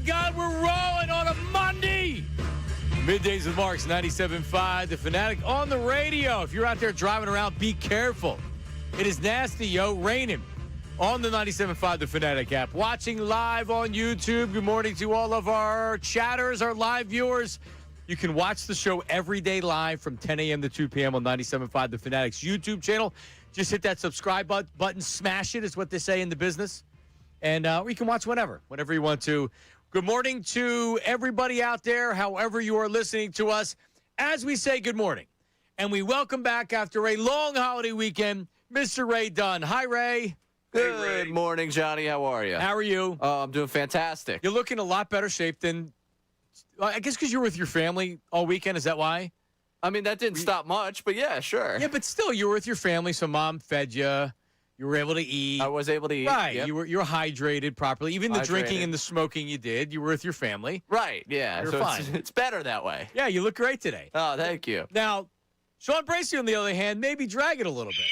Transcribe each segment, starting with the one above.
God, we're rolling on a Monday. Middays with Marks, 97.5, the Fanatic on the radio. If you're out there driving around, be careful. It is nasty, yo, raining on the 97.5, the Fanatic app. Watching live on YouTube. Good morning to all of our chatters, our live viewers. You can watch the show every day live from 10 a.m. to 2 p.m. on 97.5, the Fanatic's YouTube channel. Just hit that subscribe button, smash it, is what they say in the business. And you can watch whenever you want to. Good morning to everybody out there, however you are listening to us, as we say good morning. And we welcome back after a long holiday weekend, Mr. Ray Dunn. Hi, Ray. Good morning, Johnny. How are you? How are you? I'm doing fantastic. You're looking a lot better shape than, I guess because you were with your family all weekend. Is that why? I mean, that didn't stop much, but yeah, sure. Yeah, but still, you were with your family, so mom fed you. You were able to eat. I was able to eat. Right. Yep. You were hydrated properly. Even the drinking and the smoking you did, you were with your family. Right, yeah. You're so fine. It's better that way. Yeah, you look great today. Oh, thank you. Now, Sean Bracey, on the other hand, maybe drag it a little bit.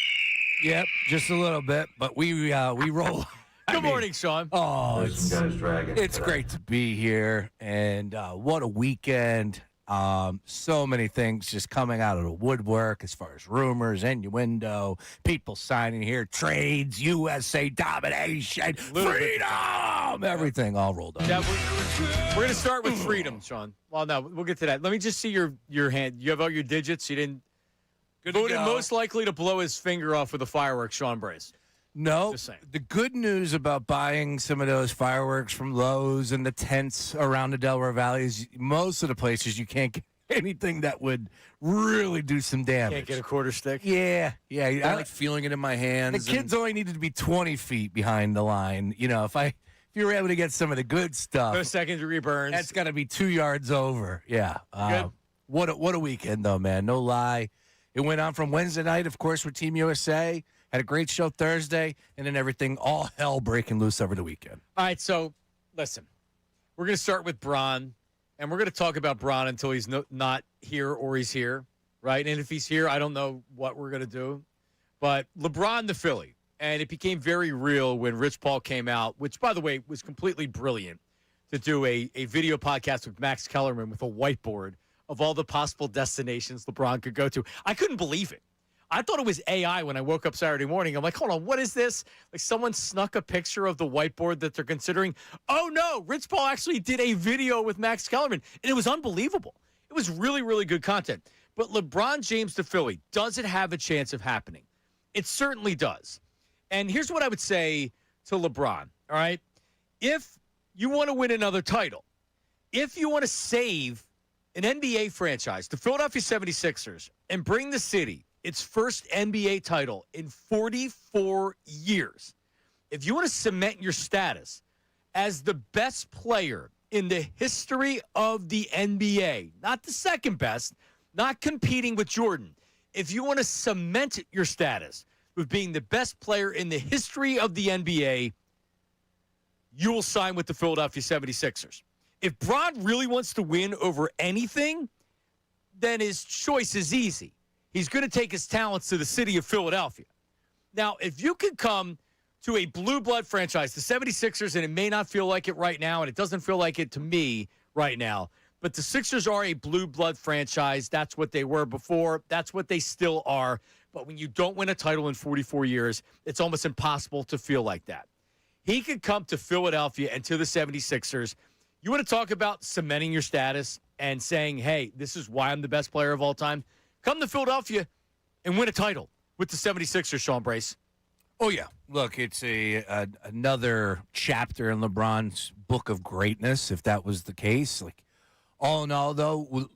Yep, just a little bit, but we roll. Good morning, Sean. Oh, it's great to be here, and what a weekend. So many things just coming out of the woodwork as far as rumors, innuendo, people signing here, trades, USA domination, freedom, everything all rolled up. Yeah, we're going to start with freedom, Sean. Well, no, we'll get to that. Let me just see your hand. You have all your digits. You didn't. Voted most likely to blow his finger off with a fireworks, Sean Brace. No, Just saying. the good news about buying some of those fireworks from Lowe's and the tents around the Delaware Valley is most of the places you can't get anything that would really do some damage. Can't get a quarter stick? Yeah. I like feeling it in my hands. The kids only needed to be 20 feet behind the line. You know, if you were able to get some of the good stuff, No second-degree burns. that's got to be 2 yards over. Yeah. Good. What a weekend, though, man. No lie. It went on from Wednesday night, of course, with Team USA. Had a great show Thursday, and then everything, all hell breaking loose over the weekend. All right, so listen. We're going to start with Bron, and we're going to talk about Bron until he's not here or he's here, right? And if he's here, I don't know what we're going to do. But LeBron the Philly, and it became very real when Rich Paul came out, which, by the way, was completely brilliant, to do a video podcast with Max Kellerman with a whiteboard of all the possible destinations LeBron could go to. I couldn't believe it. I thought it was AI when I woke up Saturday morning. I'm like, hold on, what is this? Like someone snuck a picture of the whiteboard that they're considering. Oh, no, Rich Paul actually did a video with Max Kellerman, and it was unbelievable. It was really, really good content. But LeBron James to Philly, does it have a chance of happening? It certainly does. And here's what I would say to LeBron, all right? If you want to win another title, if you want to save an NBA franchise, the Philadelphia 76ers, and bring the city its first NBA title in 44 years. If you want to cement your status as the best player in the history of the NBA, not the second best, not competing with Jordan, if you want to cement your status with being the best player in the history of the NBA, you will sign with the Philadelphia 76ers. If Bron really wants to win over anything, then his choice is easy. He's going to take his talents to the city of Philadelphia. Now, if you could come to a blue blood franchise, the 76ers, and it may not feel like it right now, and it doesn't feel like it to me right now, but the Sixers are a blue blood franchise. That's what they were before. That's what they still are. But when you don't win a title in 44 years, it's almost impossible to feel like that. He could come to Philadelphia and to the 76ers. You want to talk about cementing your status and saying, hey, this is why I'm the best player of all time? Come to Philadelphia and win a title with the 76ers, Sean Brace. Oh, yeah. Look, it's another chapter in LeBron's book of greatness, if that was the case. Like, all in all, though,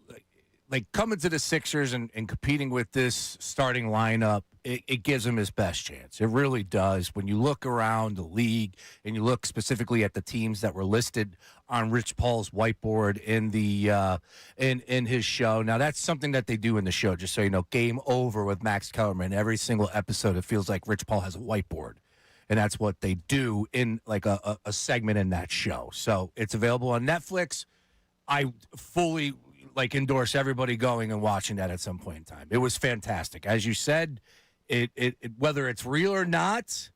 like coming to the Sixers and competing with this starting lineup, it gives him his best chance. It really does. When you look around the league and you look specifically at the teams that were listed on Rich Paul's whiteboard in the in his show. Now, that's something that they do in the show, just so you know, game over with Max Kellerman. Every single episode, it feels like Rich Paul has a whiteboard. And that's what they do in like a segment in that show. So it's available on Netflix. I fully endorse everybody going and watching that at some point in time. It was fantastic. As you said, it whether it's real or not,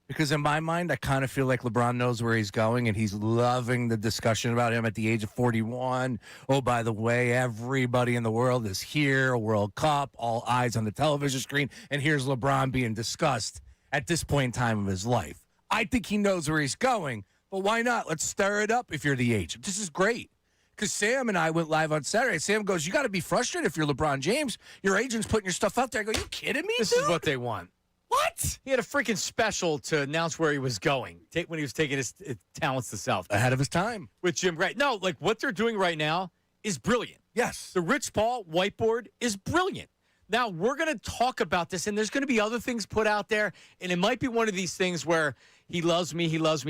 Because in my mind, I kind of feel like LeBron knows where he's going, and he's loving the discussion about him at the age of 41. Oh, by the way, everybody in the world is here, a World Cup, all eyes on the television screen, and here's LeBron being discussed at this point in time of his life. I think he knows where he's going, but why not? Let's stir it up if you're the agent. This is great. Because Sam and I went live on Saturday. Sam goes, you got to be frustrated if you're LeBron James. Your agent's putting your stuff out there. I go, you kidding me, This dude? is what they want. What? He had a freaking special to announce where he was going when he was taking his talents to South Ahead of his time. with Jim Gray. No, like what they're doing right now is brilliant. Yes. The Rich Paul whiteboard is brilliant. Now, we're going to talk about this, and there's going to be other things put out there, and it might be one of these things where he loves me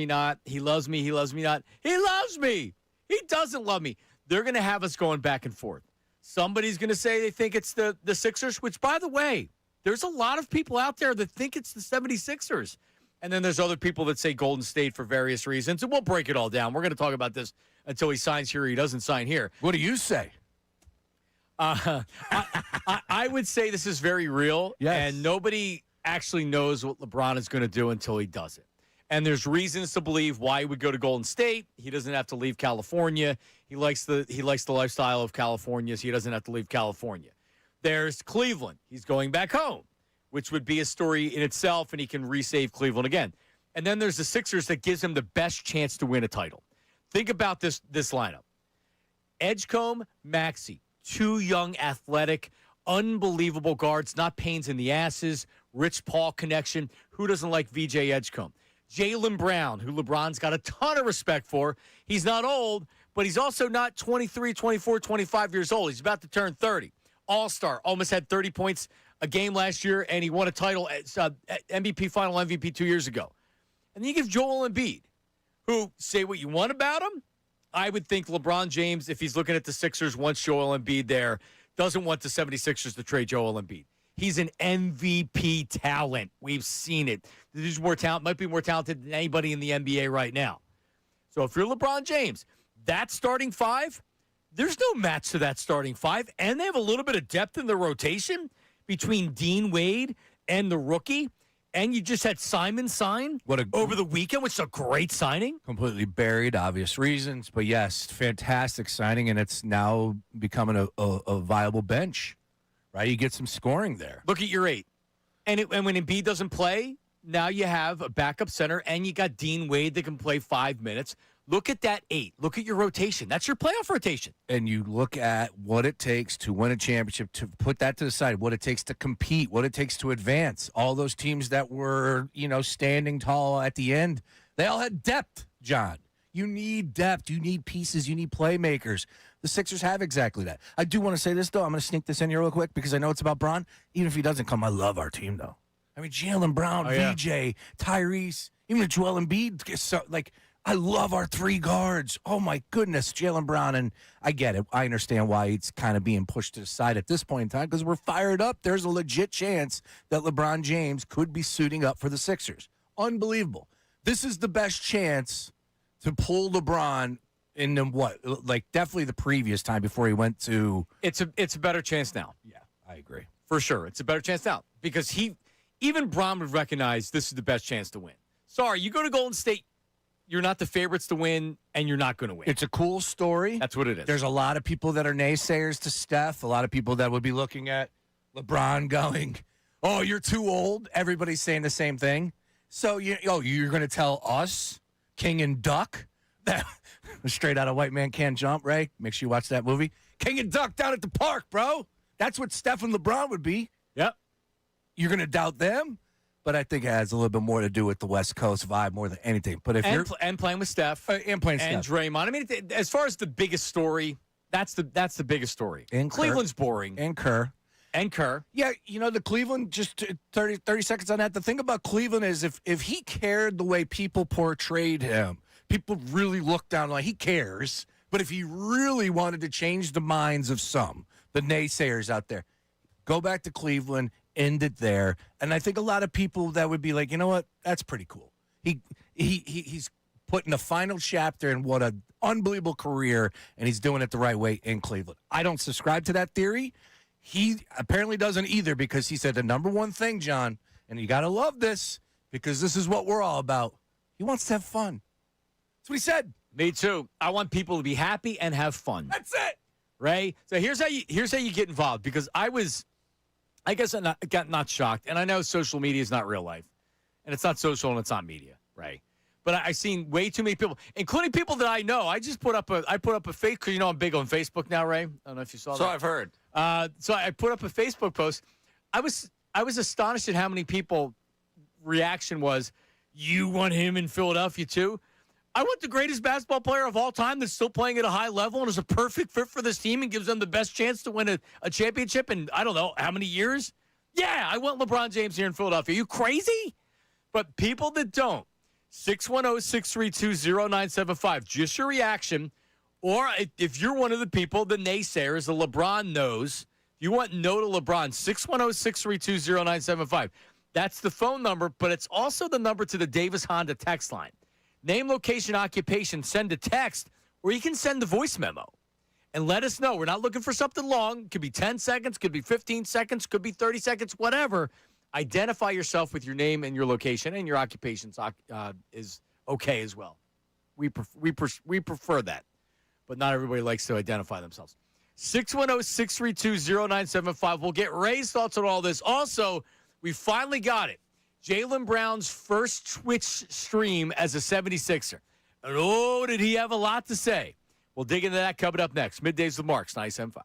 not. He loves me not. He loves me. He doesn't love me. They're going to have us going back and forth. Somebody's going to say they think it's the Sixers, which, by the way, there's a lot of people out there that think it's the 76ers. And then there's other people that say Golden State for various reasons, and we'll break it all down. We're going to talk about this until he signs here or he doesn't sign here. What do you say? I would say this is very real, Yes. and nobody actually knows what LeBron is going to do until he does it. And there's reasons to believe why he would go to Golden State. He doesn't have to leave California. He likes the lifestyle of California, so he doesn't have to leave California. There's Cleveland. He's going back home, which would be a story in itself, and he can resave Cleveland again. And then there's the Sixers that gives him the best chance to win a title. Think about this lineup. Edgecombe, Maxey, two young, athletic, unbelievable guards, not pains in the asses, Rich Paul connection. Who doesn't like VJ Edgecombe? Jaylen Brown, who LeBron's got a ton of respect for. He's not old, but he's also not 23, 24, 25 years old. He's about to turn 30. All-star, almost had 30 points a game last year, and he won a title, MVP, final MVP 2 years ago. And then you give Joel Embiid, who, say what you want about him, I would think LeBron James, if he's looking at the Sixers, wants Joel Embiid there, doesn't want the 76ers to trade Joel Embiid. He's an MVP talent. We've seen it. He's more talent, might be more talented than anybody in the NBA right now. So if you're LeBron James, that starting five, there's no match to that starting five, and they have a little bit of depth in the rotation between Dean Wade and the rookie, and you just had Simon sign over the weekend, which is a great signing. Completely buried, obvious reasons, but yes, fantastic signing, and it's now becoming a viable bench, right? You get some scoring there. Look at your eight. And when Embiid doesn't play, now you have a backup center, and you got Dean Wade that can play 5 minutes. Look at that eight. Look at your rotation. That's your playoff rotation. And you look at what it takes to win a championship, to put that to the side, what it takes to compete, what it takes to advance. All those teams that were, standing tall at the end, they all had depth, John. You need depth. You need pieces. You need playmakers. The Sixers have exactly that. I do want to say this, though. I'm going to sneak this in here real quick because I know it's about Bron. Even if he doesn't come, I love our team, though. I mean, Jaylen Brown, VJ, Tyrese, even if Joel Embiid, I love our three guards. Oh, my goodness, Jaylen Brown. And I get it. I understand why it's kind of being pushed to the side at this point in time because we're fired up. There's a legit chance that LeBron James could be suiting up for the Sixers. Unbelievable. This is the best chance to pull LeBron in definitely the previous time before he went to. It's a better chance now. Yeah, I agree. For sure. It's a better chance now because even Bron would recognize this is the best chance to win. Sorry, you go to Golden State. You're not the favorites to win, and you're not going to win. It's a cool story. That's what it is. There's a lot of people that are naysayers to Steph, a lot of people that would be looking at LeBron going, oh, you're too old. Everybody's saying the same thing. So, you're going to tell us, King and Duck, that straight out of White Man Can't Jump, right? Make sure you watch that movie. King and Duck down at the park, bro. That's what Steph and LeBron would be. Yep. You're going to doubt them? But I think it has a little bit more to do with the West Coast vibe more than anything. But if you're playing with Steph and playing and Steph. Draymond, I mean, as far as the biggest story, that's the biggest story. And Cleveland's boring. And Kerr. Yeah, the Cleveland, just 30 seconds on that. The thing about Cleveland is if he cared the way people portrayed him, people really looked down like he cares. But if he really wanted to change the minds of the naysayers out there, go back to Cleveland, end it there. And I think a lot of people that would be like, you know what, that's pretty cool. He's putting the final chapter in what an unbelievable career, and he's doing it the right way in Cleveland. I don't subscribe to that theory. He apparently doesn't either because he said the number one thing, John, and you got to love this because this is what we're all about. He wants to have fun. That's what he said. Me too. I want people to be happy and have fun. That's it. Right? So here's how you get involved, because I guess I got not shocked, and I know social media is not real life, and it's not social and it's not media, right? But I've seen way too many people, including people that I know. I put up a fake, because I'm big on Facebook now, Ray. I don't know if you saw that. So I've heard. So I put up a Facebook post. I was astonished at how many people reaction was, you want him in Philadelphia too? I want the greatest basketball player of all time that's still playing at a high level and is a perfect fit for this team and gives them the best chance to win a championship in, I don't know, how many years? Yeah, I want LeBron James here in Philadelphia. Are you crazy? But people that don't, 610-632-0975, just your reaction. Or if you're one of the people, the naysayers, the LeBron knows, you want no to LeBron, 610-632-0975. That's the phone number, but it's also the number to the Davis Honda text line. Name, location, occupation, send a text, or you can send a voice memo and let us know. We're not looking for something long. It could be 10 seconds, could be 15 seconds, could be 30 seconds, whatever. Identify yourself with your name and your location, and your occupation is okay as well. We prefer that, but not everybody likes to identify themselves. 610-632-0975. We'll get Ray's thoughts on all this. Also, we finally got it. Jaylen Brown's first Twitch stream as a 76er. And oh, did he have a lot to say. We'll dig into that coming up next. Middays with Marks, 97.5.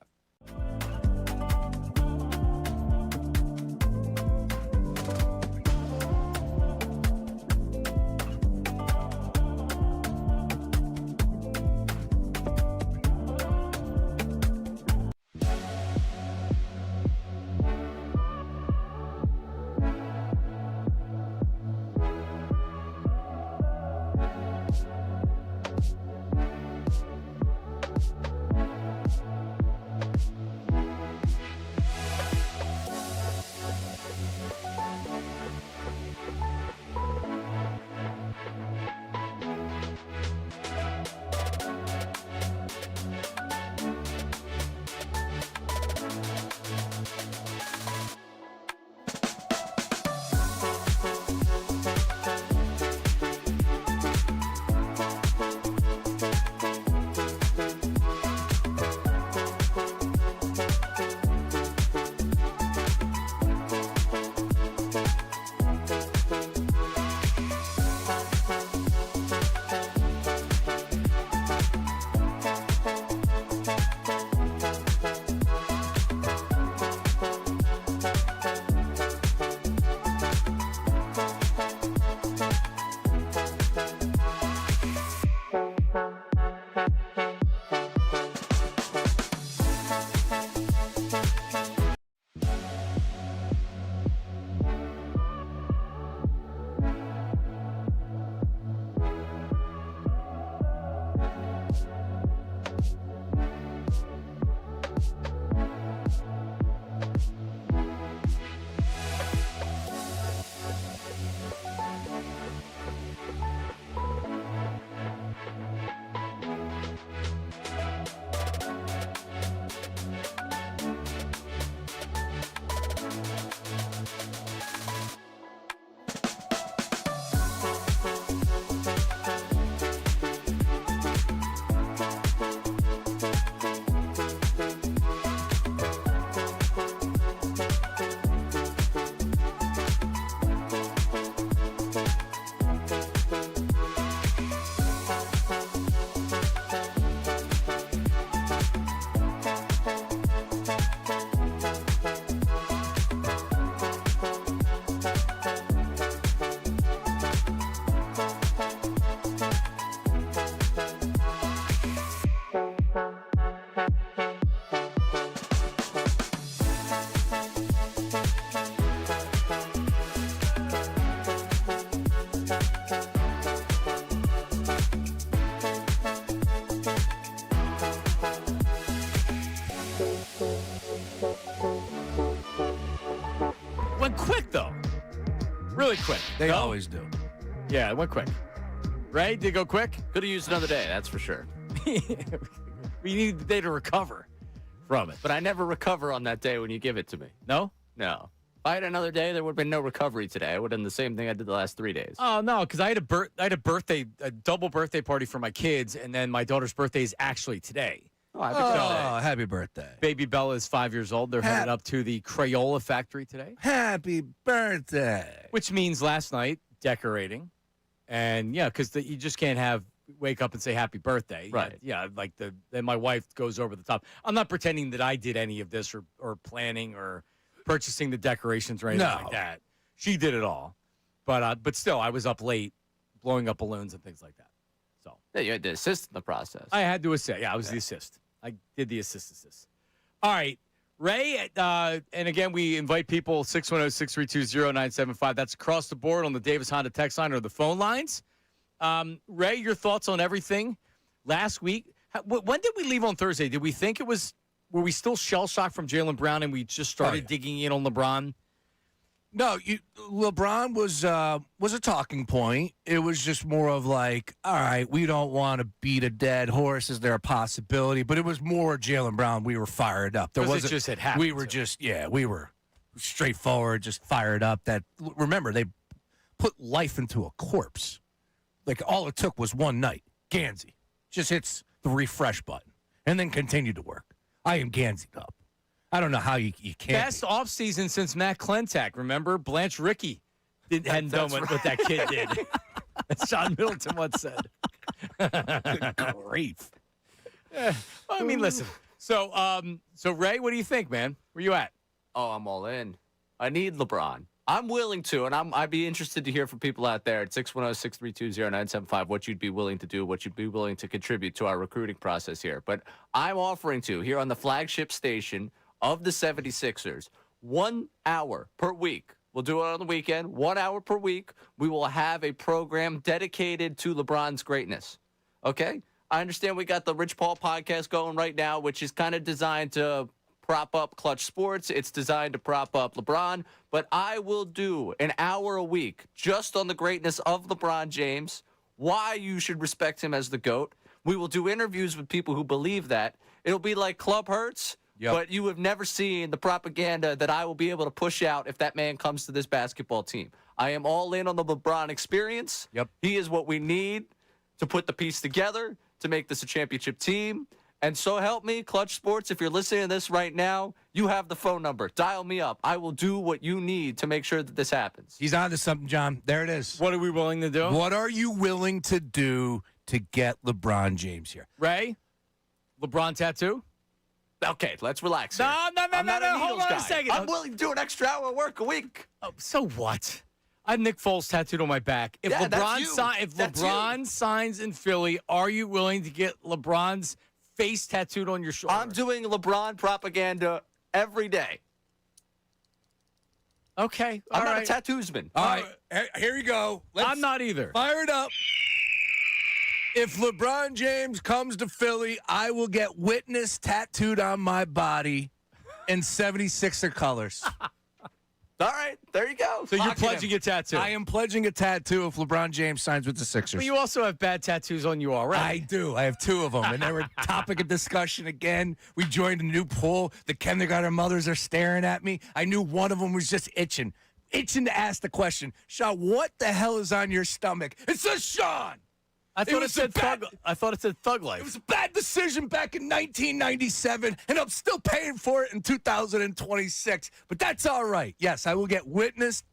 Went quick, though. Really quick. They always do. Yeah, it went quick. Ray, did it go quick? Could have used another day, that's for sure. We need the day to recover from it. But I never recover on that day when you give it to me. No? No. If I had another day, there would have been no recovery today. I would have done the same thing I did the last 3 days. Oh no, because I had a double birthday party for my kids, and then my daughter's birthday is actually today. Oh, happy birthday. Oh, happy birthday. Baby Bella is 5 years old. They're headed up to the Crayola factory today, Happy birthday. which means last night decorating, and yeah, because you just can't wake up and say happy birthday, Right? Yeah, like then my wife goes over the top. I'm not pretending that I did any of this or planning or purchasing the decorations or anything No. like that. She did it all, but still, I was up late blowing up balloons and things like that. So Yeah, you had to assist in the process. I had to assist. Yeah, I was the assist. I did the assist. All right, Ray, and again, we invite people 610-632-0975. That's across the board on the Davis Honda text line or the phone lines. Ray, your thoughts on everything last week? When did we leave on Thursday? Did we think were we still shell-shocked from Jaylen Brown and we just started digging in on LeBron? No, LeBron was a talking point. It was just more of like, all right, we don't want to beat a dead horse. Is there a possibility? But it was more Jaylen Brown. We were fired up. There 'Cause it wasn't. just had happened We were we were straightforward, just fired up. Remember, they put life into a corpse. Like all it took was one night. Gansey just hits the refresh button and then continued to work. I am Gansied up. I don't know how you can't. Best offseason since Matt Klentak. Remember? Blanche Rickey hadn't done what that kid did. As John Middleton once said. Good grief. I mean, listen. So Ray, what do you think, man? Where you at? Oh, I'm all in. I need LeBron. I'm willing to, and I'd be interested to hear from people out there at 610-632-0975 what you'd be willing to do, what you'd be willing to contribute to our recruiting process here. But I'm offering to, here on the flagship station of the 76ers, 1 hour per week. We'll do it on the weekend, 1 hour per week. We will have a program dedicated to LeBron's greatness. Okay? I understand we got the Rich Paul podcast going right now, which is kind of designed to prop up Clutch Sports. It's designed to prop up LeBron. But I will do an hour a week just on the greatness of LeBron James, why you should respect him as the GOAT. We will do interviews with people who believe that. It'll be like Club Hurts, but you have never seen the propaganda that I will be able to push out if that man comes to this basketball team. I am all in on the LeBron experience. Yep. He is what we need to put the piece together to make this a championship team. And so help me, Clutch Sports, if you're listening to this right now, you have the phone number. Dial me up. I will do what you need to make sure that this happens. He's on to something, John. There it is. What are we willing to do? What are you willing to do to get LeBron James here? Ray? LeBron tattoo? Okay, let's relax here. No. I'm not a Hold Needles on a guy. second. I'm willing to do an extra hour of work a week. Oh, so what? I have Nick Foles tattooed on my back. If Yeah, that's LeBron, you. That's LeBron signs in Philly, are you willing to get LeBron's face tattooed on your shoulder? I'm doing LeBron propaganda every day. Okay. I'm not right. a tattoosman. All right, here you go. I'm not either. Fire it up. If LeBron James comes to Philly, I will get witness tattooed on my body in 76er colors. All right, there you go. So you're Lock it pledging in. a tattoo. I am pledging a tattoo if LeBron James signs with the Sixers. But you also have bad tattoos on you already. I do. I have two of them, and they were topic of discussion again. We joined a new poll. The kindergarten mothers are staring at me. I knew one of them was just itching to ask the question, Sean, what the hell is on your stomach? It says Sean. I thought it was said a bad- thug. I thought it said Thug Life. It was a bad decision back in 1997, and I'm still paying for it in 2026. But that's all right. Yes, I will get witness.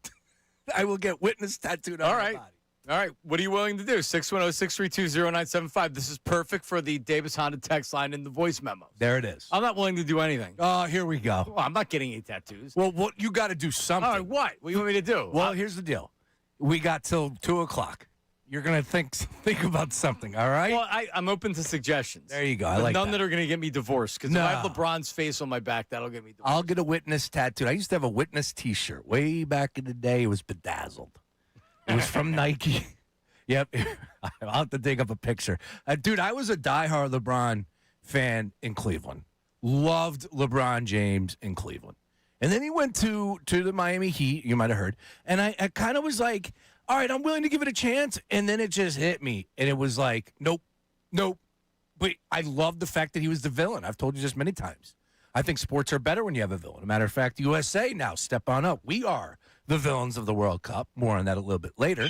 I will get witness tattooed on All my right. body. All right. What are you willing to do? 610-632-0975. This is perfect for the Davis Honda text line and the voice memos. There it is. I'm not willing to do anything. Oh, here we go. Well, I'm not getting any tattoos. Well, what you got to do something. All right. What? What do you want me to do? Well, here's the deal. We got till 2:00. You're gonna think about something. All right. Well, I'm open to suggestions. There you go. I But like none that. that are going to get me divorced. Because if No. I have LeBron's face on my back, that'll get me divorced. I'll get a witness tattooed. I used to have a witness T-shirt way back in the day. It was bedazzled. It was from Nike. Yep. I'll have to dig up a picture. Dude, I was a diehard LeBron fan in Cleveland. Loved LeBron James in Cleveland. And then he went to the Miami Heat, you might have heard. And I kind of was like, all right, I'm willing to give it a chance. And then it just hit me. And it was like, nope. But I loved the fact that he was the villain. I've told you this many times. I think sports are better when you have a villain. As a matter of fact, USA now step on up. We are the villains of the World Cup. More on that a little bit later.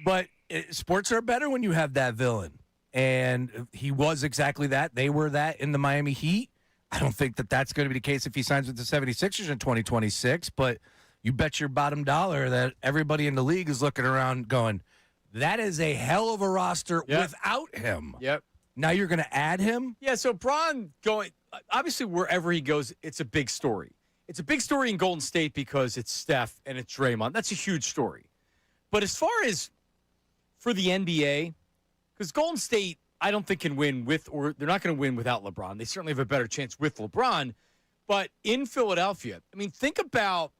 But sports are better when you have that villain. And he was exactly that. They were that in the Miami Heat. I don't think that that's going to be the case if he signs with the 76ers in 2026. But you bet your bottom dollar that everybody in the league is looking around going, that is a hell of a roster without him. Yep. Now you're going to add him? Yeah, so Bron going, obviously wherever he goes, it's a big story. It's a big story in Golden State because it's Steph and it's Draymond. That's a huge story. But as far as for the NBA, because Golden State, I don't think can win with, or they're not going to win without LeBron. They certainly have a better chance with LeBron. But in Philadelphia, I mean, think about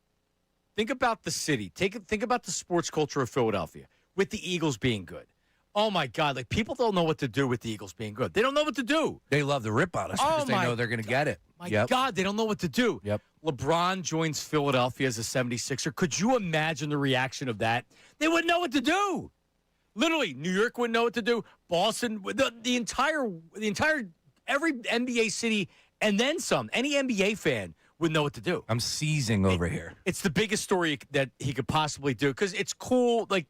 the city. Think about the sports culture of Philadelphia with the Eagles being good. Oh, my God. Like, people don't know what to do with the Eagles being good. They don't know what to do. They love to rip on us because they know they're going to get it. My God, they don't know what to do. Yep. LeBron joins Philadelphia as a 76er. Could you imagine the reaction of that? They wouldn't know what to do. Literally, New York wouldn't know what to do. Boston, the entire every NBA city and then some. Any NBA fan would know what to do. I'm seizing over here. It's the biggest story that he could possibly do because it's cool. Like,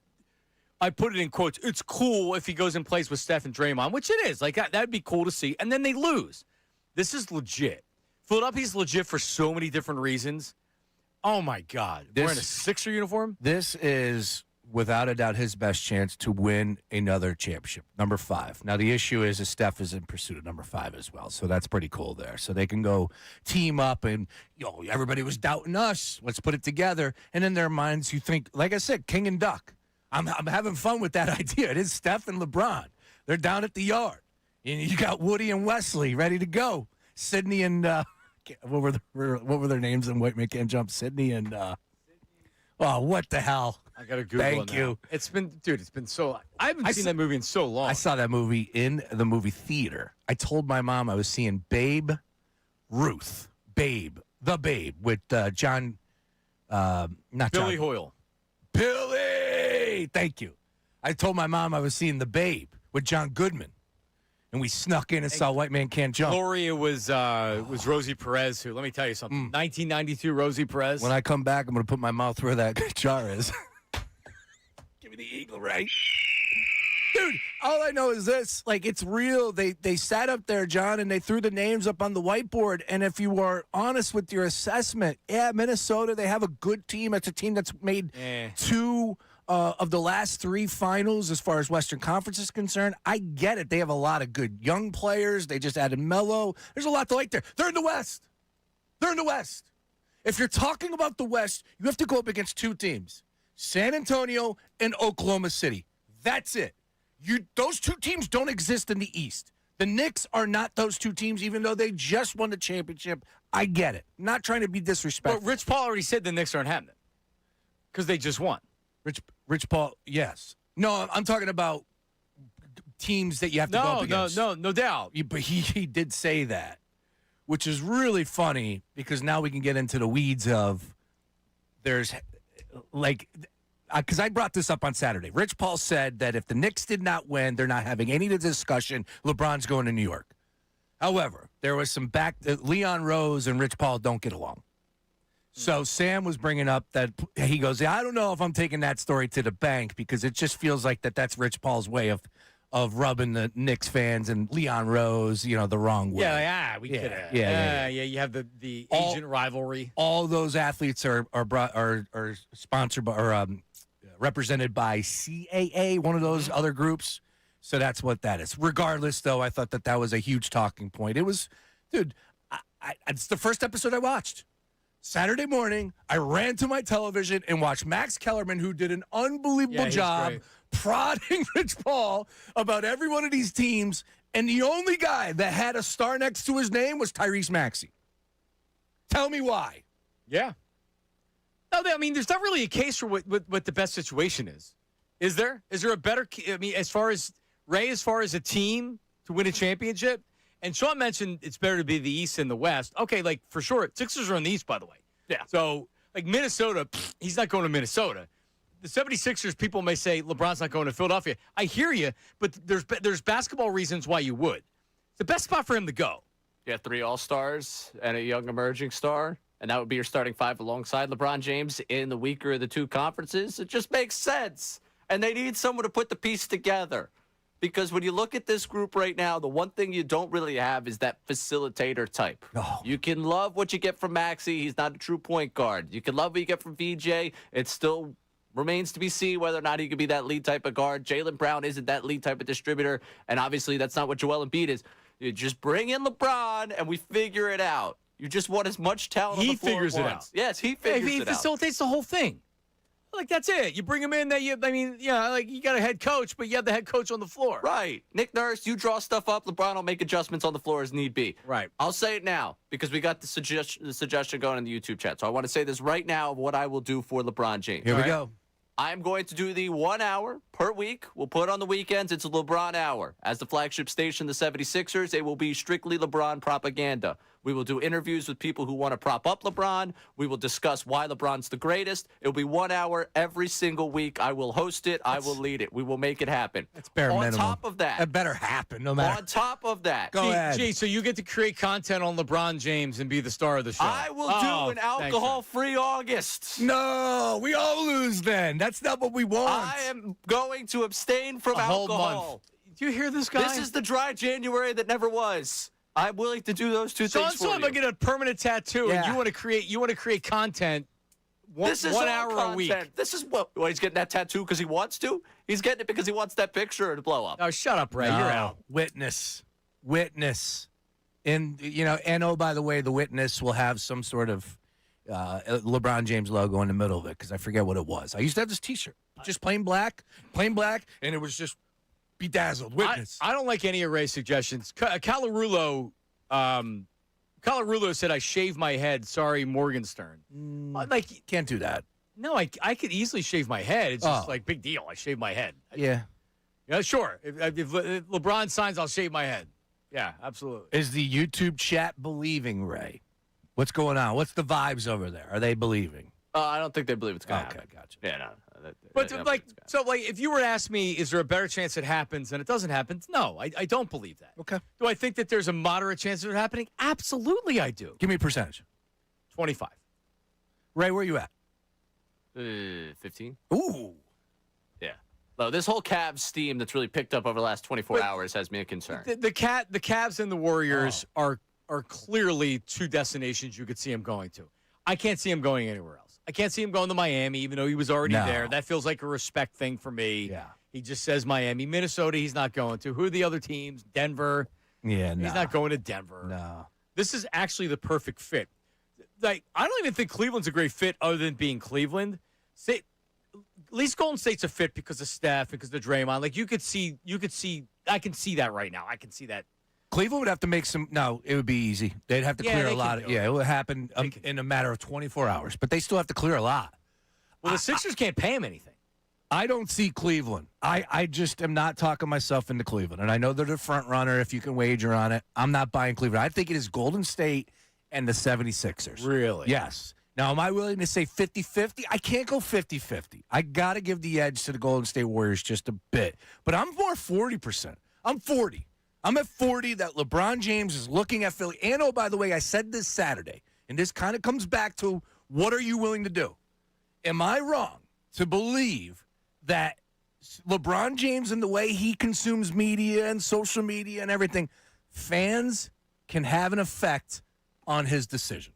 I put it in quotes. It's cool if he goes and plays with Steph and Draymond, which it is. Like, that'd be cool to see. And then they lose. This is legit. Philadelphia's legit for so many different reasons. Oh, my God. Wearing a Sixer uniform? This is, without a doubt, his best chance to win another championship, number 5. Now, the issue is Steph is in pursuit of number 5 as well, so that's pretty cool there. So they can go team up and, everybody was doubting us. Let's put it together. And in their minds, you think, like I said, king and duck. I'm having fun with that idea. It is Steph and LeBron. They're down at the yard. And you got Woody and Wesley ready to go. Sydney and what were their names in White Man Can't Jump? Sydney and oh, what the hell? I got to Google Thank it you. now. It's been so. I haven't seen that movie in so long. I saw that movie in the movie theater. I told my mom I was seeing Babe Ruth. Babe. The Babe with John, not Billy John. Hoyle. Billy! Thank you. I told my mom I was seeing The Babe with John Goodman. And we snuck in and saw White Man Can't Jump. Gloria was Rosie Perez, who, let me tell you something, 1992 Rosie Perez. When I come back, I'm going to put my mouth where that jar is. Give me the eagle, right? Dude, all I know is this. Like, it's real. They sat up there, John, and they threw the names up on the whiteboard. And if you were honest with your assessment, Minnesota, they have a good team. It's a team that's made 2 of the last 3 finals as far as Western Conference is concerned. I get it. They have a lot of good young players. They just added Melo. There's a lot to like there. They're in the West. If you're talking about the West, you have to go up against 2 teams, San Antonio and Oklahoma City. That's it. Those 2 teams don't exist in the East. The Knicks are not those 2 teams, even though they just won the championship. I get it. Not trying to be disrespectful. But Rich Paul already said the Knicks aren't having it because they just won. Rich Paul, yes. No, I'm talking about teams that you have to go up against. No doubt. But he did say that, which is really funny because now we can get into the weeds of there's like because I brought this up on Saturday. Rich Paul said that if the Knicks did not win, they're not having any discussion. LeBron's going to New York. However, there was some Leon Rose and Rich Paul don't get along. So Sam was bringing up that he goes, I don't know if I'm taking that story to the bank because it just feels like that's Rich Paul's way of rubbing the Knicks fans and Leon Rose, the wrong way. We could have. Yeah. You have the agent rivalry. All those athletes are sponsored by, or represented by CAA, one of those other groups. So that's what that is. Regardless, though, I thought that was a huge talking point. It was, dude. It's the first episode I watched. Saturday morning, I ran to my television and watched Max Kellerman, who did an unbelievable job prodding Rich Paul about every one of these teams. And the only guy that had a star next to his name was Tyrese Maxey. Tell me why. Yeah. No, I mean, there's not really a case for what the best situation is. Is there? Is there a better – I mean, as far as a team to win a championship – and Sean mentioned it's better to be the East than the West. Okay, like, for sure. Sixers are in the East, by the way. Yeah. So, like, Minnesota, he's not going to Minnesota. The 76ers, people may say LeBron's not going to Philadelphia. I hear you, but there's basketball reasons why you would. It's the best spot for him to go. You have 3 All-Stars and a young emerging star, and that would be your starting 5 alongside LeBron James in the weaker of the 2 conferences. It just makes sense. And they need someone to put the piece together. Because when you look at this group right now, the one thing you don't really have is that facilitator type. Oh. You can love what you get from Maxey. He's not a true point guard. You can love what you get from VJ. It still remains to be seen whether or not he could be that lead type of guard. Jaylen Brown isn't that lead type of distributor. And obviously that's not what Joel Embiid is. You just bring in LeBron and we figure it out. You just want as much talent on the floor figures at it once. out. Yes, he figures He it out. facilitates the whole thing. Like, that's it. You bring him in, like, you got a head coach, but you have the head coach on the floor. Right. Nick Nurse, you draw stuff up. LeBron will make adjustments on the floor as need be. Right. I'll say it now because we got the suggestion going in the YouTube chat. So I want to say this right now of what I will do for LeBron James. Here we go. I'm going to do the 1 hour per week. We'll put on the weekends. It's a LeBron hour. As the flagship station, the 76ers, it will be strictly LeBron propaganda. We will do interviews with people who want to prop up LeBron. We will discuss why LeBron's the greatest. It'll be 1 hour every single week. I will host it. I will lead it. We will make it happen. That's bare minimum. On top of that. That better happen no matter. On top of that. Go ahead. Gee, so you get to create content on LeBron James and be the star of the show. I will do an alcohol-free August. No, we all lose then. That's not what we want. I am going to abstain from A whole alcohol. month. Do you hear this guy? This is the dry January that never was. I'm willing to do those two things for So you. I'm gonna get a permanent tattoo, and Yeah. you want to create content. This is one all hour content. a week. This is what he's getting that tattoo because he wants to. He's getting it because he wants that picture to blow up. Oh, shut up, Ray. No. You're out. Witness. And, and oh, by the way, the witness will have some sort of LeBron James logo in the middle of it because I forget what it was. I used to have this T-shirt, just plain black, and it was just bedazzled. Witness. I don't like any of Ray's suggestions. Calarulo said I shave my head. Sorry, Morgenstern. Like, Can't do that. no, I could easily shave my head. It's just Oh. like big deal. I shave my head. Yeah. Yeah, sure. If LeBron signs, I'll shave my head. Yeah, absolutely. Is the YouTube chat believing, Ray? What's going on? What's the vibes over there? Are they believing? I don't think they believe it's going to Okay, happen. gotcha. Yeah, no. But I don't like, think it's gonna so like, if you were to ask me, is there a better chance it happens and it doesn't happen? No, I don't believe that. Okay. Do I think that there's a moderate chance of it happening? Absolutely, I do. Give me a percentage. 25. Ray, where you at? happen. 15? Ooh. Yeah. No, this whole Cavs steam that's really picked up over the last 24 But- hours has me a concern. The Cavs and the Warriors are clearly 2 destinations you could see him going to. I can't see him going anywhere else. I can't see him going to Miami, even though he was already No. there. That feels like a respect thing for me. Yeah. He just says Miami. Minnesota, he's not going to. Who are the other teams? Denver. Yeah, no. He's not going to Denver. No. This is actually the perfect fit. Like, I don't even think Cleveland's a great fit other than being Cleveland. At least Golden State's a fit because of Steph, because of Draymond. Like, I can see that right now. I can see that. Cleveland would have to make some. No, it would be easy. They'd have to Yeah, clear they a can lot. do it. Yeah, it would happen They can in a matter of 24 hours. But they still have to clear a lot. Well, the Sixers can't pay him anything. I don't see Cleveland. I just am not talking myself into Cleveland. And I know they're the front runner if you can wager on it. I'm not buying Cleveland. I think it is Golden State and the 76ers. Really? Yes. Now, am I willing to say 50-50? I can't go 50-50. I got to give the edge to the Golden State Warriors just a bit. But I'm more 40%. I'm 40. I'm at 40 that LeBron James is looking at Philly. And, oh, by the way, I said this Saturday, and this kind of comes back to what are you willing to do? Am I wrong to believe that LeBron James and the way he consumes media and social media and everything, fans can have an effect on his decision?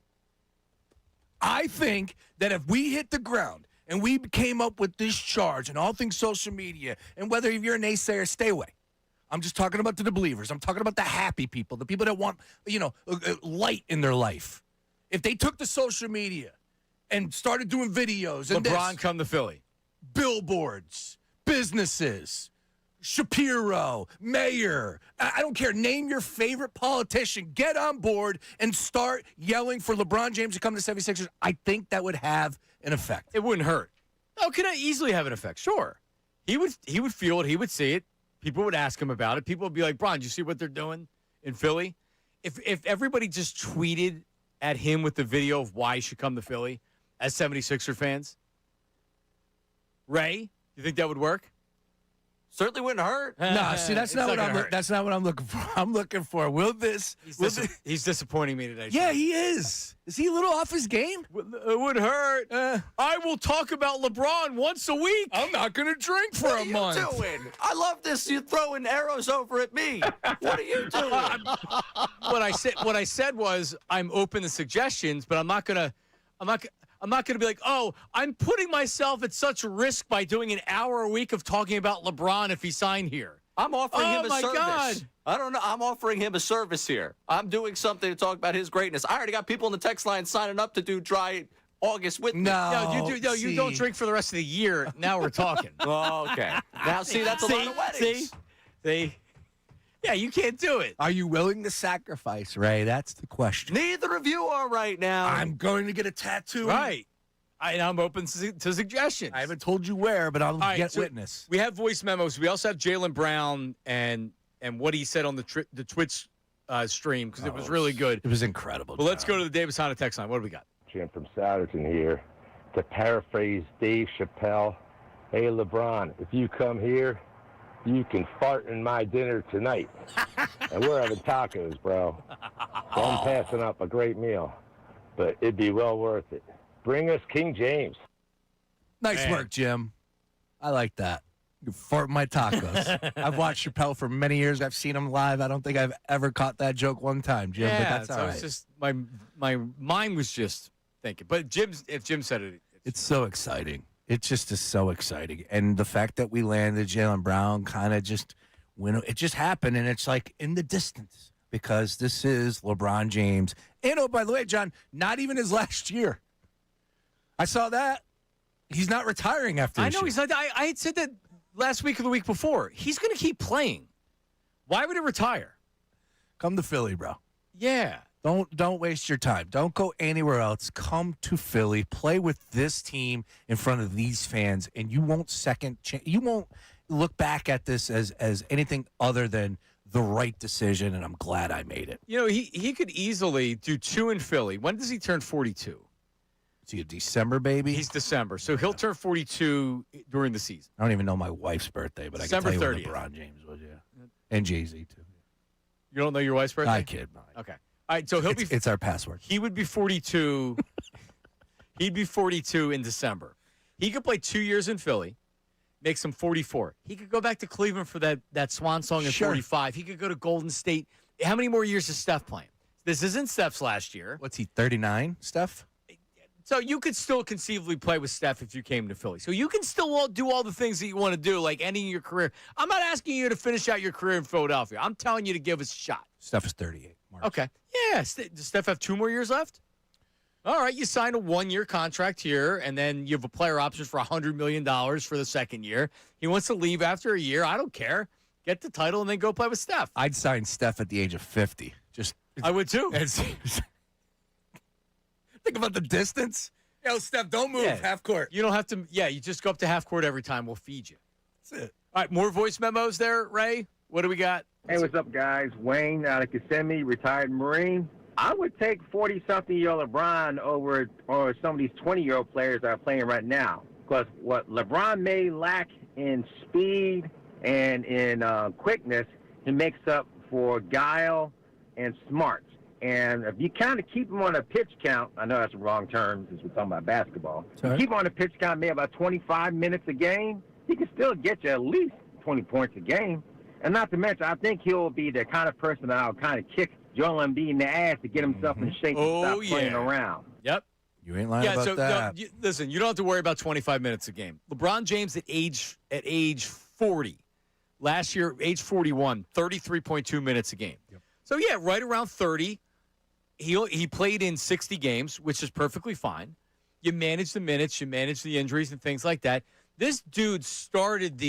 I think that if we hit the ground and we came up with this charge and all things social media, and whether you're a naysayer, stay away. I'm just talking about the believers. I'm talking about the happy people, the people that want, light in their life. If they took the social media and started doing videos and LeBron this, come to Philly. billboards, businesses, Shapiro, mayor, I don't care. Name your favorite politician. Get on board and start yelling for LeBron James to come to 76ers. I think that would have an effect. It wouldn't hurt. No, could it easily have an effect? Sure. He would feel it. He would see it. People would ask him about it. People would be like, Bron, do you see what they're doing in Philly? If everybody just tweeted at him with the video of why he should come to Philly as 76er fans, Ray, you think that would work? Certainly wouldn't hurt. No, see, that's not what I'm looking for. I'm looking for, He's disappointing me today. Yeah, Sean. he is. Is he a little off his game? It would hurt. I will talk about LeBron once a week. I'm not going to drink for What a are you month. doing? I love this. You're throwing arrows over at me. What are you doing? What I said was I'm open to suggestions, but I'm not gonna be like, oh, I'm putting myself at such risk by doing an hour a week of talking about LeBron if he signed here. I'm offering him a my service. God. I don't know. I'm offering him a service here. I'm doing something to talk about his greatness. I already got people in the text line signing up to do dry August with me. No, You don't drink for the rest of the year. Now we're talking. Oh, okay. Now, see, that's a lot of weddings. See? Yeah, you can't do it. Are you willing to sacrifice, Ray? That's the question. Neither of you are right now. I'm going to get a tattoo. Right. I'm open to suggestions. I haven't told you where, but I'll right, get so witness. We have voice memos. We also have Jaylen Brown and what he said on the Twitch stream because it was really good. It was incredible. But let's go to the Davis Honda text line. What do we got? Jim from Souderton here. To paraphrase Dave Chappelle, hey, LeBron, if you come here, you can fart in my dinner tonight. And we're having tacos, bro. So I'm passing up a great meal, but it'd be well worth it. Bring us King James. Nice work, Jim. I like that. You fart in my tacos. I've watched Chappelle for many years. I've seen him live. I don't think I've ever caught that joke one time, Jim. But that's all right. It's just my mind was just thinking. But if Jim said it, It's so exciting. It just is so exciting. And the fact that we landed Jaylen Brown kind of just it just happened, and it's like in the distance because this is LeBron James. And, oh, by the way, John, not even his last year. I saw that. He's not retiring after I this know year. he's not. I had said that last week or the week before. He's going to keep playing. Why would he retire? Come to Philly, bro. Yeah. Don't waste your time. Don't go anywhere else. Come to Philly. Play with this team in front of these fans, and you won't you won't look back at this as anything other than the right decision, and I'm glad I made it. You know, he could easily do 2 in Philly. When does he turn 42? Is he a December baby? He's December. So he'll turn 42 during the season. I don't even know my wife's birthday, but December I can tell you 30th. when LeBron James was, yeah. And Jay-Z, too. You don't know your wife's birthday? I kid. Okay. All right, so It's our password. He would be 42. He'd be 42 in December. He could play 2 years in Philly, makes him 44. He could go back to Cleveland for that swan song at 45. He could go to Golden State. How many more years is Steph playing? This isn't Steph's last year. What's he, 39, Steph? So you could still conceivably play with Steph if you came to Philly. So you can still do all the things that you want to do, like ending your career. I'm not asking you to finish out your career in Philadelphia. I'm telling you to give us a shot. Steph is 38. March. Okay. Yeah. Does Steph have 2 more years left? All right. You sign a 1-year contract here, and then you have a player option for $100 million for the second year. He wants to leave after a year. I don't care. Get the title and then go play with Steph. I'd sign Steph at the age of 50. I would too. Think about the distance. Yo, Steph, don't move. Yeah. Half court. You don't have to. Yeah, you just go up to half court every time. We'll feed you. That's it. All right. More voice memos there, Ray. What do we got? Hey, what's up, guys? Wayne out of Kissimmee, retired Marine. I would take 40-something-year LeBron over some of these 20-year-old players that are playing right now. Because what LeBron may lack in speed and in quickness, he makes up for guile and smarts. And if you kind of keep him on a pitch count, I know that's the wrong term since we're talking about basketball. Sorry? Keep him on a pitch count maybe about 25 minutes a game, he can still get you at least 20 points a game. And not to mention, I think he'll be the kind of person that'll kind of kick Joel Embiid in the ass to get himself in shape and stop playing around. Yep. You ain't lying about that. No, listen, you don't have to worry about 25 minutes a game. LeBron James at age 40, last year, age 41, 33.2 minutes a game. Yep. So, yeah, right around 30. He played in 60 games, which is perfectly fine. You manage the minutes, you manage the injuries and things like that. This dude started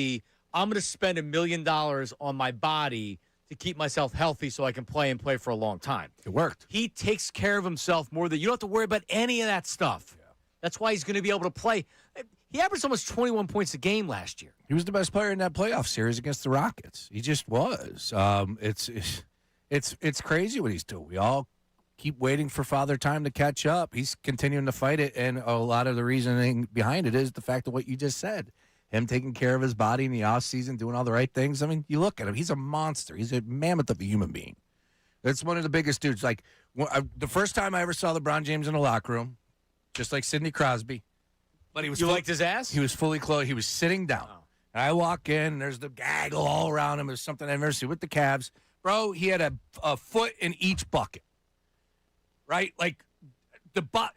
I'm going to spend $1 million on my body to keep myself healthy so I can play for a long time. It worked. He takes care of himself more than you don't have to worry about any of that stuff. Yeah. That's why he's going to be able to play. He averaged almost 21 points a game last year. He was the best player in that playoff series against the Rockets. He just was. It's crazy what he's doing. We all keep waiting for Father Time to catch up. He's continuing to fight it, and a lot of the reasoning behind it is the fact of what you just said. him taking care of his body in the offseason, doing all the right things. I mean, you look at him. He's a monster. He's a mammoth of a human being. That's one of the biggest dudes. Like, the first time I ever saw LeBron James in a locker room, just like Sidney Crosby. But he was You liked his ass? He was fully clothed. He was sitting down. Oh. And I walk in, and there's the gaggle all around him. There's something I've never seen with the Cavs. Bro, he had a foot in each bucket. Right? Like,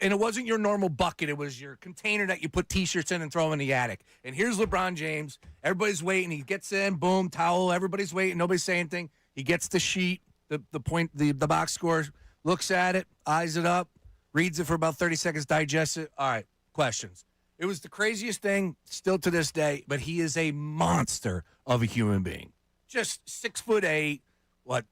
and it wasn't your normal bucket. It was your container that you put T-shirts in and throw them in the attic. And here's LeBron James. Everybody's waiting. He gets in, boom, towel. Everybody's waiting. Nobody's saying anything. He gets the sheet, the box score, looks at it, eyes it up, reads it for about 30 seconds, digests it. All right, questions. It was the craziest thing still to this day, but he is a monster of a human being. Just 6'8",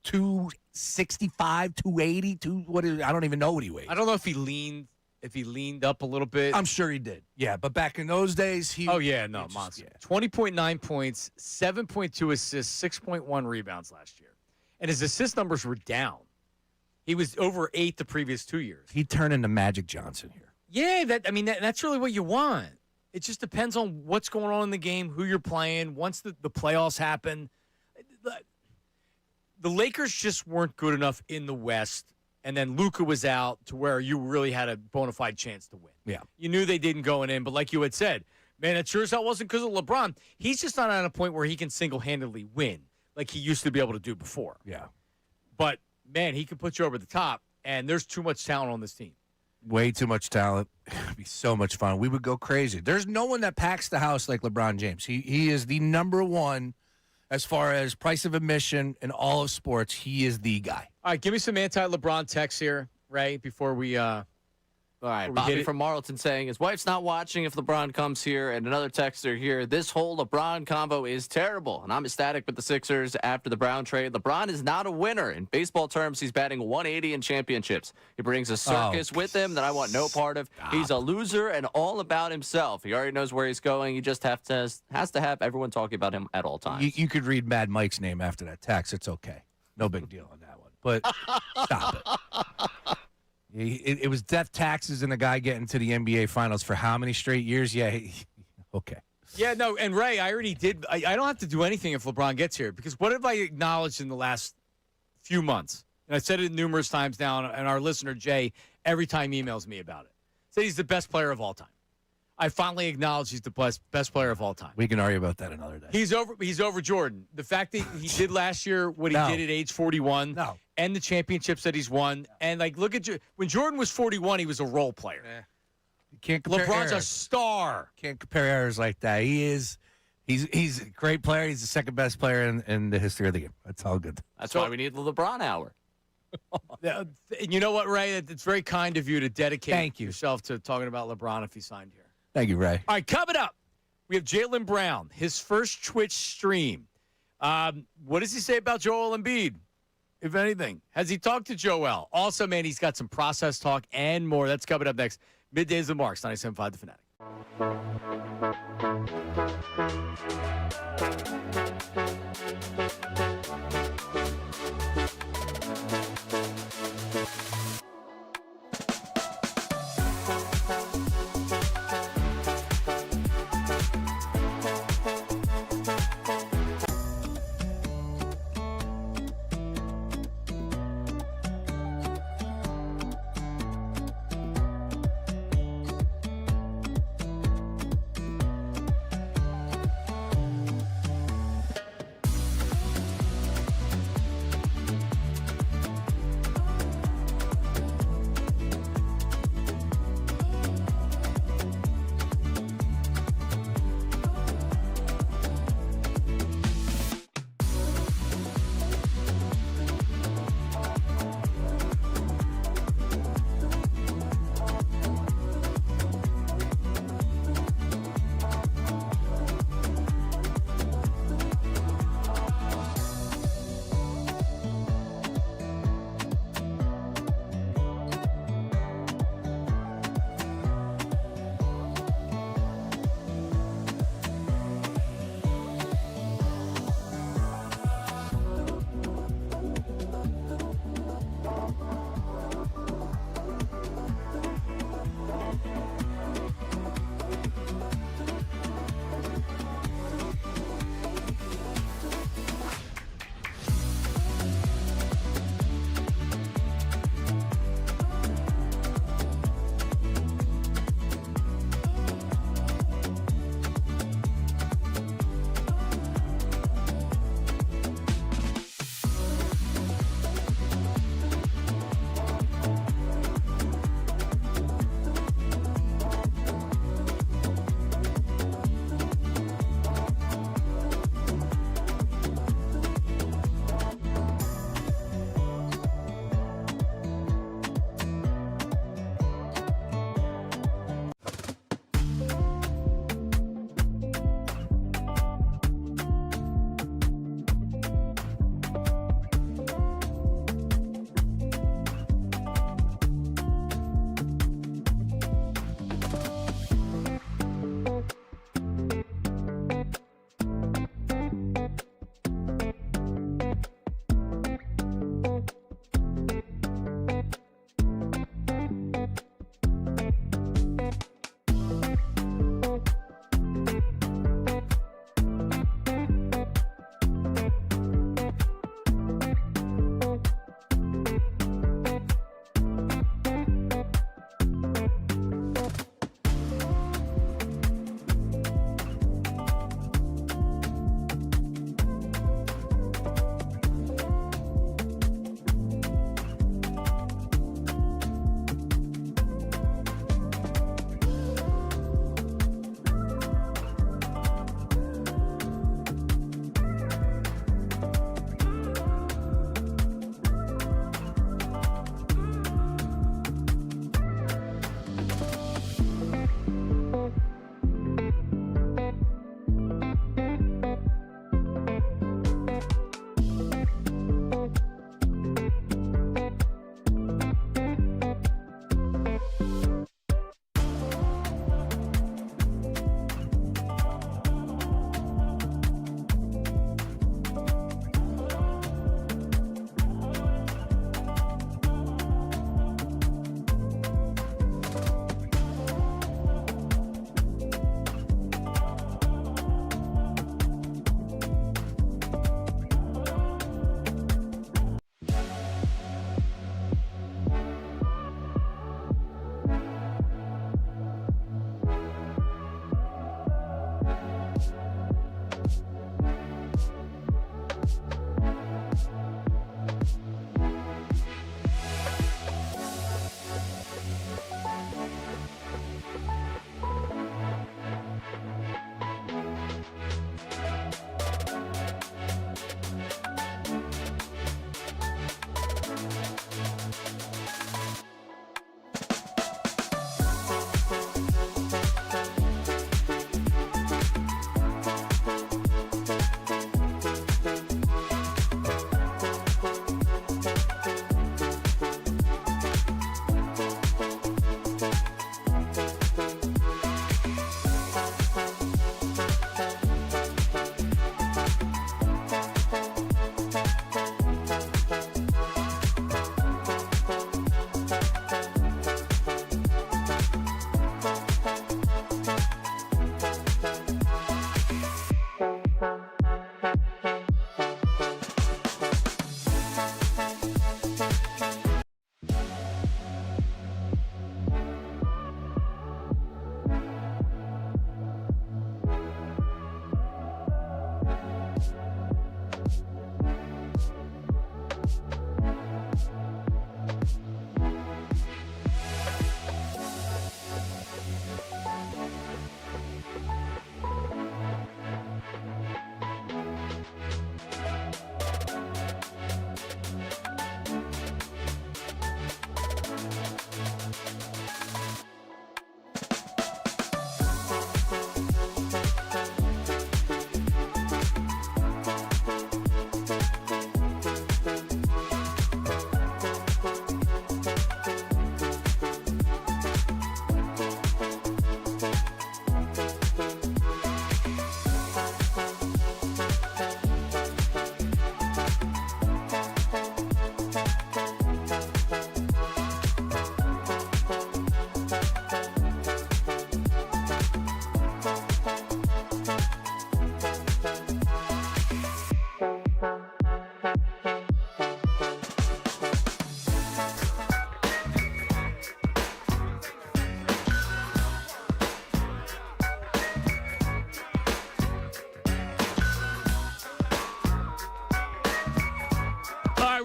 265, 280, I don't even know what he weighs. I don't know if he leaned up a little bit. I'm sure he did. Yeah, but back in those days, monster. 20.9 points, 7.2 assists, 6.1 rebounds last year. And his assist numbers were down. He was over 8 the previous 2 years. He turned into Magic Johnson here. Yeah, that's really what you want. It just depends on what's going on in the game, who you're playing. Once the playoffs happen, the Lakers just weren't good enough in the West, and then Luka was out to where you really had a bona fide chance to win. Yeah. You knew they didn't going in, but like you had said, man, it sure as hell wasn't because of LeBron. He's just not at a point where he can single-handedly win like he used to be able to do before. Yeah. But, man, he can put you over the top, and there's too much talent on this team. Way too much talent. It'd be so much fun. We would go crazy. There's no one that packs the house like LeBron James. He is the number one as far as price of admission in all of sports. He is the guy. All right, give me some anti-LeBron texts here, Ray, before we All right, we Bobby hit it. from Marlton saying his wife's not watching if LeBron comes here, and another texter here, this whole LeBron combo is terrible, and I'm ecstatic with the Sixers after the Brown trade. LeBron is not a winner. In baseball terms, he's batting 180 in championships. He brings a circus with him that I want no part of. He's a loser and all about himself. He already knows where he's going. He just has to have everyone talking about him at all times. You could read Mad Mike's name after that text. It's okay. No big deal on that one. But stop it. It was death taxes and a guy getting to the NBA Finals for how many straight years? Yeah, okay. Yeah, no, and Ray, I already did. I don't have to do anything if LeBron gets here because what have I acknowledged in the last few months? And I said it numerous times now, and our listener, Jay, every time emails me about it. Said he's the best player of all time. I finally acknowledge he's the best player of all time. We can argue about that another day. He's over Jordan. The fact that he did last year what he did at age 41 and the championships that he's won. And, like, look at when Jordan was 41, he was a role player. You can't compare LeBron's a errors. star. Can't compare errors like that. He's a great player. He's the second best player in the history of the game. That's all good. That's why we need the LeBron hour. And you know what, Ray? It's very kind of you to dedicate you. yourself to talking about LeBron if he signed here. Thank you, Ray. All right, coming up, we have Jaylen Brown, his first Twitch stream. What does he say about Joel Embiid, if anything? Has he talked to Joel? Also, man, he's got some process talk and more. That's coming up next. Middays and Marks, 97.5 The Fanatic.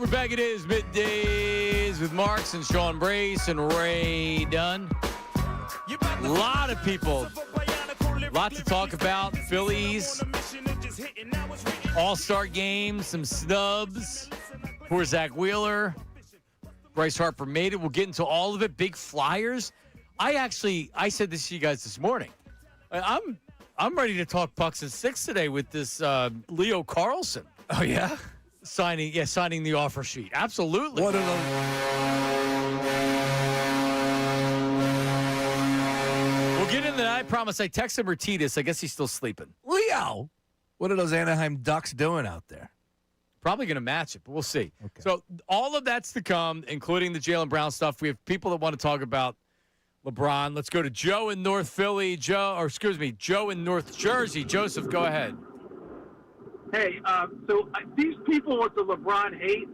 Welcome back. It is Middays with Marks and Sean Brace and Ray Dunn. A lot of people, a lot to talk about. Phillies, All-Star game, some snubs. Poor Zach Wheeler. Bryce Harper made it. We'll get into all of it. Big Flyers. I said this to you guys this morning. I'm ready to talk Bucks and Six today with this Leo Carlson. Oh, yeah? Signing the offer sheet. Absolutely. What are those? We'll get into that. I promise. I texted Martinez. I guess he's still sleeping. Leo! What are those Anaheim Ducks doing out there? Probably going to match it, but we'll see. Okay. So all of that's to come, including the Jaylen Brown stuff. We have people that want to talk about LeBron. Let's go to Joe in North Philly. Joe in North Jersey. Joseph, go ahead. Hey, these people with the LeBron hate,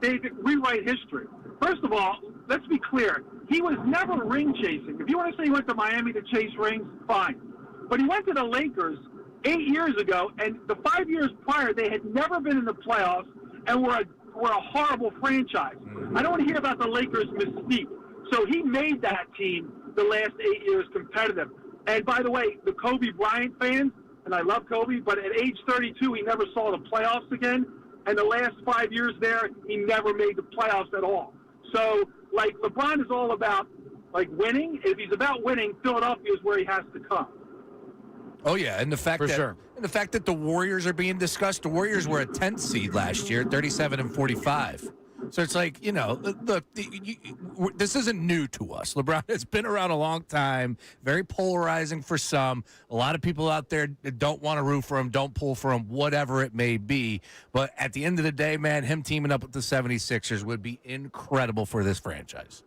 they rewrite history. First of all, let's be clear. He was never ring chasing. If you want to say he went to Miami to chase rings, fine. But he went to the Lakers 8 years ago, and the 5 years prior, they had never been in the playoffs and were a horrible franchise. I don't want to hear about the Lakers' mystique. So he made that team the last 8 years competitive. And by the way, the Kobe Bryant fans, and I love Kobe, but at age 32, he never saw the playoffs again. And the last 5 years there, he never made the playoffs at all. So, LeBron is all about, winning. If he's about winning, Philadelphia is where he has to come. Oh, yeah, and the fact that the Warriors are being discussed. The Warriors were a 10th seed last year, 37-45. So it's like, look, this isn't new to us. LeBron has been around a long time, very polarizing for some. A lot of people out there don't want to root for him, don't pull for him, whatever it may be. But at the end of the day, man, him teaming up with the 76ers would be incredible for this franchise.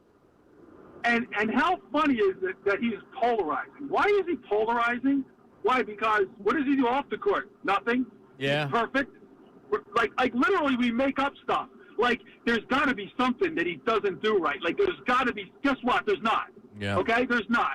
And how funny is it that he's polarizing? Why is he polarizing? Why? Because what does he do off the court? Nothing. Yeah. He's perfect. Literally, we make up stuff. There's got to be something that he doesn't do right. There's got to be. Guess what? There's not. Yeah. Okay? There's not.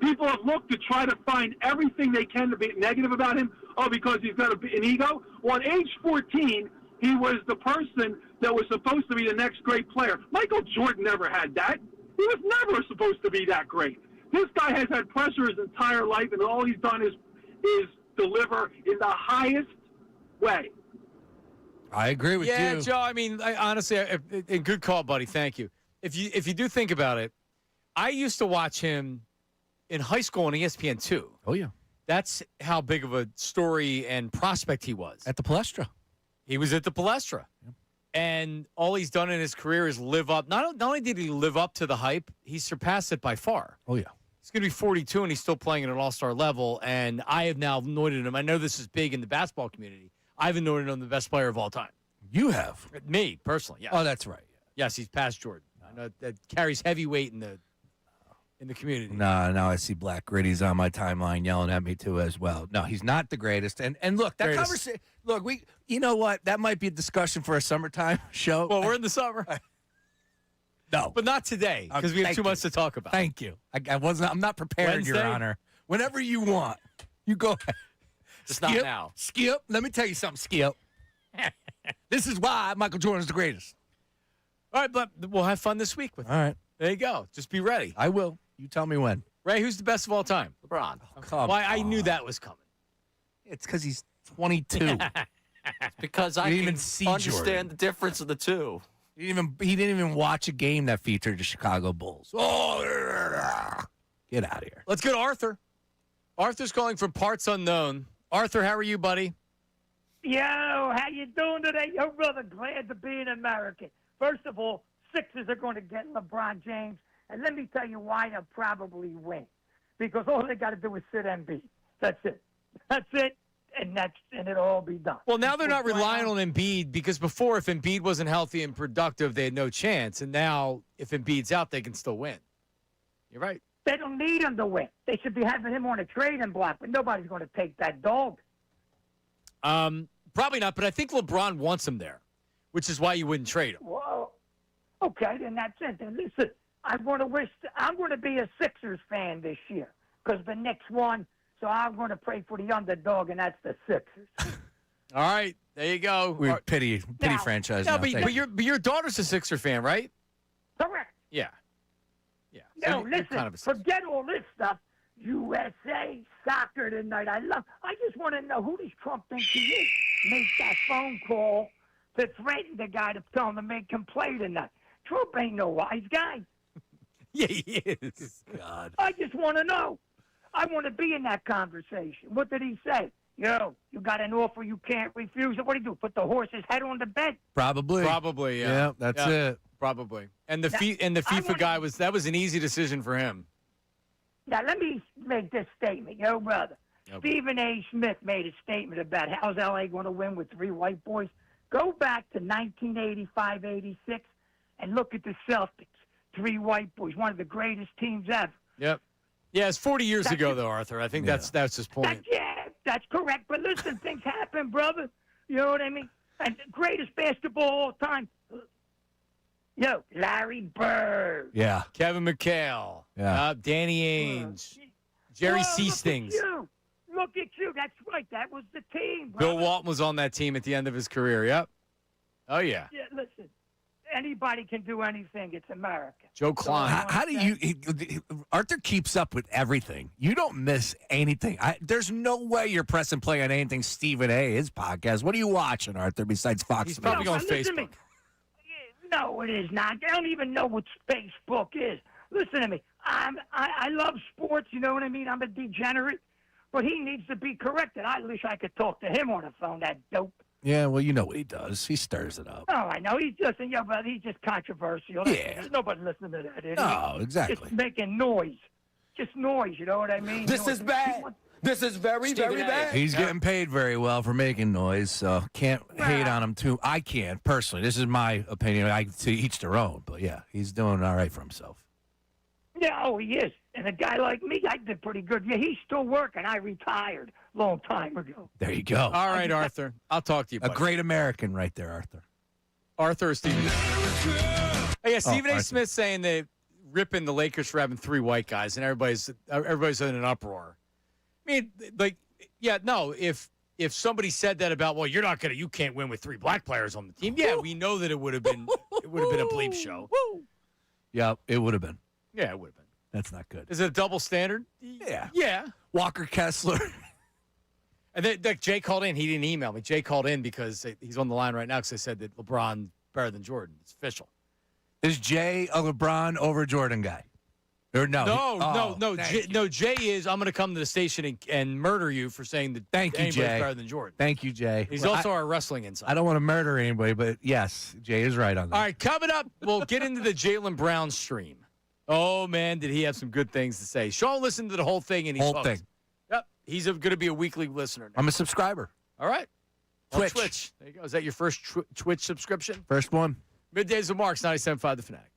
People have looked to try to find everything they can to be negative about him. Oh, because he's got an ego? Well, at age 14, he was the person that was supposed to be the next great player. Michael Jordan never had that. He was never supposed to be that great. This guy has had pressure his entire life, and all he's done is deliver in the highest way. I agree with you. Yeah, Joe, honestly, a good call, buddy. Thank you. If you do think about it, I used to watch him in high school on ESPN2. Oh, yeah. That's how big of a story and prospect he was. At the Palestra. He was at the Palestra. Yep. And all he's done in his career is live up. Not only did he live up to the hype, he surpassed it by far. Oh, yeah. He's going to be 42, and he's still playing at an all-star level. And I have now anointed him. I know this is big in the basketball community. I've anointed him the best player of all time. You have? Me, personally, yes. Oh, that's right. Yes, he's past Jordan. I know that carries heavy weight in the community. No, I see Black Gritty's on my timeline yelling at me, too, as well. No, he's not the greatest. And look, that conversation, look, you know what? That might be a discussion for a summertime show. Well, we're in the summer. No. But not today, because we have too much to talk about. Thank you. I'm not prepared, Wednesday? Your Honor. Whenever you want. You go ahead. Just not now. Skip, let me tell you something, Skip. This is why Michael Jordan's the greatest. All right, but we'll have fun this week with him. All right. There you go. Just be ready. I will. You tell me when. Ray, who's the best of all time? LeBron. Why? I knew that was coming. It's because he's 22. Because I didn't can even see understand Jordan. the difference of the two. He didn't even watch a game that featured the Chicago Bulls. Oh, get out of here. Let's go to Arthur. Arthur's calling from parts unknown. Arthur, how are you, buddy? Yo, how you doing today? Yo, brother, glad to be an American. First of all, Sixers are going to get LeBron James, and let me tell you why they'll probably win. Because all they got to do is sit Embiid. That's it. That's it, and it'll all be done. Well, now they're not relying on Embiid, because before, if Embiid wasn't healthy and productive, they had no chance. And now, if Embiid's out, they can still win. You're right. They don't need him to win. They should be having him on a trading block, but nobody's going to take that dog. Probably not, but I think LeBron wants him there, which is why you wouldn't trade him. Well, okay, then that's it. Then listen, I'm going to be a Sixers fan this year because the Knicks won, so I'm going to pray for the underdog, and that's the Sixers. All right, there you go. We pity Now- franchise. No, now. but, Thank but you. your daughter's a Sixer fan, right? Correct. Yeah. Yeah. No, you're listen, kind of a Sixer. forget all this stuff. USA soccer tonight. I just want to know who does Trump think he is? Make that phone call to threaten the guy to tell him to make him play tonight. Trump ain't no wise guy. Yeah, he is. God. I just want to know. I want to be in that conversation. What did he say? Yo, you got an offer you can't refuse. What do you do? Put the horse's head on the bed? Probably. Probably, yeah. Yeah, that's it. Probably. And the Now, FIFA wanna- guy was an easy decision for him. Now, let me make this statement, yo, brother. Okay. Stephen A. Smith made a statement about how's L.A. going to win with 3 white boys. Go back to 1985-86 and look at the Celtics. 3 white boys, one of the greatest teams ever. Yep. Yeah, it's 40 years That's ago, it. though, Arthur. I think Yeah. that's his point. That's correct. But listen, things happen, brother. You know what I mean? And the greatest basketball of all time. Yo, Larry Bird. Yeah. Kevin McHale. Yeah. Danny Ainge. Jerry Whoa, Seastings. Look at you. That's right. That was the team, Bill brother. Walton was on that team at the end of his career. Yep. Oh, yeah. Yeah, listen. Anybody can do anything. It's America. Joe Klein. How do you? Arthur keeps up with everything. You don't miss anything. There's no way you're pressing play on anything Stephen A. his podcast. What are you watching, Arthur? Besides Fox? He's News? probably on listen to me. Facebook. No, it is not. I don't even know what Facebook is. Listen to me. I love sports. You know what I mean? I'm a degenerate. But he needs to be corrected. I wish I could talk to him on the phone, that dope. Yeah, well, you know what he does. He stirs it up. Oh, I know. He's just, but he's just controversial. Yeah. There's nobody listening to that, is No, he? exactly. Just making noise. Just noise, you know what I mean? This Noise. is bad. This is very, Stephen very A. bad. He's getting paid very well for making noise, so can't hate on him too. I can't personally. This is my opinion. I to each their own, but yeah, he's doing all right for himself. Yeah, oh, he is. And a guy like me, I did pretty good. Yeah, he's still working. I retired a long time ago. There you go. All right, Arthur. I'll talk to you. A buddy. great American right there, Arthur. Arthur or Stephen A. Hey, yeah, Stephen A. Arthur. Smith saying they ripping the Lakers for having 3 white guys, and everybody's in an uproar. I mean, like, yeah, no. If somebody said that about, well, you can't win with 3 black players on the team. Yeah, we know that it would have been a bleep show. Yeah, it would have been. Yeah, it would have been. That's not good. Is it a double standard? Yeah. Yeah. Walker Kessler. And then Jay called in. He didn't email me. Jay called in because he's on the line right now because I said that LeBron better than Jordan. It's official. Is Jay a LeBron over Jordan guy? Or no? No. Jay is. I'm going to come to the station and murder you for saying that Thank you, anybody's Jay. better than Jordan. Thank you, Jay. He's Well, also our wrestling insider. I don't want to murder anybody, but yes, Jay is right on that. All right, coming up, we'll get into the Jaylen Brown stream. Oh, man, did he have some good things to say. Sean listened to the whole thing, and he's Whole hooked. thing. Yep, he's going to be a weekly listener now. I'm a subscriber. All right. On Twitch. Twitch. There you go. Is that your first Twitch subscription? First one. Middays with Marks, 97.5 The Fanatic.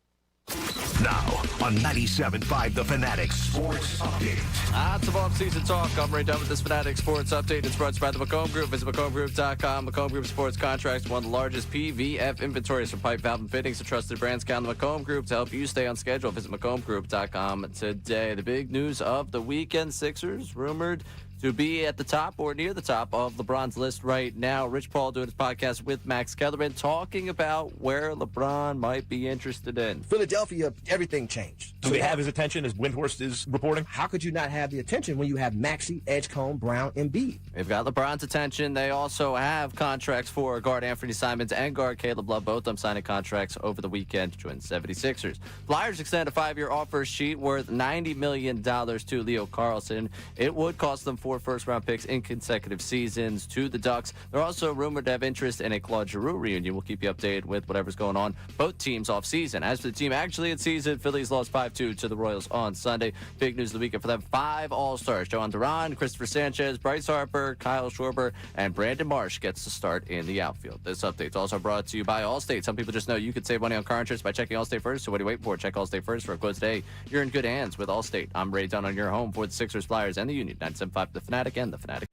Now on 97.5 The Fanatic Sports Update. Lots of off-season talk. I'm right done with this Fanatic Sports Update. It's brought to you by the McComb Group. Visit McCombGroup.com. McComb Group Sports Contracts, one of the largest PVF inventories for pipe, valve, and fittings. The trusted brands count on the McComb Group to help you stay on schedule. Visit McCombGroup.com today. The big news of the weekend: Sixers rumored to be at the top or near the top of LeBron's list right now. Rich Paul doing his podcast with Max Kellerman, talking about where LeBron might be interested in. Philadelphia, everything changed. Do they have his attention, as Windhorst is reporting? How could you not have the attention when you have Maxey, Edgecombe, Brown, and Embiid? They've got LeBron's attention. They also have contracts for guard Anthony Simons and guard Caleb Love. Both of them signing contracts over the weekend to join the 76ers. Flyers extend a 5-year offer sheet worth $90 million to Leo Carlson. It would cost them 4 first-round picks in consecutive seasons to the Ducks. They're also rumored to have interest in a Claude Giroux reunion. We'll keep you updated with whatever's going on. Both teams off season. As for the team actually in season, Phillies lost 5-2 to the Royals on Sunday. Big news of the weekend for them: 5 All-Stars. Johan Duran, Christopher Sanchez, Bryce Harper, Kyle Schwarber, and Brandon Marsh gets to start in the outfield. This update is also brought to you by Allstate. Some people just know you could save money on car insurance by checking Allstate first. So what are you waiting for? Check Allstate first for a quote today. You're in good hands with Allstate. I'm Ray Dunn on your home for the Sixers, Flyers, and the Union. 97.5 The Fanatic and The Fanatic.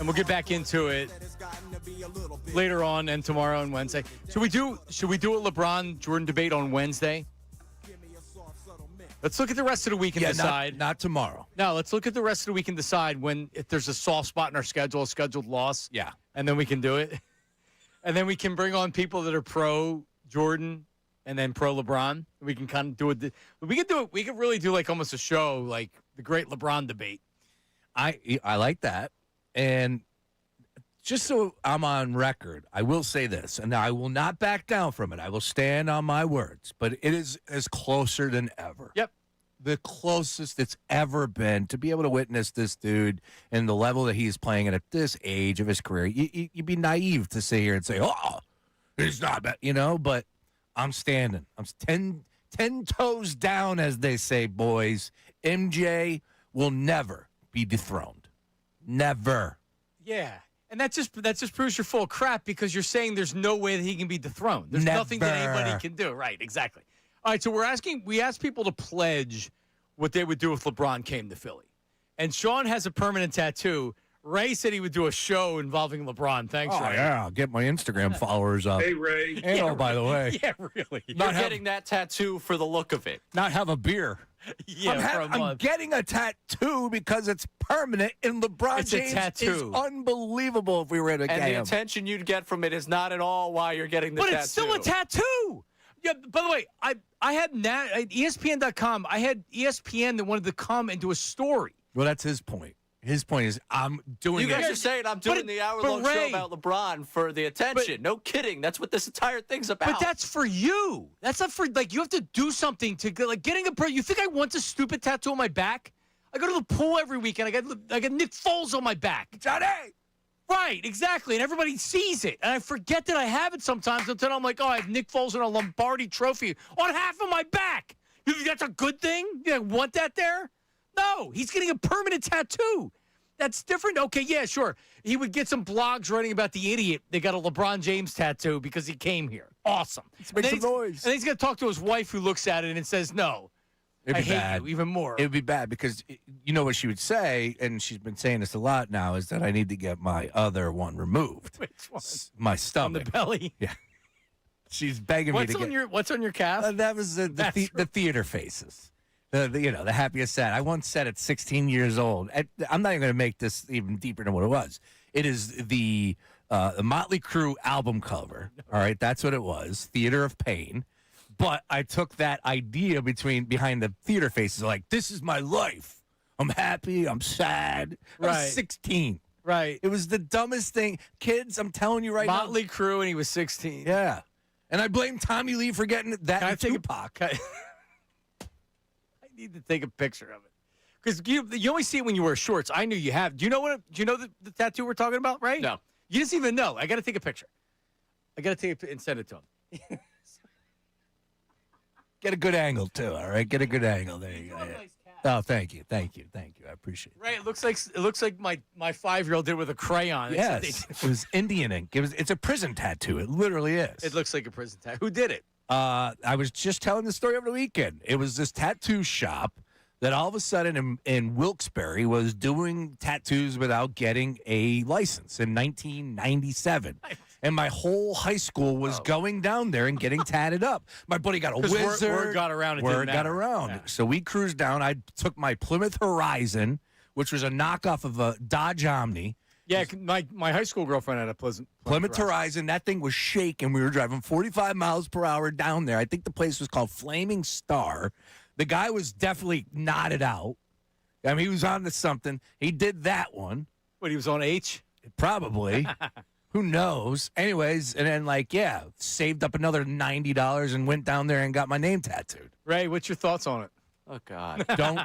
and we'll get back into it later on and tomorrow and Wednesday. Should we do a LeBron Jordan debate on Wednesday? Let's look at the rest of the week and decide. Not tomorrow. No, let's look at the rest of the week and decide if there's a soft spot in our schedule, a scheduled loss. Yeah. And then we can do it. And then we can bring on people that are pro Jordan and then pro LeBron. We can kind of do it. We could do it. We could really do like almost a show, like the great LeBron debate. I like that. And just so I'm on record, I will say this, and I will not back down from it. I will stand on my words, but it is as closer than ever. Yep. The closest it's ever been to be able to witness this dude and the level that he's playing at this age of his career. You'd be naive to sit here and say, oh, he's not bad, but I'm standing. I'm 10 toes down, as they say, boys. MJ will never be dethroned. Never. Yeah. And that just proves you're full of crap because you're saying there's no way that he can be dethroned. There's nothing that anybody can do. Right, exactly. All right, so we asked people to pledge what they would do if LeBron came to Philly. And Sean has a permanent tattoo. Ray said he would do a show involving LeBron. Thanks, Ray. Yeah, I'll get my Instagram followers up. Hey, Ray. And by the way. Yeah, really. You're getting that tattoo for the look of it. Not have a beer. Yeah, I'm getting a tattoo because it's permanent, and LeBron It's a James tattoo. is unbelievable if we were to get And the him. attention you'd get from it is not at all why you're getting the But tattoo. it's still a tattoo. Yeah, by the way, I had at ESPN.com, I had ESPN that wanted to come and do a story. Well, that's his point. His point is I'm doing You guys it. are saying I'm doing the hour-long Ray, show about LeBron for the attention. No kidding. That's what this entire thing's about. But that's for you. That's not for, you have to do something to, getting you think I want a stupid tattoo on my back? I go to the pool every weekend. I got Nick Foles on my back. Johnny! Right, exactly. And everybody sees it. And I forget that I have it sometimes until I'm like, I have Nick Foles and a Lombardi trophy on half of my back. You think that's a good thing? You want that there? No, he's getting a permanent tattoo. That's different. Okay, yeah, sure. He would get some blogs writing about the idiot. They got a LeBron James tattoo because he came here. Awesome. Make some noise. And then he's going to talk to his wife who looks at it and says, no, I hate you even more. It would be bad because you know what she would say, and she's been saying this a lot now, is that I need to get my other one removed. Which one? My On stomach. the belly? Yeah. She's begging me to get. What's on your calf? That was the theater faces. The happiest sad. I once said at 16 years old. I'm not even going to make this even deeper than what it was. It is the Motley Crue album cover. All right, that's what it was. Theater of Pain. But I took that idea behind the theater faces. Like, this is my life. I'm happy. I'm sad. I was 16. Right. It was the dumbest thing. Kids, I'm telling you right now. Motley Crue, and he was 16. Yeah. And I blame Tommy Lee for getting that. Can I and take Tupac. I need to take a picture of it because you only see it when you wear shorts. I knew you have. Do you know the tattoo we're talking about? Right? No. You just even know. I got to take a picture. I got to take it and send it to him. Get a good angle too. All right, get a good angle. There you go. Yeah. Oh, thank you. I appreciate it. Right. It looks like my 5-year-old did with a crayon. Yes, it was Indian ink. It's a prison tattoo. It literally is. It looks like a prison tattoo. Who did it? I was just telling the story over the weekend. It was this tattoo shop that all of a sudden in Wilkes-Barre was doing tattoos without getting a license in 1997. And my whole high school was going down there and getting tatted up. My buddy got a wizard. Word got around. Word got around. Yeah. So we cruised down. I took my Plymouth Horizon, which was a knockoff of a Dodge Omni. Yeah, my high school girlfriend had a Plymouth Horizon. That thing was shaking. We were driving 45 miles per hour down there. I think the place was called Flaming Star. The guy was definitely nodded out. I mean, he was on to something. He did that one. What, he was on H? Probably. Who knows? Anyways, and then, saved up another $90 and went down there and got my name tattooed. Ray, what's your thoughts on it? Oh, God. Don't.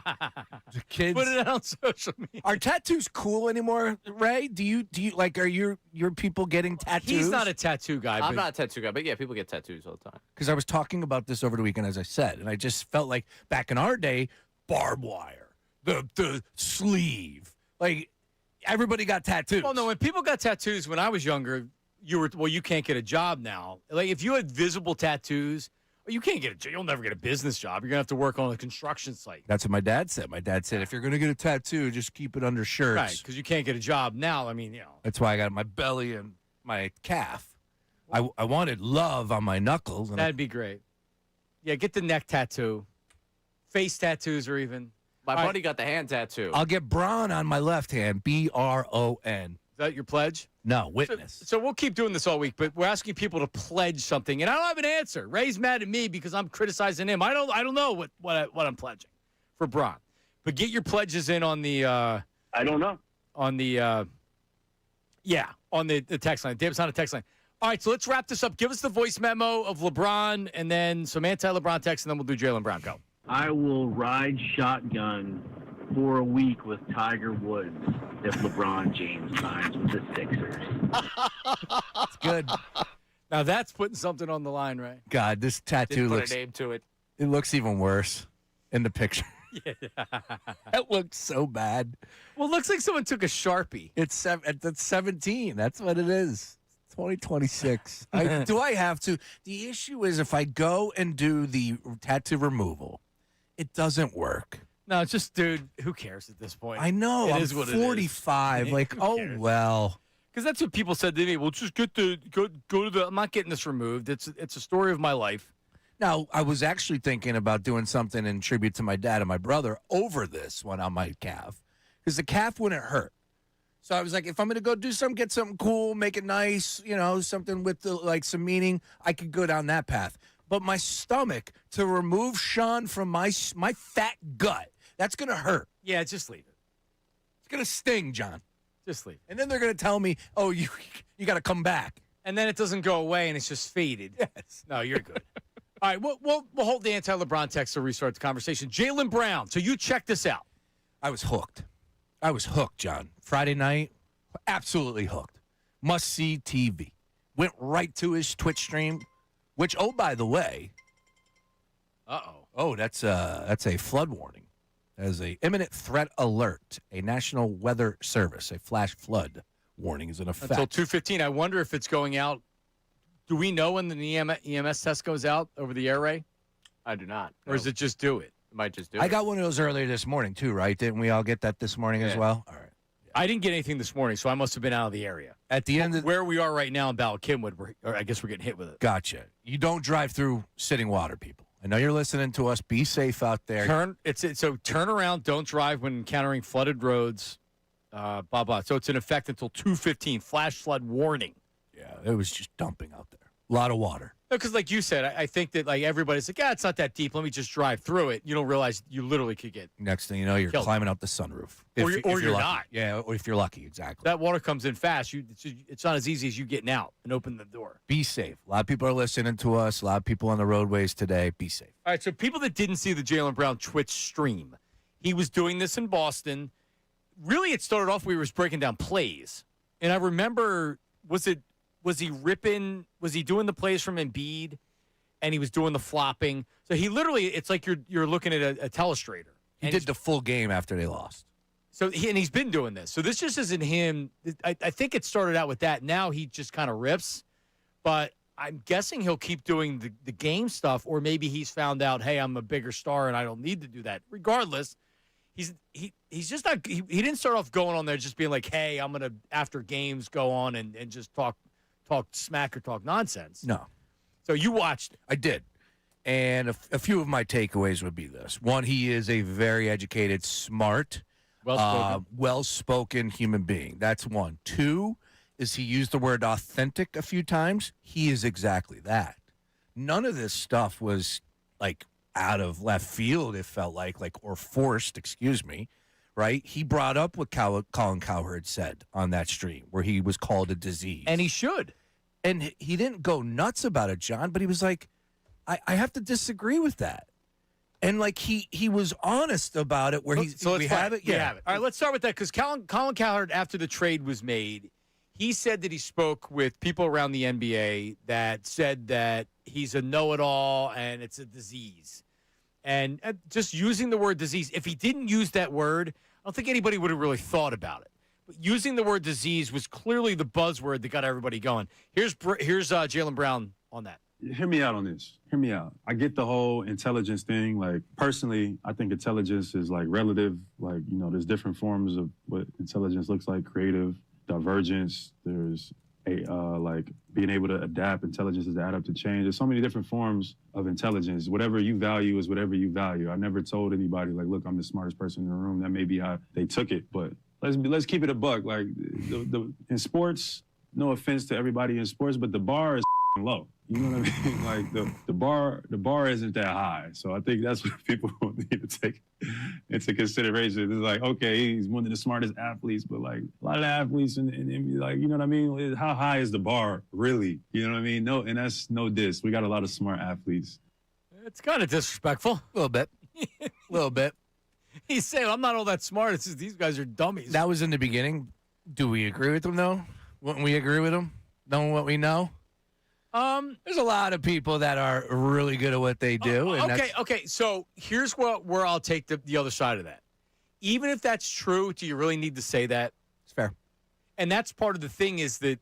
The kids. Put it out on social media. Are tattoos cool anymore, Ray? Do you are your people getting tattoos? He's not a tattoo guy. I'm not a tattoo guy, but yeah, people get tattoos all the time. Because I was talking about this over the weekend, as I said, and I just felt like back in our day, barbed wire, the sleeve, everybody got tattoos. Well, no, when people got tattoos when I was younger, you can't get a job now. Like if you had visible tattoos You can't get a job. You'll never get a business job. You're going to have to work on a construction site. That's what my dad said. My dad said, if you're going to get a tattoo, just keep it under shirts. Right, because you can't get a job now. I mean, That's why I got my belly and my calf. I wanted love on my knuckles. And that'd be great. Yeah, get the neck tattoo. Face tattoos or even. My buddy got the hand tattoo. I'll get Bron on my left hand, B-R-O-N. Is that your pledge? No, witness. So we'll keep doing this all week, but we're asking people to pledge something, and I don't have an answer. Ray's mad at me because I'm criticizing him. I don't know what I'm pledging for Bron. But get your pledges in on the I don't know. On the on the text line. Dave, it's on a text line. All right, so let's wrap this up. Give us the voice memo of LeBron and then some anti-LeBron text, and then we'll do Jaylen Brown. Go. I will ride shotgun for a week with Tiger Woods if LeBron James signs with the Sixers. It's good. Now that's putting something on the line, right? God, this tattoo Didn't looks. put a name to it. It looks even worse in the picture. Yeah. That looks so bad. Well, it looks like someone took a Sharpie. It's 17. That's what it is. 2026. Do I have to? The issue is if I go and do the tattoo removal, it doesn't work. No, it's just, dude, who cares at this point? I know. It I'm is what 45. it is. Like, Who oh, cares? well. Because that's what people said to me. Well, just go to the. I'm not getting this removed. It's a story of my life. Now, I was actually thinking about doing something in tribute to my dad and my brother over this one on my calf because the calf wouldn't hurt. So I was like, if I'm going to go do something, get something cool, make it nice, something with some meaning, I could go down that path. But my stomach, to remove Sean from my fat gut, that's going to hurt. Yeah, just leave it. It's going to sting, John. Just leave it. And then they're going to tell me, oh, you got to come back. And then it doesn't go away and it's just faded. Yes. No, you're good. All right, we'll hold the anti-LeBron text to restart the conversation. Jaylen Brown. So you check this out. I was hooked, John. Friday night, absolutely hooked. Must-see TV. Went right to his Twitch stream, which, oh, by the way. Uh-oh. Oh, that's a flood warning. As a imminent threat alert, a National Weather Service, a flash flood warning is in effect. Until 2:15. I wonder if it's going out. Do we know when the EMS test goes out over the air, Ray? I do not. Or is it just do it? It might just do it. I got one of those earlier this morning, too, right? Didn't we all get that this morning as well? All right. I didn't get anything this morning, so I must have been out of the area. At the end of where we are right now in Ballackinwood, I guess we're getting hit with it. Gotcha. You don't drive through sitting water, people. I know you're listening to us. Be safe out there. So turn around. Don't drive when encountering flooded roads. Blah, blah. So it's in effect until 2:15. Flash flood warning. Yeah, it was just dumping out there. A lot of water. Because like you said, I think that like everybody's like, it's not that deep. Let me just drive through it. You don't realize you literally could get. Next thing you know, you're killed. climbing out the sunroof. Or you're lucky. not. Yeah, or if you're lucky, exactly. That water comes in fast. It's not as easy as you getting out and open the door. Be safe. A lot of people are listening to us. A lot of people on the roadways today. Be safe. All right, so people that didn't see the Jaylen Brown Twitch stream, he was doing this in Boston. Really, it started off, we were breaking down plays. And I remember, was he doing the plays from Embiid? And he was doing the flopping. So he literally, it's like you're looking at a telestrator. He did the full game after they lost. So he's been doing this. So this just isn't him. I think it started out with that. Now he just kind of rips. But I'm guessing he'll keep doing the game stuff, or maybe he's found out, hey, I'm a bigger star and I don't need to do that. Regardless, he's just not. He didn't start off going on there just being like, hey, I'm gonna after games go on and just talk smack or talk nonsense. No. So you watched it. I did. And a few of my takeaways would be this. One, he is a very educated, smart, well-spoken human being. That's one. Two, is he used the word authentic a few times. He is exactly that. None of this stuff was, like, out of left field, it felt like or forced, excuse me, right? He brought up what Colin Cowherd said on that stream, where he was called a disease. And he should. And he didn't go nuts about it, John, but he was like, I have to disagree with that. And, like, he was honest about it where we have it? Yeah. All right, let's start with that because Colin Cowherd, after the trade was made, he said that he spoke with people around the NBA that said that he's a know-it-all and it's a disease. And just using the word disease, if he didn't use that word, I don't think anybody would have really thought about it. But using the word disease was clearly the buzzword that got everybody going. Here's Jaylen Brown on that. hear me out on this. Hear me out. I get the whole intelligence thing. Like, personally, I think intelligence is, like, relative. Like, you know, there's different forms of what intelligence looks like: creative, divergence. There's like being able to adapt. Intelligence is to add up to change. There's so many different forms of intelligence. Whatever you value is whatever you value. I never told anybody, like, look, I'm the smartest person in the room. That may be how they took it, but let's keep it a buck. Like, in sports, no offense to everybody in sports, but the bar is low. You know what I mean? Like, the bar isn't that high. So I think that's what people need to take into consideration. It's like, okay, he's one of the smartest athletes, but, like, a lot of the athletes and like, you know what I mean? How high is the bar really? You know what I mean? No, and that's no diss. We got a lot of smart athletes. It's kind of disrespectful. A little bit. A little bit. He's saying, I'm not all that smart. It's just these guys are dummies. That was in the beginning. Do we agree with him, though? Wouldn't we agree with him, knowing what we know? There's a lot of people that are really good at what they do. And Okay. So here's where I'll take the other side of that. Even if that's true, do you really need to say that? It's fair. And that's part of the thing is that,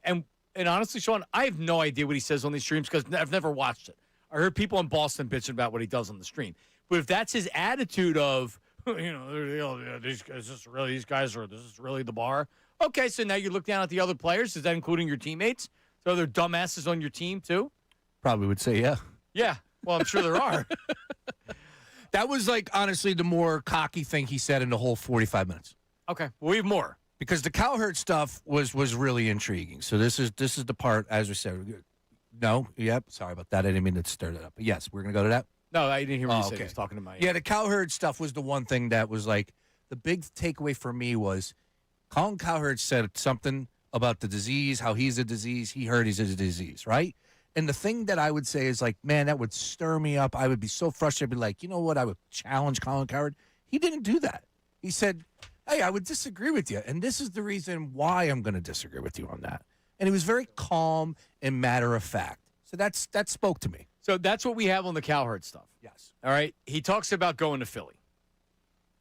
and honestly, Sean, I have no idea what he says on these streams because I've never watched it. I heard people in Boston bitching about what he does on the stream. But if that's his attitude of, you know, these guys, this is really the bar. Okay, so now you look down at the other players. Is that including your teammates? So there are dumbasses on your team, too? Probably would say, yeah. Yeah. Well, I'm sure there are. That was, like, honestly, the more cocky thing he said in the whole 45 minutes. Okay. Well, we have more. Because the Cowherd stuff was really intriguing. So this is the part, as we said. No? Yep. Sorry about that. I didn't mean to stir that up. But, yes, we're going to go to that. No, I didn't hear what you said. He was talking to my... Yeah, the Cowherd stuff was the one thing that was, like, the big takeaway for me was Colin Cowherd said something about the disease, how he's a disease. He heard he's a disease, right? And the thing that I would say is, like, man, that would stir me up. I would be so frustrated. I'd be like, you know what? I would challenge Colin Cowherd. He didn't do that. He said, hey, I would disagree with you. And this is the reason why I'm going to disagree with you on that. And he was very calm and matter of fact. So that spoke to me. So that's what we have on the Cowherd stuff. Yes. All right. He talks about going to Philly.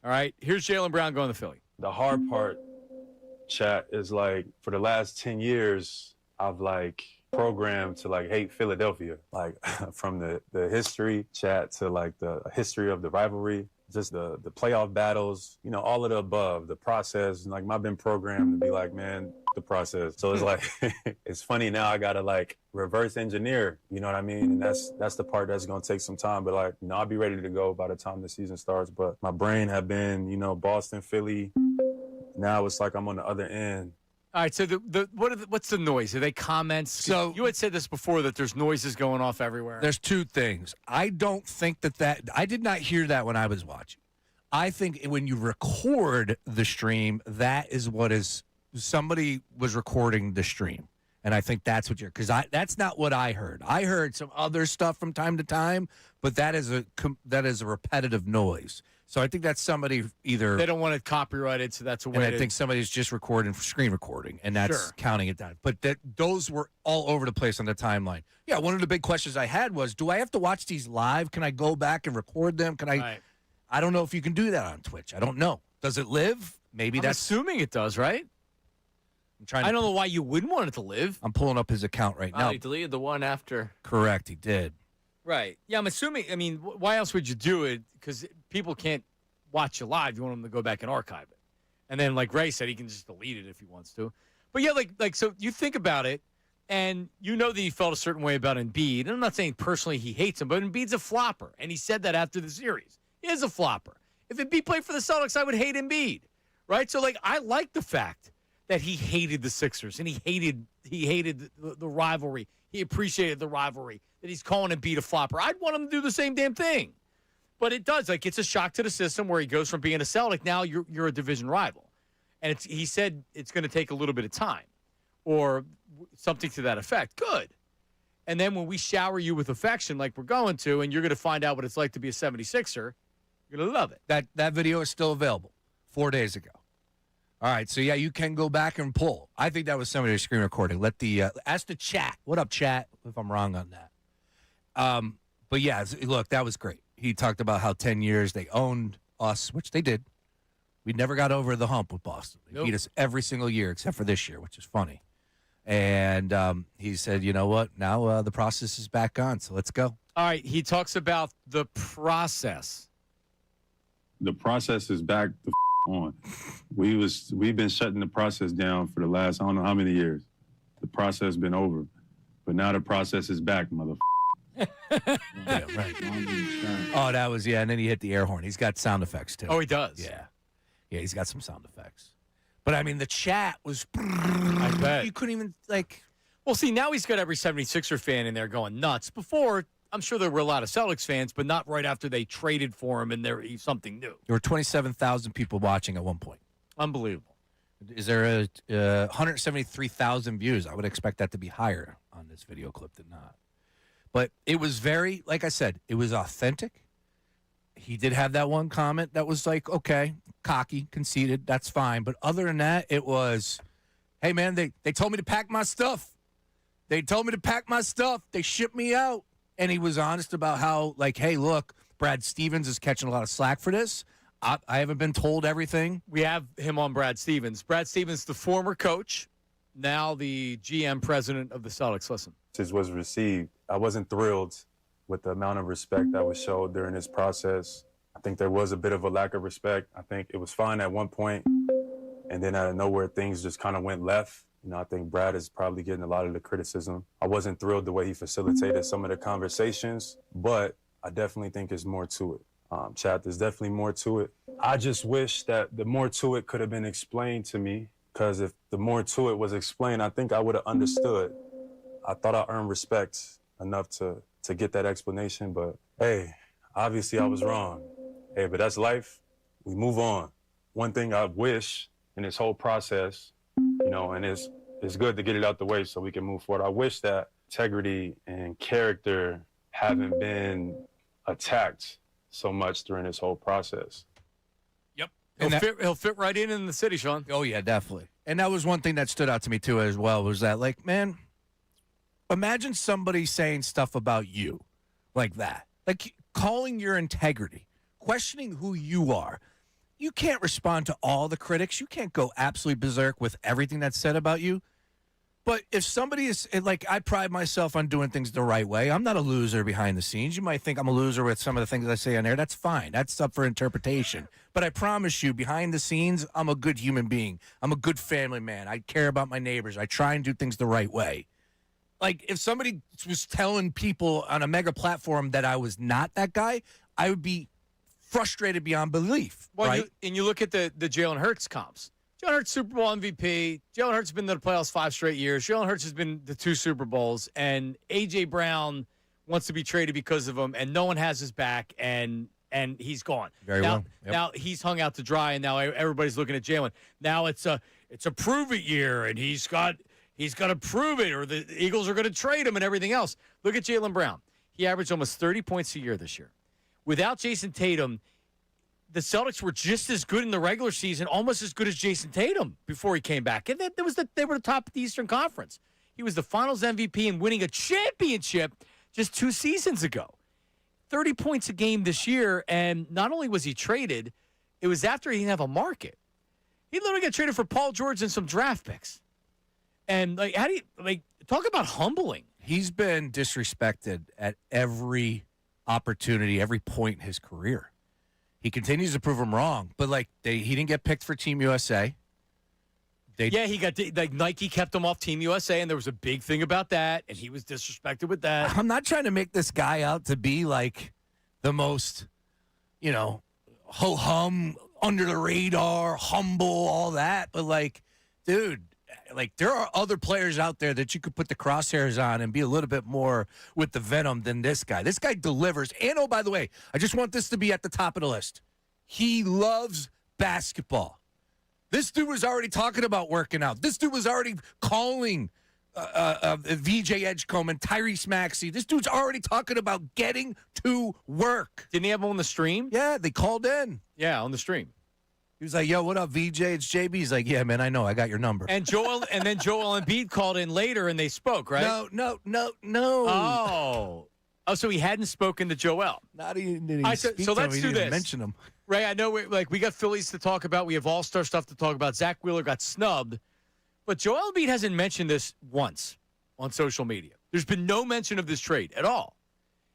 All right. Here's Jaylen Brown going to Philly. The hard part, chat, is, like, for the last 10 years, I've, like, programmed to, like, hate Philadelphia. Like, from the history, chat, to, like, the history of the rivalry, just the playoff battles, you know, all of the above, the process. Like, I've been programmed to be like, man, the process. So it's like, it's funny now I got to, like, reverse engineer, you know what I mean? And that's the part that's going to take some time. But, like, you know, I'll be ready to go by the time the season starts. But my brain had been, you know, Boston, Philly. Now it's like I'm on the other end. All right, so what's the noise? Are they comments? So you had said this before that there's noises going off everywhere. There's two things. I don't think that I did not hear that when I was watching. I think when you record the stream, that is what is somebody was recording the stream. And I think that's what because that's not what I heard. I heard some other stuff from time to time, but that is a repetitive noise. So I think that's somebody either they don't want it copyrighted, so that's a way. And I think somebody's just recording for screen recording, and that's counting it down. But those were all over the place on the timeline. Yeah, one of the big questions I had was, do I have to watch these live? Can I go back and record them? Can I? Right. I don't know if you can do that on Twitch. I don't know. Does it live? Maybe I'm assuming it does, right? I don't know why you wouldn't want it to live. I'm pulling up his account right now. He deleted the one after. Correct, he did. Right. Yeah, I'm assuming. I mean, why else would you do it? Because people can't watch you live. You want them to go back and archive it. And then, like Ray said, he can just delete it if he wants to. But, yeah, like so you think about it, and you know that he felt a certain way about Embiid. And I'm not saying personally he hates him, but Embiid's a flopper. And he said that after the series. He is a flopper. If Embiid played for the Celtics, I would hate Embiid. Right? So, like, I like the fact that he hated the Sixers and he hated the rivalry. He appreciated the rivalry, that he's calling Embiid a flopper. I'd want him to do the same damn thing. But it does. Like, it's a shock to the system where he goes from being a Celtic, now you're a division rival. And he said it's going to take a little bit of time or something to that effect. Good. And then when we shower you with affection like we're going to, and you're going to find out what it's like to be a 76er, you're going to love it. That video is still available 4 days ago. All right, so yeah, you can go back and pull. I think that was somebody's screen recording. Let the ask the chat. What up, chat? If I'm wrong on that. But yeah, look, that was great. He talked about how 10 years they owned us, which they did. We never got over the hump with Boston. They beat us every single year except for this year, which is funny. And he said, you know what? Now the process is back on, so let's go. All right. He talks about the process. The process is back the on. We've been shutting the process down for the last I don't know how many years. The process been over, but now the process is back, motherfucker. Yeah, right. Oh, that was and then he hit the air horn. He's got sound effects too. Oh, he does. Yeah, he's got some sound effects. But I mean, the chat was. I bet you couldn't even Well, see, now he's got every 76er fan in there going nuts. Before, I'm sure there were a lot of Celtics fans, but not right after they traded for him and he's something new. There were 27,000 people watching at one point. Unbelievable. Is there 173,000 views? I would expect that to be higher on this video clip than not. But it was very, like I said, it was authentic. He did have that one comment that was like, okay, cocky, conceited, that's fine. But other than that, it was, hey, man, they told me to pack my stuff. They told me to pack my stuff. They shipped me out. And he was honest about how, like, hey, look, Brad Stevens is catching a lot of slack for this. I haven't been told everything. We have him on Brad Stevens. Brad Stevens, the former coach, now the GM president of the Celtics. Listen. Was received. I wasn't thrilled with the amount of respect that was showed during this process. I think there was a bit of a lack of respect. I think it was fine at one point, and then out of nowhere, things just kind of went left. I think Brad is probably getting a lot of the criticism. I wasn't thrilled the way he facilitated some of the conversations, but I definitely think there's more to it. Chat, there's definitely more to it. I just wish that the more to it could have been explained to me, because if the more to it was explained, I think I would have understood. I thought I earned respect enough to get that explanation, but hey, obviously I was wrong. Hey, but that's life. We move on. One thing I wish in this whole process, and it's good to get it out the way so we can move forward. I wish that integrity and character haven't been attacked so much during this whole process. Yep. He'll fit right in the city, Sean. Oh, yeah, definitely. And that was one thing that stood out to me, too, as well, was that, like, man, imagine somebody saying stuff about you like that. Like, calling your integrity, questioning who you are. You can't respond to all the critics. You can't go absolutely berserk with everything that's said about you. But if somebody is, like, I pride myself on doing things the right way. I'm not a loser behind the scenes. You might think I'm a loser with some of the things I say on there. That's fine. That's up for interpretation. But I promise you, behind the scenes, I'm a good human being. I'm a good family man. I care about my neighbors. I try and do things the right way. Like, if somebody was telling people on a mega platform that I was not that guy, I would be frustrated beyond belief. Well, right? you look at the Jalen Hurts comps. Jalen Hurts, Super Bowl MVP. Jalen Hurts has been to the playoffs 5 straight years. Jalen Hurts has been to 2 Super Bowls. And A.J. Brown wants to be traded because of him, and no one has his back, and he's gone. Very well. Yep. Now he's hung out to dry, and now everybody's looking at Jalen. Now it's a prove it year, and he's got to prove it, or the Eagles are going to trade him and everything else. Look at Jalen Brown. He averaged almost 30 points a year this year. Without Jason Tatum, the Celtics were just as good in the regular season, almost as good as Jason Tatum before he came back. And they were the top of the Eastern Conference. He was the Finals MVP and winning a championship just 2 seasons ago. 30 points a game this year, and not only was he traded, it was after he didn't have a market. He literally got traded for Paul George and some draft picks. And talk about humbling. He's been disrespected at every opportunity, every point in his career. He continues to prove them wrong, but he didn't get picked for Team USA. He got Nike kept him off Team USA, and there was a big thing about that, and he was disrespected with that. I'm not trying to make this guy out to be like the most, ho-hum, under the radar, humble, all that, but dude. There are other players out there that you could put the crosshairs on and be a little bit more with the venom than this guy. This guy delivers. And, oh, by the way, I just want this to be at the top of the list. He loves basketball. This dude was already talking about working out. This dude was already calling VJ Edgecombe and Tyrese Maxey. This dude's already talking about getting to work. Didn't he have him on the stream? Yeah, they called in. Yeah, on the stream. He was like, yo, what up, VJ? It's JB. He's like, yeah, man, I know. I got your number. And Joel Embiid called in later, and they spoke, right? No. Oh, so he hadn't spoken to Joel. Not even. So let's do this. Mention him. Ray, I know we got Phillies to talk about. We have all-star stuff to talk about. Zach Wheeler got snubbed. But Joel Embiid hasn't mentioned this once on social media. There's been no mention of this trade at all.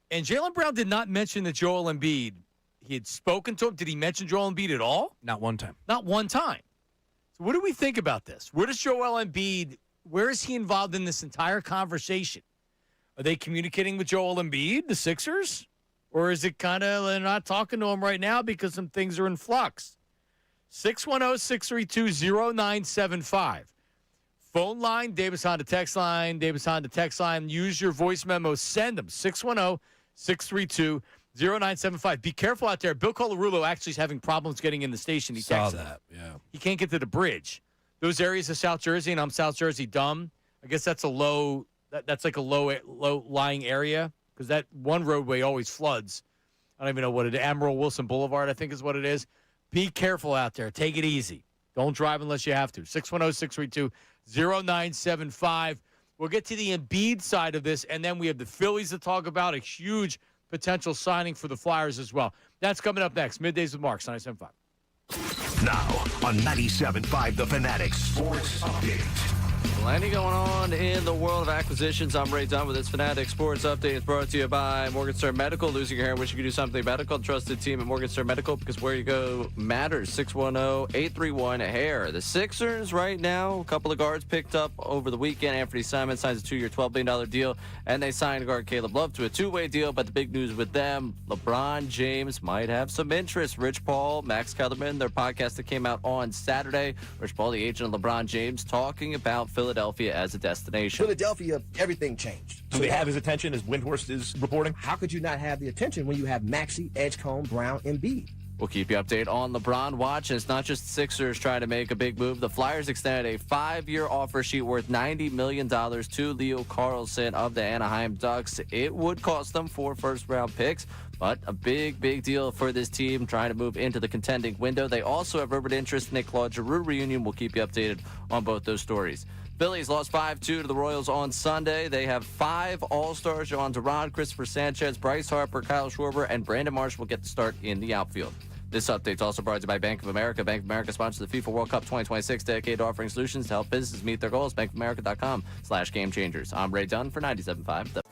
And Jaylen Brown did not mention that Joel Embiid, he had spoken to him. Did he mention Joel Embiid at all? Not one time. Not one time. So what do we think about this? Where does Joel Embiid, where is he involved in this entire conversation? Are they communicating with Joel Embiid, the Sixers? Or is it kind of they're not talking to him right now because some things are in flux? 610-632-0975. Phone line, Davis Honda text line, Davis Honda text line. Use your voice memo. Send them. 610-632-0975. Be careful out there. Bill Colarulo actually is having problems getting in the station. He Saw texted that, me. yeah. He can't get to the bridge. Those areas of South Jersey, and I'm South Jersey dumb. I guess that's a low. That's like a low lying area because that one roadway always floods. I don't even know what it is. Admiral Wilson Boulevard, I think is what it is. Be careful out there. Take it easy. Don't drive unless you have to. 610-632-0975. We'll get to the Embiid side of this, and then we have the Phillies to talk about, a huge potential signing for the Flyers as well. That's coming up next. Middays with Marks, 97.5. Now on 97.5 The Fanatic Sports Update. Plenty going on in the world of acquisitions. I'm Ray Dunn with this Fanatic Sports Update. It's brought to you by Morgan Medical. Losing your hair, wish you could do something medical. Trusted team at Morgan Medical, because where you go matters. 610-831-HAIR. The Sixers right now, a couple of guards picked up over the weekend. Anthony Simon signs a 2-year, $12 billion deal, and they signed guard Caleb Love to a two-way deal. But the big news with them, LeBron James might have some interest. Rich Paul, Max Kellerman, their podcast that came out on Saturday. Rich Paul, the agent of LeBron James, talking about Philadelphia as a destination. Philadelphia, everything changed. Do they have his attention, as Windhorst is reporting? How could you not have the attention when you have Maxey, Edgecombe, Brown, and Embiid? We'll keep you updated on LeBron watch. And it's not just the Sixers trying to make a big move. The Flyers extended a 5-year offer sheet worth $90 million to Leo Carlson of the Anaheim Ducks. It would cost them 4 first-round picks, but a big, big deal for this team trying to move into the contending window. They also have rumored interest in a Claude Giroux reunion. We'll keep you updated on both those stories. Phillies lost 5-2 to the Royals on Sunday. They have 5 All-Stars: John Duran, Christopher Sanchez, Bryce Harper, Kyle Schwarber, and Brandon Marsh will get the start in the outfield. This update is also brought to you by Bank of America. Bank of America sponsors the FIFA World Cup 2026 dedicated offering solutions to help businesses meet their goals. BankofAmerica.com/game changers. I'm Ray Dunn for 97.5.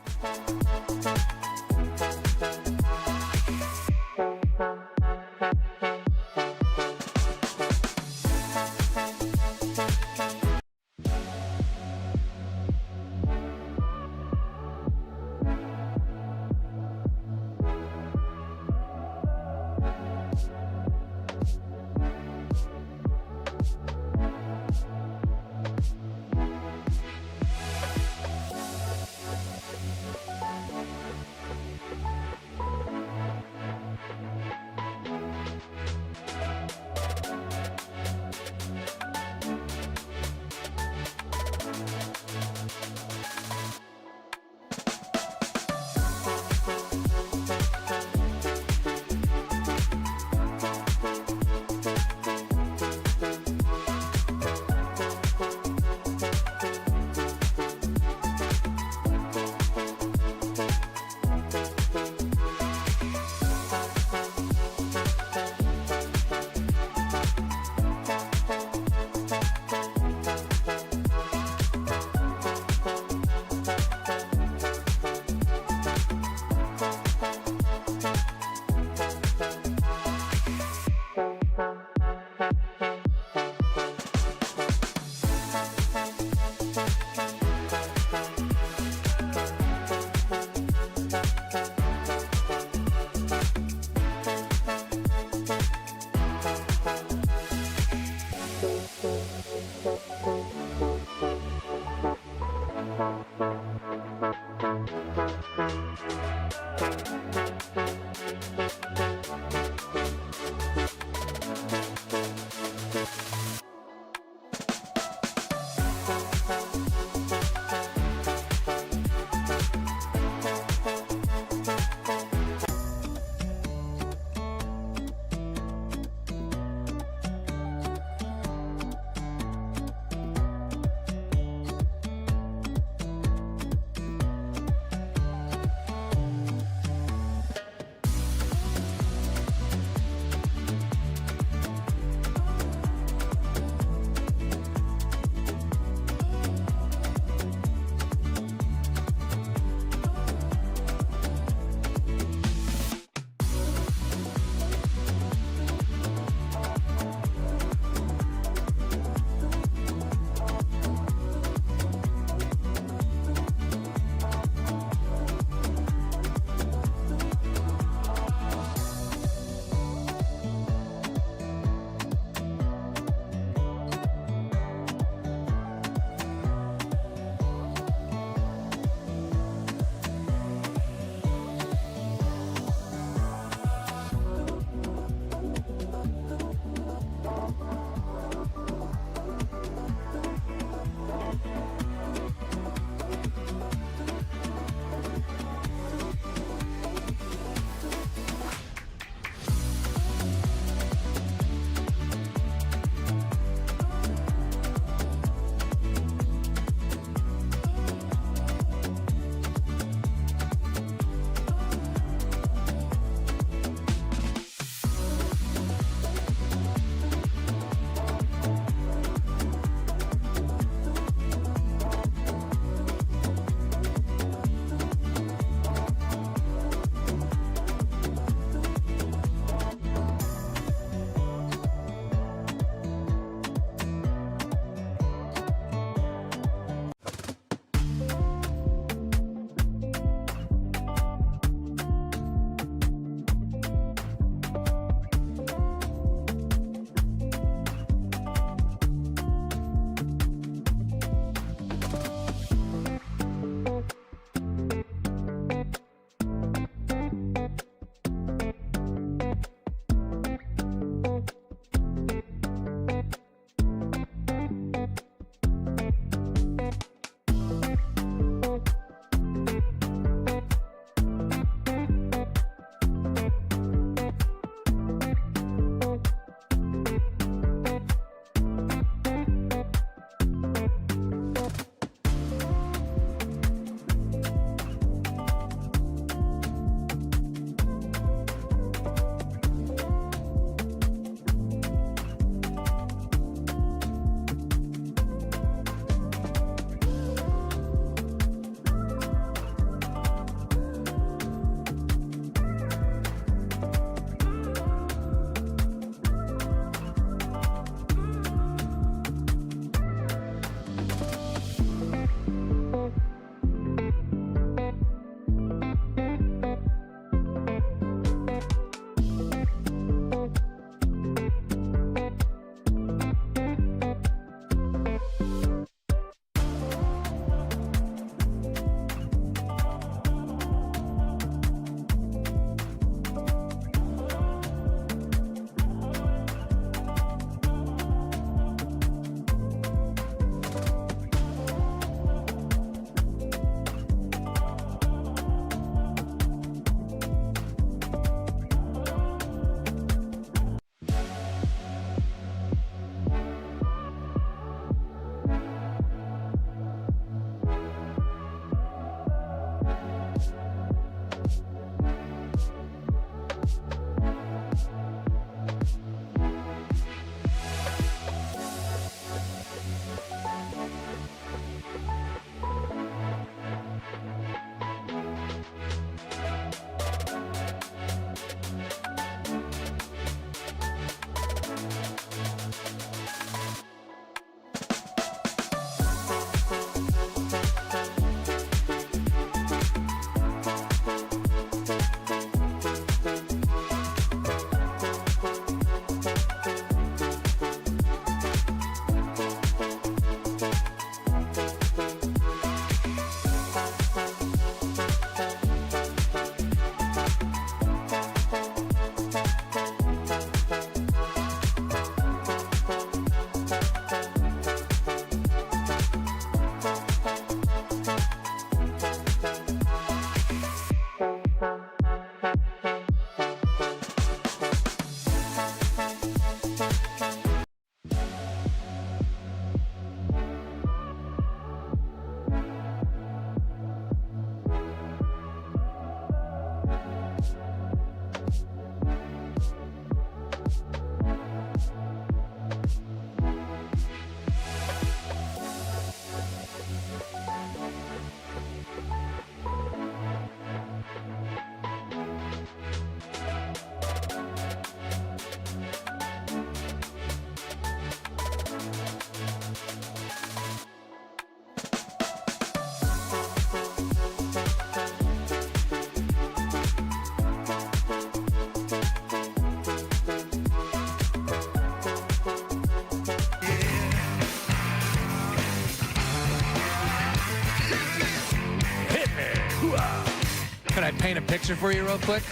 I paint a picture for you real quick?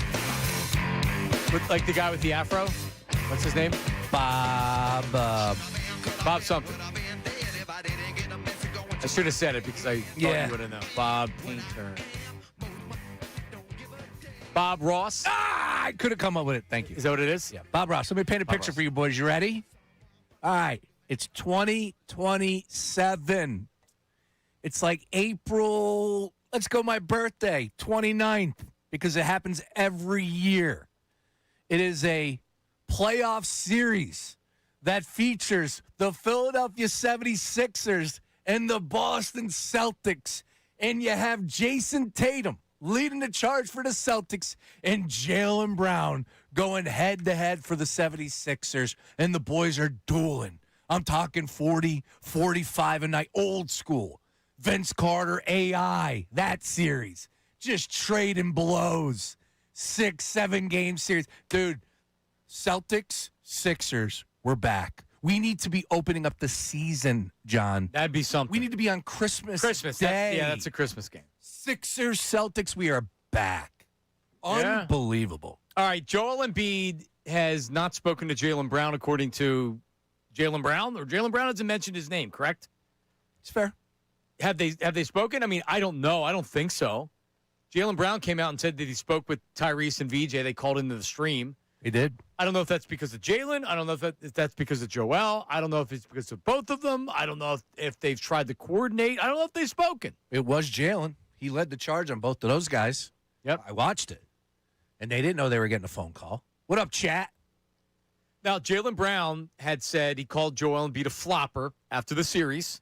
With, like the guy with the afro? What's his name? Bob. Bob something. I should have said it because I thought you would have known. Bob Painter. Bob Ross? I could have come up with it. Thank you. Is that what it is? Yeah. Bob Ross. Let me paint a picture for you, boys. You ready? All right. It's 2027. It's like April, let's go my birthday, 29th, because it happens every year. It is a playoff series that features the Philadelphia 76ers and the Boston Celtics. And you have Jason Tatum leading the charge for the Celtics and Jaylen Brown going head-to-head for the 76ers. And the boys are dueling. I'm talking 40, 45 a night, old school. Vince Carter, AI, that series. Just trading blows. 6-7 game series. Dude, Celtics, Sixers, we're back. We need to be opening up the season, John. That'd be something. We need to be on Christmas Day. That's a Christmas game. Sixers, Celtics, we are back. Yeah. Unbelievable. All right, Joel Embiid has not spoken to Jaylen Brown, according to Jaylen Brown, or Jaylen Brown hasn't mentioned his name, correct? It's fair. Have they spoken? I mean, I don't know. I don't think so. Jaylen Brown came out and said that he spoke with Tyrese and VJ. They called into the stream. He did. I don't know if that's because of Jaylen. I don't know if that's because of Joel. I don't know if it's because of both of them. I don't know if they've tried to coordinate. I don't know if they've spoken. It was Jaylen. He led the charge on both of those guys. Yep. I watched it. And they didn't know they were getting a phone call. What up, chat? Now, Jaylen Brown had said he called Joel Embiid a flopper after the series.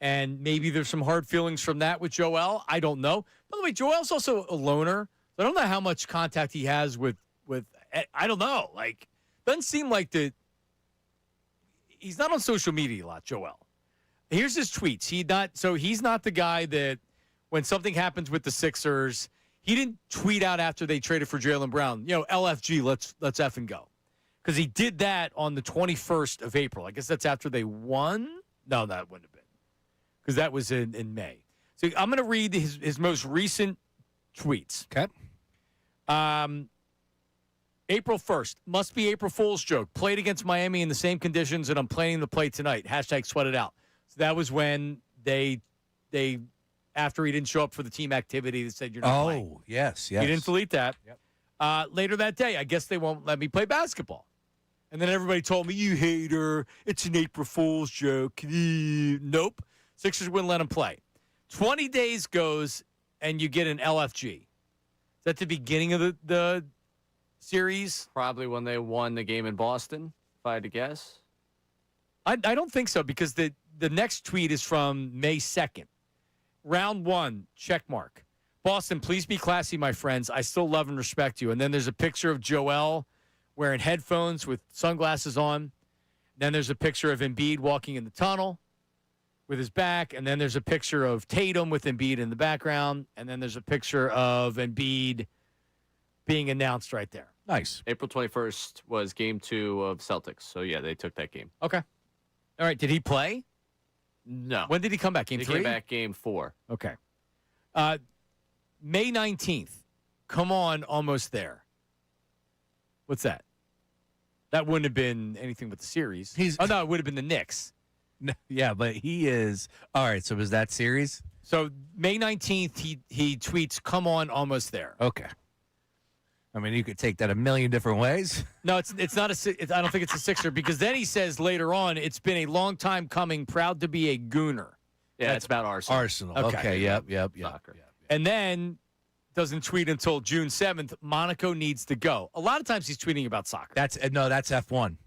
And maybe there's some hard feelings from that with Joel. I don't know. By the way, Joel's also a loner. So I don't know how much contact he has with I don't know. Like, doesn't seem like he's not on social media a lot, Joel. Here's his tweets. He's not the guy that when something happens with the Sixers, he didn't tweet out after they traded for Jaylen Brown, LFG, let's effing go. Because he did that on the 21st of April. I guess that's after they won. No, that wouldn't have been. Because that was in May. So I'm going to read his most recent tweets. Okay. April 1st. Must be April Fool's joke. Played against Miami in the same conditions, and I'm planning to play tonight. # sweat it out. So that was when they after he didn't show up for the team activity, they said, you're not playing. Oh, yes. He didn't delete that. Yep. Later that day, I guess they won't let me play basketball. And then everybody told me, you hater. It's an April Fool's joke. Nope. Sixers wouldn't let him play. 20 days goes, and you get an LFG. Is that the beginning of the series? Probably when they won the game in Boston, if I had to guess. I don't think so, because the next tweet is from May 2nd. Round 1, check mark. Boston, please be classy, my friends. I still love and respect you. And then there's a picture of Joel wearing headphones with sunglasses on. Then there's a picture of Embiid walking in the tunnel with his back. And then there's a picture of Tatum with Embiid in the background. And then there's a picture of Embiid being announced right there. Nice. April 21st was game 2 of Celtics. So, yeah, they took that game. Okay. All right. Did he play? No. When did he come back? Game 3? He came back game 4. Okay. May 19th. Come on, almost there. What's that? That wouldn't have been anything but the series. Oh, no, it would have been the Knicks. No, yeah, but he is. All right, so was that series? So May 19th, he tweets, come on, almost there. Okay. I mean, you could take that a million different ways. No, it's not I don't think it's a Sixer, because then he says later on, it's been a long time coming, proud to be a Gooner. Yeah, it's about Arsenal. Arsenal. Okay. Yep. Soccer. And then doesn't tweet until June 7th. Monaco needs to go. A lot of times he's tweeting about soccer. That's F1.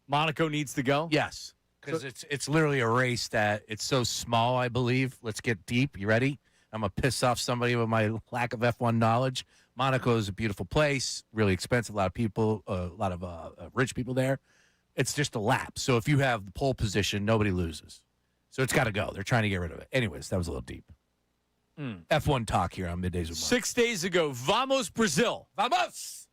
Monaco needs to go? Yes. Because it's literally a race that it's so small, I believe. Let's get deep. You ready? I'm going to piss off somebody with my lack of F1 knowledge. Monaco is a beautiful place, really expensive, a lot of people, a lot of rich people there. It's just a lap. So if you have the pole position, nobody loses. So it's got to go. They're trying to get rid of it. Anyways, that was a little deep. F1 talk here on Middays with Mark. 6 days ago, Vamos Brazil. Vamos!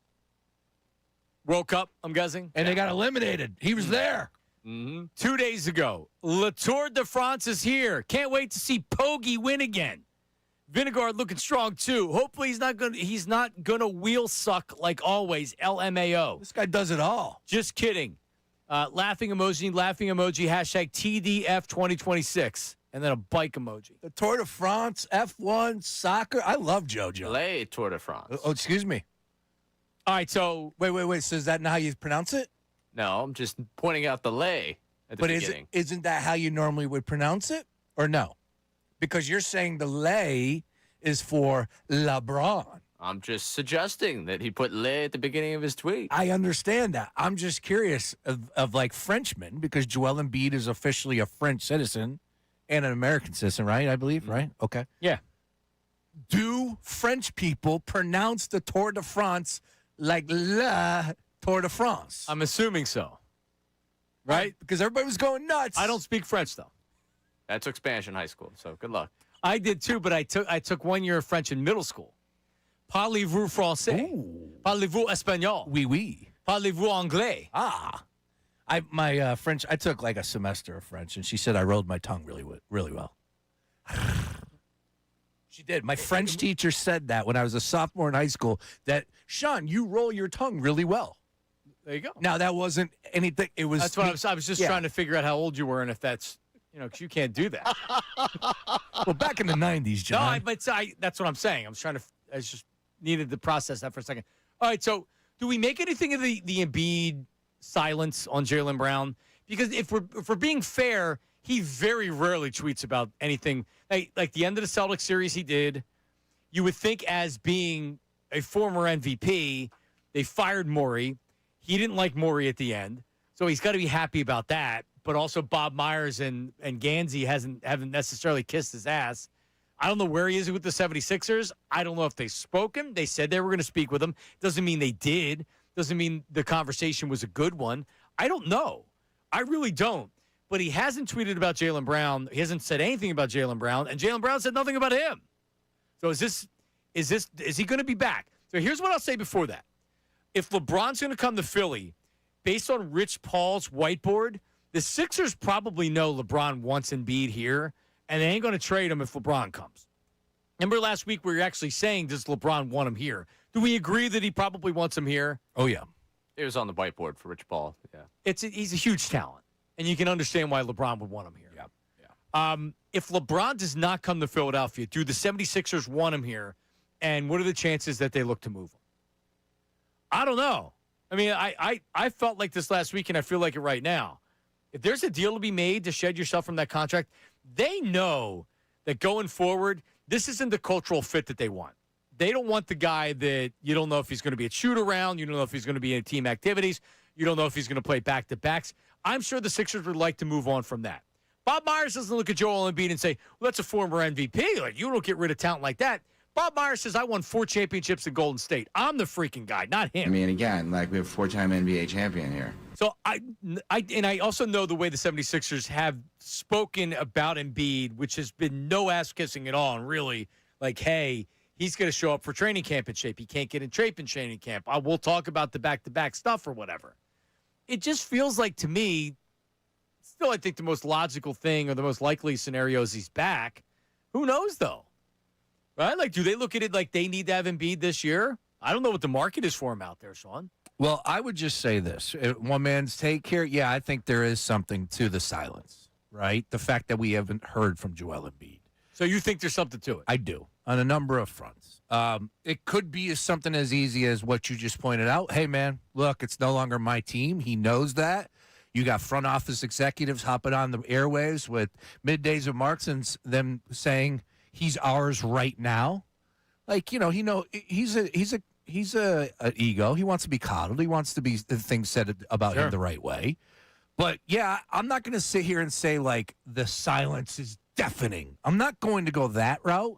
World Cup, I'm guessing. And they got eliminated. He was there. 2 days ago, La Tour de France is here. Can't wait to see Poggi win again. Vinegard looking strong too. Hopefully he's not gonna wheel suck like always. LMAO. This guy does it all. Just kidding. Laughing emoji, hashtag TDF 2026. And then a bike emoji. The Tour de France, F1, soccer. I love JoJo. Lay Tour de France. Oh, excuse me. All right, so wait. So is that not how you pronounce it? No, I'm just pointing out the lay at the beginning. Isn't that how you normally would pronounce it? Or no? Because you're saying the lay is for LeBron. I'm just suggesting that he put lay at the beginning of his tweet. I understand that. I'm just curious of like Frenchmen, because Joel Embiid is officially a French citizen and an American citizen, right? I believe, right? Okay. Yeah. Do French people pronounce the Tour de France like La Tour de France? I'm assuming so. Right? Because everybody was going nuts. I don't speak French, though. I took Spanish in high school, so good luck. I did, too, but I took 1 year of French in middle school. Parlez-vous français? Ooh. Parlez-vous espagnol? Oui, oui. Parlez-vous anglais? Ah. My French, I took like a semester of French, and she said I rolled my tongue really well. She did. My French teacher said that when I was a sophomore in high school, that, Sean, you roll your tongue really well. There you go. Now, that wasn't anything. It was. That's what I was just trying to figure out how old you were and if that's, because you can't do that. Well, back in the 90s, John. No, that's what I'm saying. I just needed to process that for a second. All right, so do we make anything of the Embiid silence on Jaylen Brown? Because if we're being fair, he very rarely tweets about anything. Like the end of the Celtics series, he did. You would think, as being a former MVP, they fired Morey. He didn't like Morey at the end, so he's got to be happy about that. But also, Bob Myers and Gansey haven't necessarily kissed his ass. I don't know where he is with the 76ers. I don't know if they've spoken. They said they were going to speak with him. Doesn't mean they did. Doesn't mean the conversation was a good one. I don't know. I really don't. But he hasn't tweeted about Jaylen Brown. He hasn't said anything about Jaylen Brown, and Jaylen Brown said nothing about him. So is he going to be back? So here's what I'll say before that. If LeBron's going to come to Philly, based on Rich Paul's whiteboard, the Sixers probably know LeBron wants Embiid here, and they ain't going to trade him if LeBron comes. Remember last week we were actually saying, does LeBron want him here? Do we agree that he probably wants him here? Oh, yeah. It was on the whiteboard for Rich Paul. Yeah. He's a huge talent, and you can understand why LeBron would want him here. Yeah. If LeBron does not come to Philadelphia, do the 76ers want him here, and what are the chances that they look to move him? I don't know. I mean, I felt like this last week, and I feel like it right now. If there's a deal to be made to shed yourself from that contract, they know that going forward, this isn't the cultural fit that they want. They don't want the guy that you don't know if he's going to be at shoot-around, you don't know if he's going to be in team activities, you don't know if he's going to play back-to-backs. I'm sure the Sixers would like to move on from that. Bob Myers doesn't look at Joel Embiid and say, well, that's a former MVP. Like, you don't get rid of talent like that. Bob Myers says, I won 4 championships in Golden State. I'm the freaking guy, not him. I mean, again, like, we have a 4-time NBA champion here. So I also know the way the 76ers have spoken about Embiid, which has been no ass-kissing at all, and really, like, hey, he's going to show up for training camp in shape. He can't get in shape in training camp. We'll talk about the back-to-back stuff or whatever. It just feels like, to me, still I think the most logical thing or the most likely scenario is he's back. Who knows, though? Right? Like, do they look at it like they need to have Embiid this year? I don't know what the market is for him out there, Sean. Well, I would just say this. One man's take here, yeah, I think there is something to the silence, right? The fact that we haven't heard from Joel Embiid. So you think there's something to it? I do, on a number of fronts. It could be something as easy as what you just pointed out. Hey, man, look, it's no longer my team. He knows that. You got front office executives hopping on the airwaves with Middays with Marks and them saying he's ours right now. Like, he's a ego. He wants to be coddled. He wants to be things said about him the right way. But yeah, I'm not going to sit here and say like the silence is deafening. I'm not going to go that route.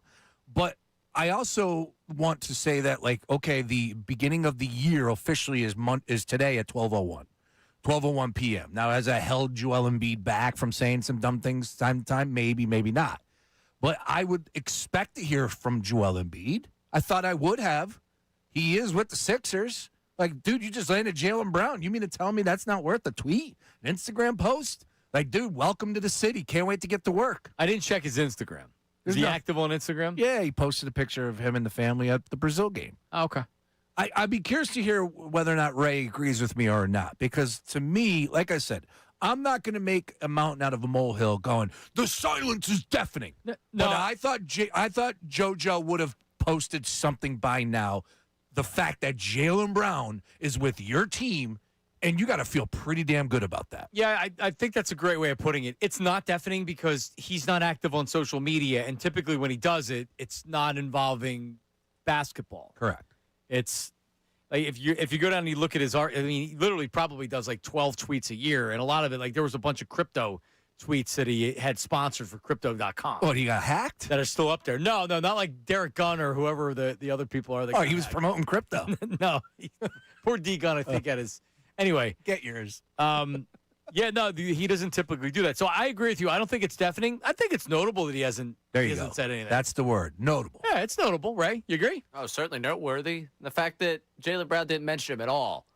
But I also want to say that, like, okay, the beginning of the year officially is today at 12:01 p.m. Now, has that held Joel Embiid back from saying some dumb things time to time? Maybe, maybe not. But I would expect to hear from Joel Embiid. I thought I would have. He is with the Sixers. Like, dude, you just landed Jaylen Brown. You mean to tell me that's not worth a tweet, an Instagram post? Like, dude, welcome to the city. Can't wait to get to work. I didn't check his Instagram. Is he active on Instagram? Yeah, he posted a picture of him and the family at the Brazil game. Oh, okay. I'd be curious to hear whether or not Ray agrees with me or not, because to me, like I said, I'm not going to make a mountain out of a molehill going, the silence is deafening. No. But I thought JoJo would have posted something by now. The fact that Jaylen Brown is with your team, and you got to feel pretty damn good about that. Yeah, I think that's a great way of putting it. It's not deafening because he's not active on social media, and typically when he does it, it's not involving basketball. Correct. It's like if you go down and you look at his art, I mean, he literally probably does like 12 tweets a year, and a lot of it, like there was a bunch of crypto tweets that he had sponsored for Crypto.com. What, he got hacked? That are still up there. No, not like Derek Gunn or whoever the other people are. He was promoting crypto. No, poor D Gunn, I think, at his. Anyway. Get yours. Yeah, no, he doesn't typically do that. So I agree with you. I don't think it's deafening. I think it's notable that he hasn't said anything. That's the word, notable. Yeah, it's notable, Ray. You agree? Oh, certainly noteworthy. The fact that Jaylen Brown didn't mention him at all.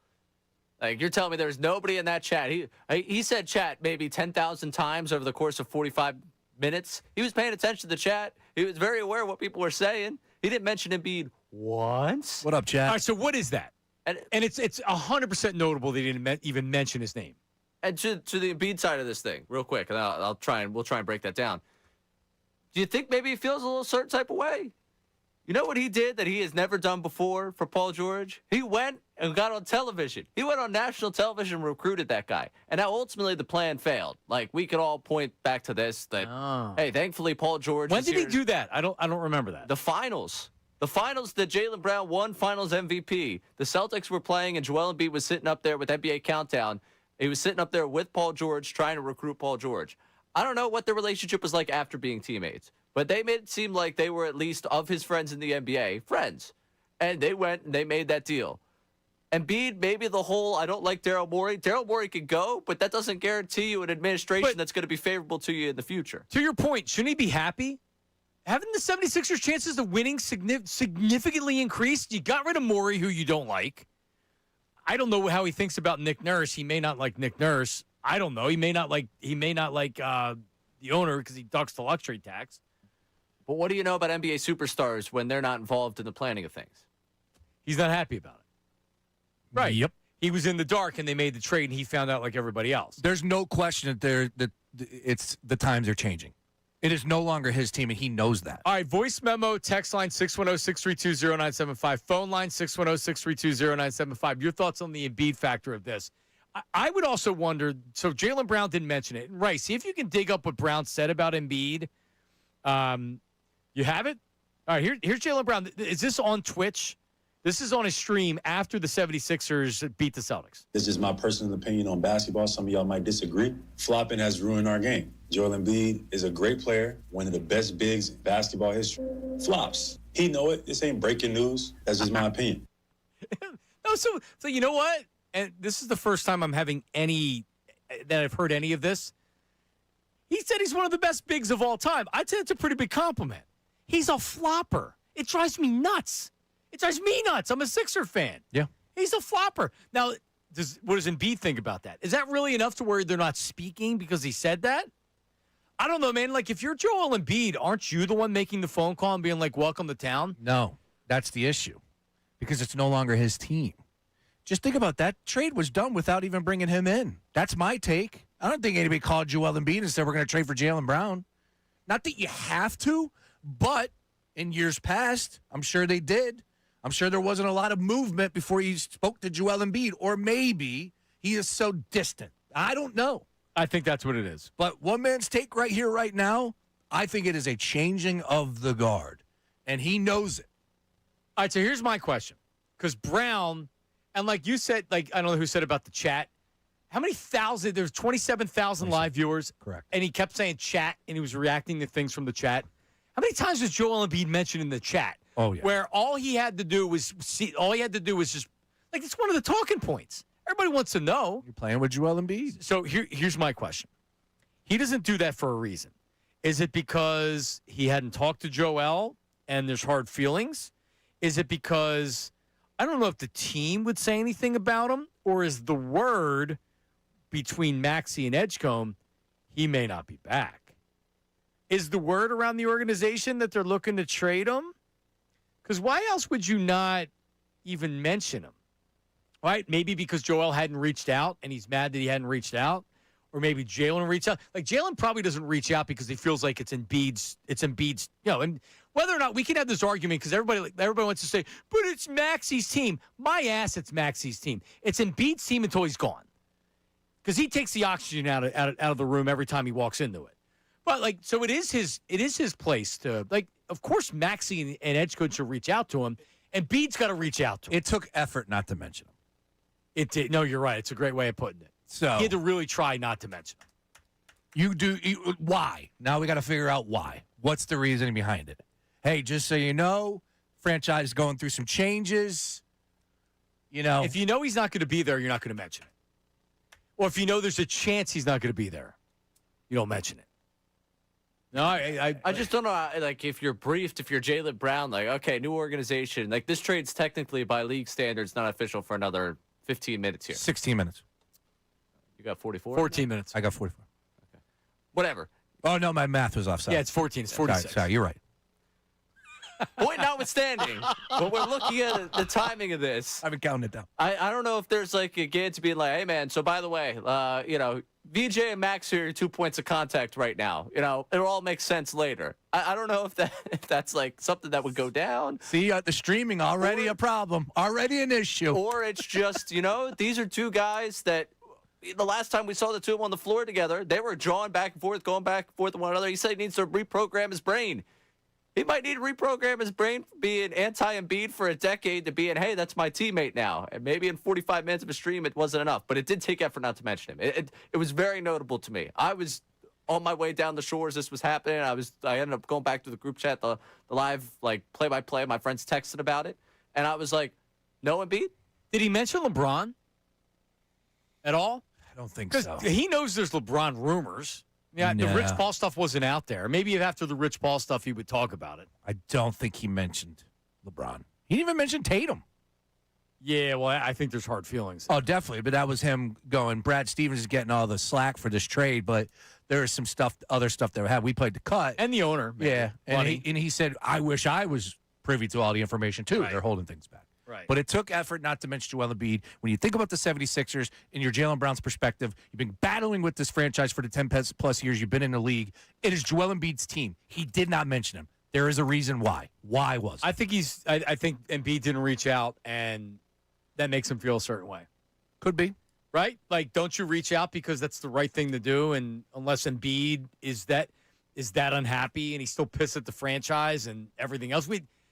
Like, you're telling me there was nobody in that chat. He said chat maybe 10,000 times over the course of 45 minutes. He was paying attention to the chat. He was very aware of what people were saying. He didn't mention Embiid once. What up, chat? All right, so what is that? And it's 100% notable that he didn't even mention his name. And to the Embiid side of this thing, real quick, and we'll try and break that down. Do you think maybe he feels a little certain type of way? You know what he did that he has never done before for Paul George? He went and got on television. He went on national television and recruited that guy. And now ultimately the plan failed. Like, we could all point back to this that, hey, thankfully Paul George When is did here. he do that? I don't remember that. The finals. The finals that Jaylen Brown won finals MVP. The Celtics were playing and Joel Embiid was sitting up there with NBA Countdown. He was sitting up there with Paul George trying to recruit Paul George. I don't know what their relationship was like after being teammates, but they made it seem like they were at least of his friends in the NBA, friends. And they went and they made that deal. Embiid, maybe the whole, I don't like Daryl Morey. Daryl Morey could go, but that doesn't guarantee you an administration that's going to be favorable to you in the future. To your point, shouldn't he be happy? Haven't the 76ers' chances of winning significantly increased? You got rid of Morey, who you don't like. I don't know how he thinks about Nick Nurse. He may not like Nick Nurse. I don't know. He may not like the owner because he ducks the luxury tax. But what do you know about NBA superstars when they're not involved in the planning of things? He's not happy about it. Right. Yep. He was in the dark and they made the trade and he found out like everybody else. There's no question that it's the times are changing. It is no longer his team, and he knows that. All right, voice memo, text line 610-632-0975, phone line 610-632-0975. Your thoughts on the Embiid factor of this. I would also wonder, so Jaylen Brown didn't mention it. Right, see if you can dig up what Brown said about Embiid. You have it? All right, here's Jaylen Brown. Is this on Twitch? This is on a stream after the 76ers beat the Celtics. This is my personal opinion on basketball. Some of y'all might disagree. Flopping has ruined our game. Joel Embiid is a great player, one of the best bigs in basketball history. Flops. He know it. This ain't breaking news. That's just my opinion. No, so you know what? And this is the first time I'm having that I've heard any of this. He said he's one of the best bigs of all time. I'd say it's a pretty big compliment. He's a flopper. It drives me nuts. It drives me nuts. I'm a Sixer fan. Yeah. He's a flopper. Now, what does Embiid think about that? Is that really enough to where they're not speaking because he said that? I don't know, man. Like, if you're Joel Embiid, aren't you the one making the phone call and being like, welcome to town? No, that's the issue. Because it's no longer his team. Just think about that. Trade was done without even bringing him in. That's my take. I don't think anybody called Joel Embiid and said we're going to trade for Jaylen Brown. Not that you have to, but in years past, I'm sure they did. I'm sure there wasn't a lot of movement before you spoke to Joel Embiid. Or maybe he is so distant. I don't know. I think that's what it is. But one man's take right here, right now, I think it is a changing of the guard. And he knows it. All right, so here's my question. Because Brown, and like you said, like I don't know who said about the chat, how many thousand, there's 27,000 live viewers. Correct. And he kept saying chat, and he was reacting to things from the chat. How many times was Joel Embiid mentioned in the chat? Oh, yeah. Where all he had to do was just, like, it's one of the talking points. Everybody wants to know. You're playing with Joel Embiid. So here's my question. He doesn't do that for a reason. Is it because he hadn't talked to Joel and there's hard feelings? Is it because, I don't know if the team would say anything about him, or is the word between Maxey and Edgecombe, he may not be back? Is the word around the organization that they're looking to trade him? Because why else would you not even mention him? Right? Maybe because Joel hadn't reached out and he's mad that he hadn't reached out. Or maybe Jalen reached out. Like, Jalen probably doesn't reach out because he feels like it's Embiid's, and whether or not we can have this argument because everybody wants to say, but it's Maxi's team. My ass, it's Maxi's team. It's Embiid's team until he's gone. Because he takes the oxygen out of the room every time he walks into it. But, like, so it is his place to, like, of course Maxi and edge coach should reach out to him, and Embiid's got to reach out to him. It took effort not to mention him. It did. No, you're right. It's a great way of putting it. So he had to really try not to mention him. Why? Now we got to figure out why. What's the reasoning behind it? Hey, just so you know, franchise is going through some changes. If you know he's not going to be there, you're not going to mention it. Or if you know there's a chance he's not going to be there, you don't mention it. No, I just don't know. Like, if you're briefed, if you're Jaylen Brown, like, okay, new organization. Like, this trade's technically by league standards not official for another 15 minutes here. 16 minutes. You got 44? 14 minutes. I got 44. Okay. Whatever. Oh, no, my math was offside. Yeah, it's 14. It's 46. Sorry, you're right. Point notwithstanding, when we're looking at the timing of this, I've been counting it down. I don't know if there's like a game to be like, hey, man, so by the way, VJ and Max are 2 points of contact right now. It'll all make sense later. I don't know if that's like something that would go down. See, the streaming already a problem, already an issue. Or it's just, these are two guys that the last time we saw the two of them on the floor together, they were drawing back and forth, going back and forth with one another. He said he needs to reprogram his brain. He might need to reprogram his brain from being anti-Embiid for a decade to being, hey, that's my teammate now. And maybe in 45 minutes of a stream, it wasn't enough. But it did take effort not to mention him. It was very notable to me. I was on my way down the shores. This was happening. I ended up going back to the group chat, the live like play-by-play. My friends texted about it. And I was like, no Embiid? Did he mention LeBron at all? I don't think so. Because he knows there's LeBron rumors. Yeah, the Rich Paul stuff wasn't out there. Maybe after the Rich Paul stuff, he would talk about it. I don't think he mentioned LeBron. He didn't even mention Tatum. Yeah, well, I think there's hard feelings. Oh, definitely. But that was him going, Brad Stevens is getting all the slack for this trade, but there is some other stuff that we had. We played the cut. And the owner. Maybe. Yeah. And he said, I wish I was privy to all the information, too. Right. They're holding things back. Right. But it took effort not to mention Joel Embiid. When you think about the 76ers in your Jaylen Brown's perspective, you've been battling with this franchise for the 10-plus years you've been in the league. It is Joel Embiid's team. He did not mention him. There is a reason why. Why was it? I think Embiid didn't reach out, and that makes him feel a certain way. Could be. Right? Like, don't you reach out because that's the right thing to do, and unless Embiid is that unhappy and he's still pissed at the franchise and everything else.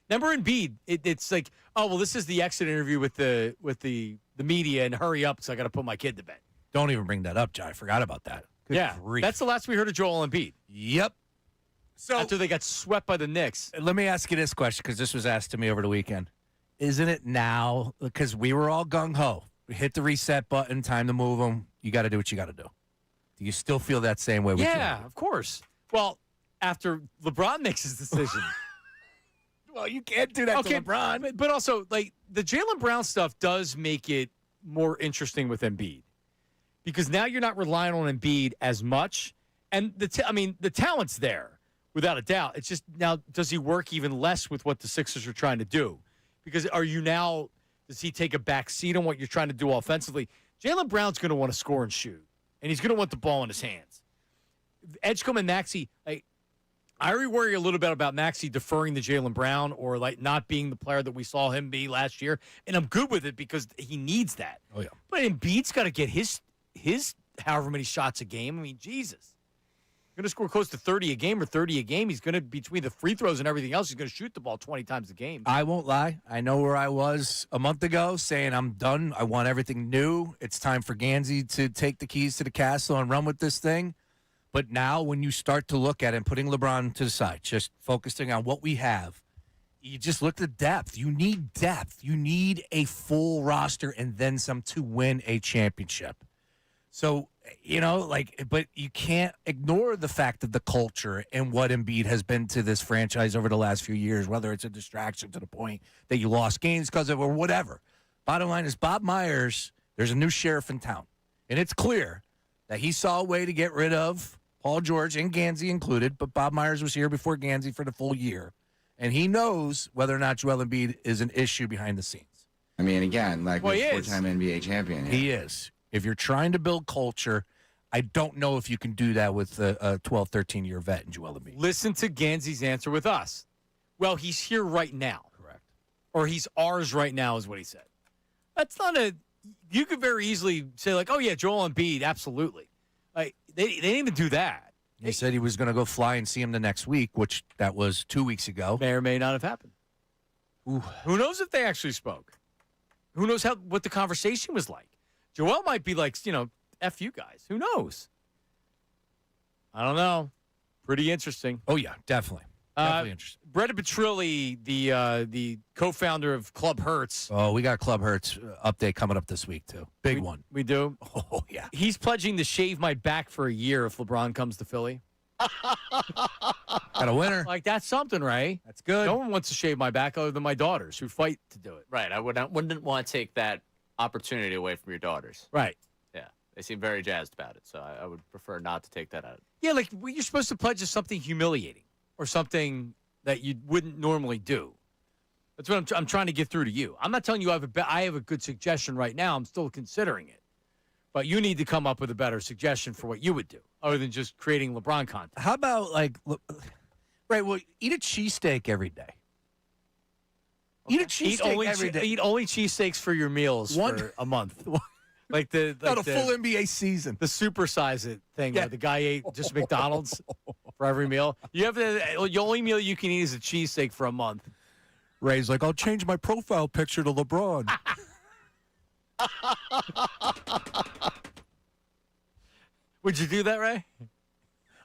Remember Embiid, it's like, oh, well, this is the exit interview with the media, and hurry up because I got to put my kid to bed. Don't even bring that up, John. I forgot about that. Good grief. That's the last we heard of Joel Embiid. Yep. So after they got swept by the Knicks. Let me ask you this question because this was asked to me over the weekend. Isn't it now, because we were all gung-ho, we hit the reset button, time to move them, you got to do what you got to do. Do you still feel that same way? Yeah, of course. Well, after LeBron makes his decision. Well, you can't do that to LeBron. But also, like, the Jaylen Brown stuff does make it more interesting with Embiid. Because now you're not relying on Embiid as much. And, the talent's there, without a doubt. It's just, now, does he work even less with what the Sixers are trying to do? Because does he take a back seat on what you're trying to do offensively? Jaylen Brown's going to want to score and shoot. And he's going to want the ball in his hands. Edgecombe and Maxey, I worry a little bit about Maxey deferring to Jaylen Brown or like not being the player that we saw him be last year. And I'm good with it because he needs that. Oh, yeah. But Embiid's got to get his however many shots a game. I mean, Jesus. He's going to score close to 30 a game or 30 a game. He's going to, between the free throws and everything else, he's going to shoot the ball 20 times a game. I won't lie. I know where I was a month ago saying I'm done. I want everything new. It's time for Gansey to take the keys to the castle and run with this thing. But now when you start to look at it and putting LeBron to the side, just focusing on what we have, you just look at depth. You need depth. You need a full roster and then some to win a championship. So, but you can't ignore the fact of the culture and what Embiid has been to this franchise over the last few years, whether it's a distraction to the point that you lost games because of it or whatever. Bottom line is Bob Myers, there's a new sheriff in town. And it's clear that he saw a way to get rid of Paul George and Gansey included, but Bob Myers was here before Gansey for the full year. And he knows whether or not Joel Embiid is an issue behind the scenes. I mean, again, like Well, he a is. four-time NBA champion. He is. If you're trying to build culture, I don't know if you can do that with a 12, 13-year vet in Joel Embiid. Listen to Gansey's answer with us. Well, he's here right now. Correct. Or he's ours right now is what he said. That's not a – you could very easily say like, oh, yeah, Joel Embiid, absolutely. Like they didn't even do that. He said he was going to go fly and see him the next week, which that was 2 weeks ago. May or may not have happened. Ooh. Who knows if they actually spoke? Who knows what the conversation was like? Joel might be like, F you guys. Who knows? I don't know. Pretty interesting. Oh, yeah, definitely. Definitely interesting. Bretta Petrilli, the co-founder of Club Hertz. Oh, we got Club Hertz update coming up this week, too. Big one. We do? Oh, yeah. He's pledging to shave my back for a year if LeBron comes to Philly. Got a winner. Like, that's something, right? That's good. No one wants to shave my back other than my daughters who fight to do it. Right. I wouldn't want to take that opportunity away from your daughters. Right. Yeah. They seem very jazzed about it, so I would prefer not to take that out. Yeah, like you're supposed to pledge to something humiliating or something that you wouldn't normally do. That's what I'm trying to get through to you. I'm not telling you I have a good suggestion right now. I'm still considering it. But you need to come up with a better suggestion for what you would do other than just creating LeBron content. How about, eat a cheesesteak every day. Eat a cheesesteak every day. Eat only cheesesteaks for your meals for a month. Like not a full NBA season. The supersize it thing where the guy ate just McDonald's for every meal. The only meal you can eat is a cheesesteak for a month. Ray's like, I'll change my profile picture to LeBron. Would you do that, Ray?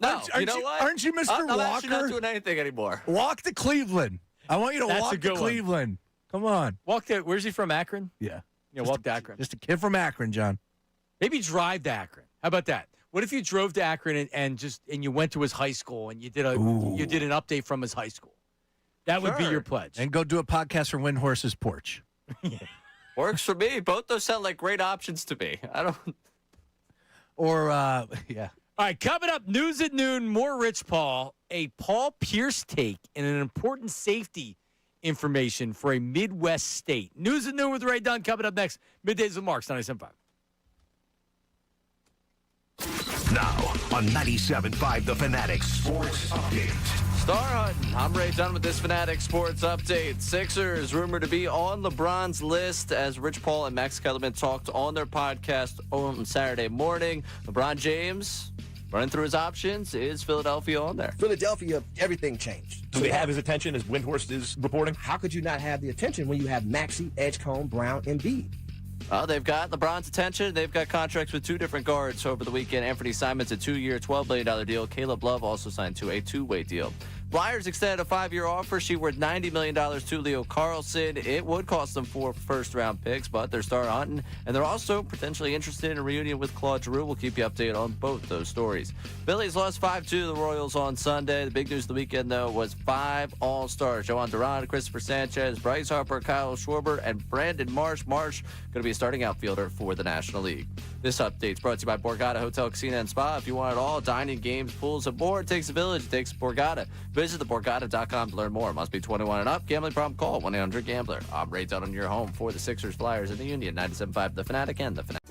No, Aren't you Mr. I'm Walker? actually not doing anything anymore. Walk to Cleveland. I want you to That's a walk good to one. Cleveland. Come on. Walk to, where's he from, Akron? Yeah. Yeah, walk to Akron. Just a kid from Akron, John. Maybe drive to Akron. How about that? What if you drove to Akron and you went to his high school and you did an update from his high school? That would be your pledge. And go do a podcast from Windhorse's porch. Works for me. Both those sound like great options to me. I don't. Or yeah. All right, coming up, news at noon, more Rich Paul, a Paul Pierce take, and an important safety information for a Midwest state. News at noon with Ray Dunn coming up next. Middays with Marks, 97.5. Now on 97.5 The Fanatic Sports Update. Star hunting. I'm Ray Dunn with this Fanatic Sports Update. Sixers rumored to be on LeBron's list as Rich Paul and Max Kellerman talked on their podcast on Saturday morning. LeBron James running through his options. Is Philadelphia on there? Philadelphia, everything changed. Do they have his attention, as Windhorst is reporting? How could you not have the attention when you have Maxey, Edgecombe, Brown, and Embiid? Well, they've got LeBron's attention. They've got contracts with two different guards over the weekend. Anthony Simons, a 2-year, $12 million deal. Caleb Love also signed to a 2-way deal. Flyers extended a 5-year offer. She worth $90 million to Leo Carlson. It would cost them 4 first-round picks, but they're star hunting, and they're also potentially interested in a reunion with Claude Giroux. We'll keep you updated on both those stories. Phillies lost 5-2 to the Royals on Sunday. The big news of the weekend, though, was 5 All-Stars. Joan Duran, Christopher Sanchez, Bryce Harper, Kyle Schwarber, and Brandon Marsh. Marsh going to be a starting outfielder for the National League. This update is brought to you by Borgata Hotel, Casino, and Spa. If you want it all, dining, games, pools, and more, it takes a village. It takes Borgata. Visit theborgata.com to learn more. Must be 21 and up. Gambling problem? Call 1-800-GAMBLER. I'm Ray Dunn on your home for the Sixers, Flyers, and the Union. 97.5 The Fanatic and The Fanatic.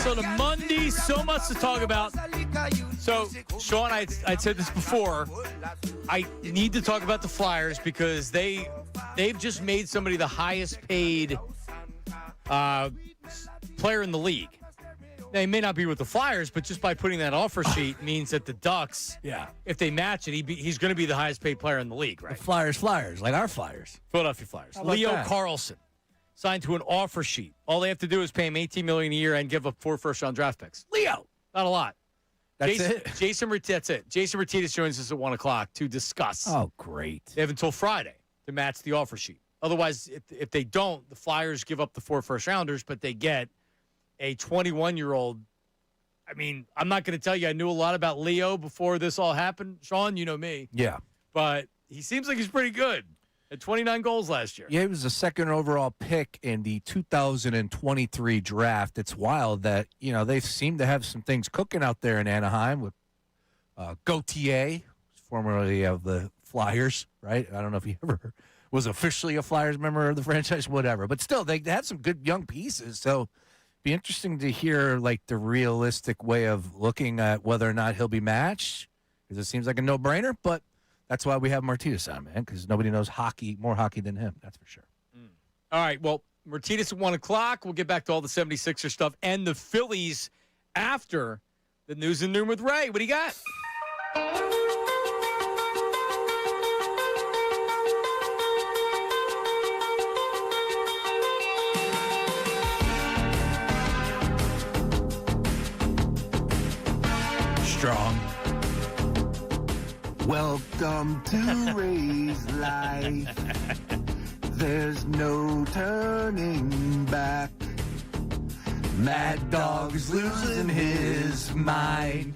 So the Monday, so much to talk about. So, Sean, I said this before. I need to talk about the Flyers because they've just made somebody the highest paid player in the league. Now, he may not be with the Flyers, but just by putting that offer sheet means that the Ducks, if they match it, he's going to be the highest paid player in the league, right? The Flyers, like our Flyers. Philadelphia Flyers. How about Leo that? Carlson signed to an offer sheet. All they have to do is pay him $18 million a year and give up 4 first-round draft picks. Leo, not a lot. That's Jason, it? That's it. Jason Martinez joins us at 1 o'clock to discuss. Oh, great. They have until Friday to match the offer sheet. Otherwise, if they don't, the Flyers give up the 4 first-rounders, but they get a 21-year-old. I mean, I'm not going to tell you I knew a lot about Leo before this all happened. Sean, you know me. Yeah. But he seems like he's pretty good. Had 29 goals last year. Yeah, he was the second overall pick in the 2023 draft. It's wild that, they seem to have some things cooking out there in Anaheim with Gauthier, formerly of the Flyers, right? I don't know if he ever was officially a Flyers member of the franchise, whatever. But still, they had some good young pieces. So be interesting to hear, like, the realistic way of looking at whether or not he'll be matched, because it seems like a no-brainer, but that's why we have Martinez on, man, because nobody knows more hockey than him. That's for sure. All right, well, Martinez at 1 o'clock. We'll get back to all the 76er stuff and the Phillies after the news and noon with Ray. What do you got? Strong. Welcome to Ray's life. There's no turning back. Mad Dog's losing his mind.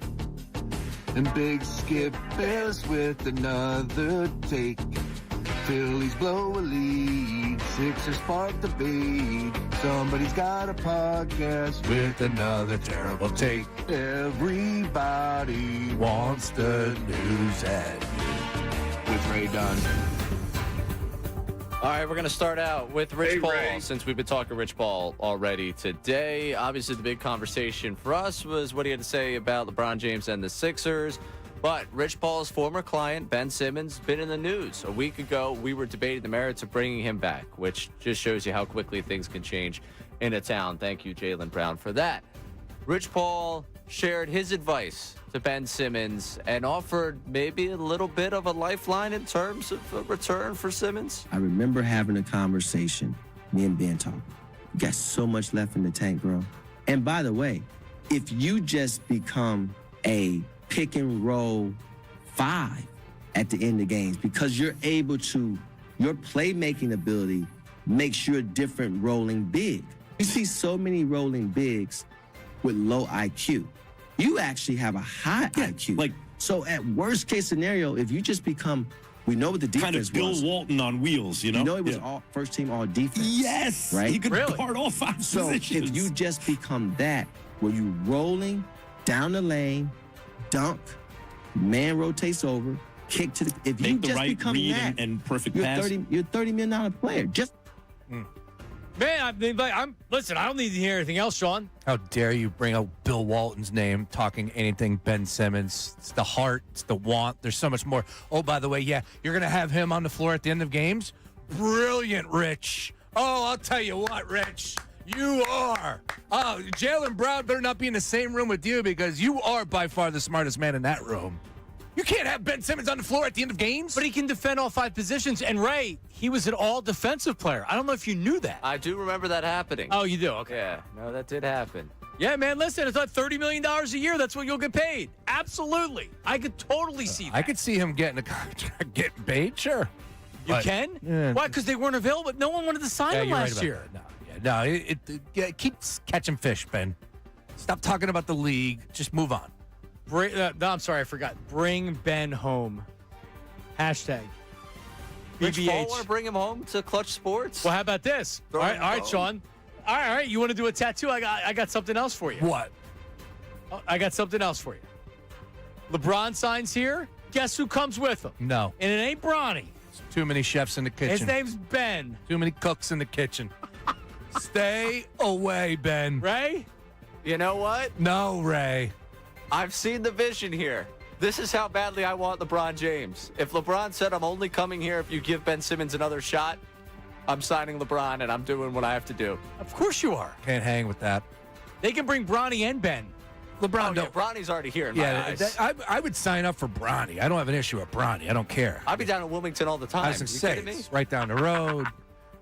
And Big Skip bears with another take. Phillies blow a lead. Sixers spark the beat. Somebody's got a podcast with another terrible take. Everybody wants the news at you. With Ray Dunn. All right, we're going to start out with Rich Paul, since we've been talking Rich Paul already today. Obviously, the big conversation for us was what he had to say about LeBron James and the Sixers. But Rich Paul's former client, Ben Simmons, been in the news. A week ago, we were debating the merits of bringing him back, which just shows you how quickly things can change in a town. Thank you, Jaylen Brown, for that. Rich Paul shared his advice to Ben Simmons and offered maybe a little bit of a lifeline in terms of a return for Simmons. I remember having a conversation, me and Ben talking. You got so much left in the tank, bro. And by the way, if you just become a pick and roll 5 at the end of games, because you're able to, your playmaking ability makes you a different rolling big. You see so many rolling bigs with low IQ. You actually have a high IQ. So at worst case scenario, if you just become, we know what the defense was. Kind of Bill Walton on wheels, You know he was all first team all defense. Yes, right? he could guard all 5 positions. So if you just become that, where you rolling down the lane, dunk, man rotates over, kick to the. If Make you the just right become read that, and perfect you're pass. You're $30 million player. Just. Man, listen, I don't need to hear anything else, Sean. How dare you bring up Bill Walton's name, talking anything Ben Simmons. It's the heart, it's the want. There's so much more. Oh, by the way, yeah, you're going to have him on the floor at the end of games? Brilliant, Rich. Oh, I'll tell you what, Rich. You are. Oh, Jaylen Brown better not be in the same room with you, because you are by far the smartest man in that room. You can't have Ben Simmons on the floor at the end of games. But he can defend all 5 positions. And, Ray, he was an all-defensive player. I don't know if you knew that. I do remember that happening. Oh, you do? Okay. Yeah, no, that did happen. Yeah, man, listen, it's like $30 million a year. That's what you'll get paid. Absolutely. I could totally see that. I could see him getting a contract, getting paid, sure. You But- can? Yeah. Why? Because they weren't available? No one wanted to sign him you're right last about year. that. No, it keeps catching fish, Ben. Stop talking about the league. Just move on. No, I'm sorry, I forgot. Bring Ben home. Hashtag. Rich Paul BBH. want to bring him home to Clutch Sports? Well, how about this? All right, Sean. All right, you want to do a tattoo? I got something else for you. What? I got something else for you. LeBron signs here. Guess who comes with him? No. And it ain't Bronny. Too many chefs in the kitchen. His name's Ben. Too many cooks in the kitchen. Stay away, Ben. Ray? You know what? No, Ray. I've seen the vision here. This is how badly I want LeBron James. If LeBron said, I'm only coming here if you give Ben Simmons another shot, I'm signing LeBron, and I'm doing what I have to do. Of course you are. Can't hang with that. They can bring Bronny and Ben. LeBron, Yeah, Bronny's already here in my eyes. I would sign up for Bronny. I don't have an issue with Bronny. I don't care. I'd be down in Wilmington all the time. I was going to say, kidding me? it's right down the road.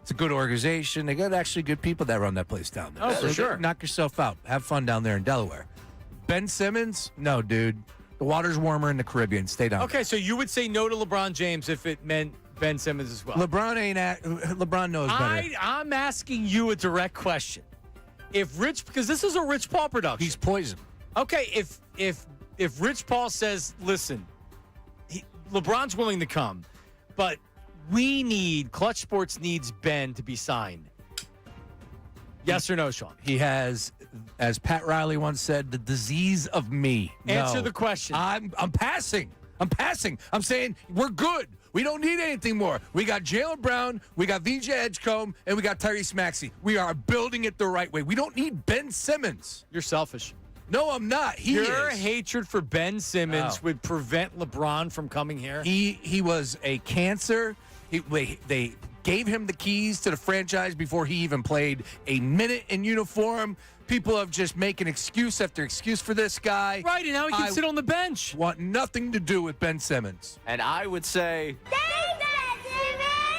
It's a good organization. They got actually good people that run that place down there. Oh, for sure. Knock yourself out. Have fun down there in Delaware. Ben Simmons? No, dude. The water's warmer in the Caribbean. Stay down. Okay, so you would say no to LeBron James if it meant Ben Simmons as well. LeBron knows better. I'm asking you a direct question. Because this is a Rich Paul production. He's poison. Okay, if Rich Paul says, listen, LeBron's willing to come, but Clutch Sports needs Ben to be signed. Yes or no, Sean? He has, as Pat Riley once said, the disease of me. Answer No. the question. I'm passing. I'm saying we're good. We don't need anything more. We got Jaylen Brown, we got VJ Edgecombe, and we got Tyrese Maxey. We are building it the right way. We don't need Ben Simmons. You're selfish. No, I'm not. Your hatred for Ben Simmons would prevent LeBron from coming here. He was a cancer. They gave him the keys to the franchise before he even played a minute in uniform. People have just making excuse after excuse for this guy. Right, and now he can sit on the bench. Want nothing to do with Ben Simmons. And I would say,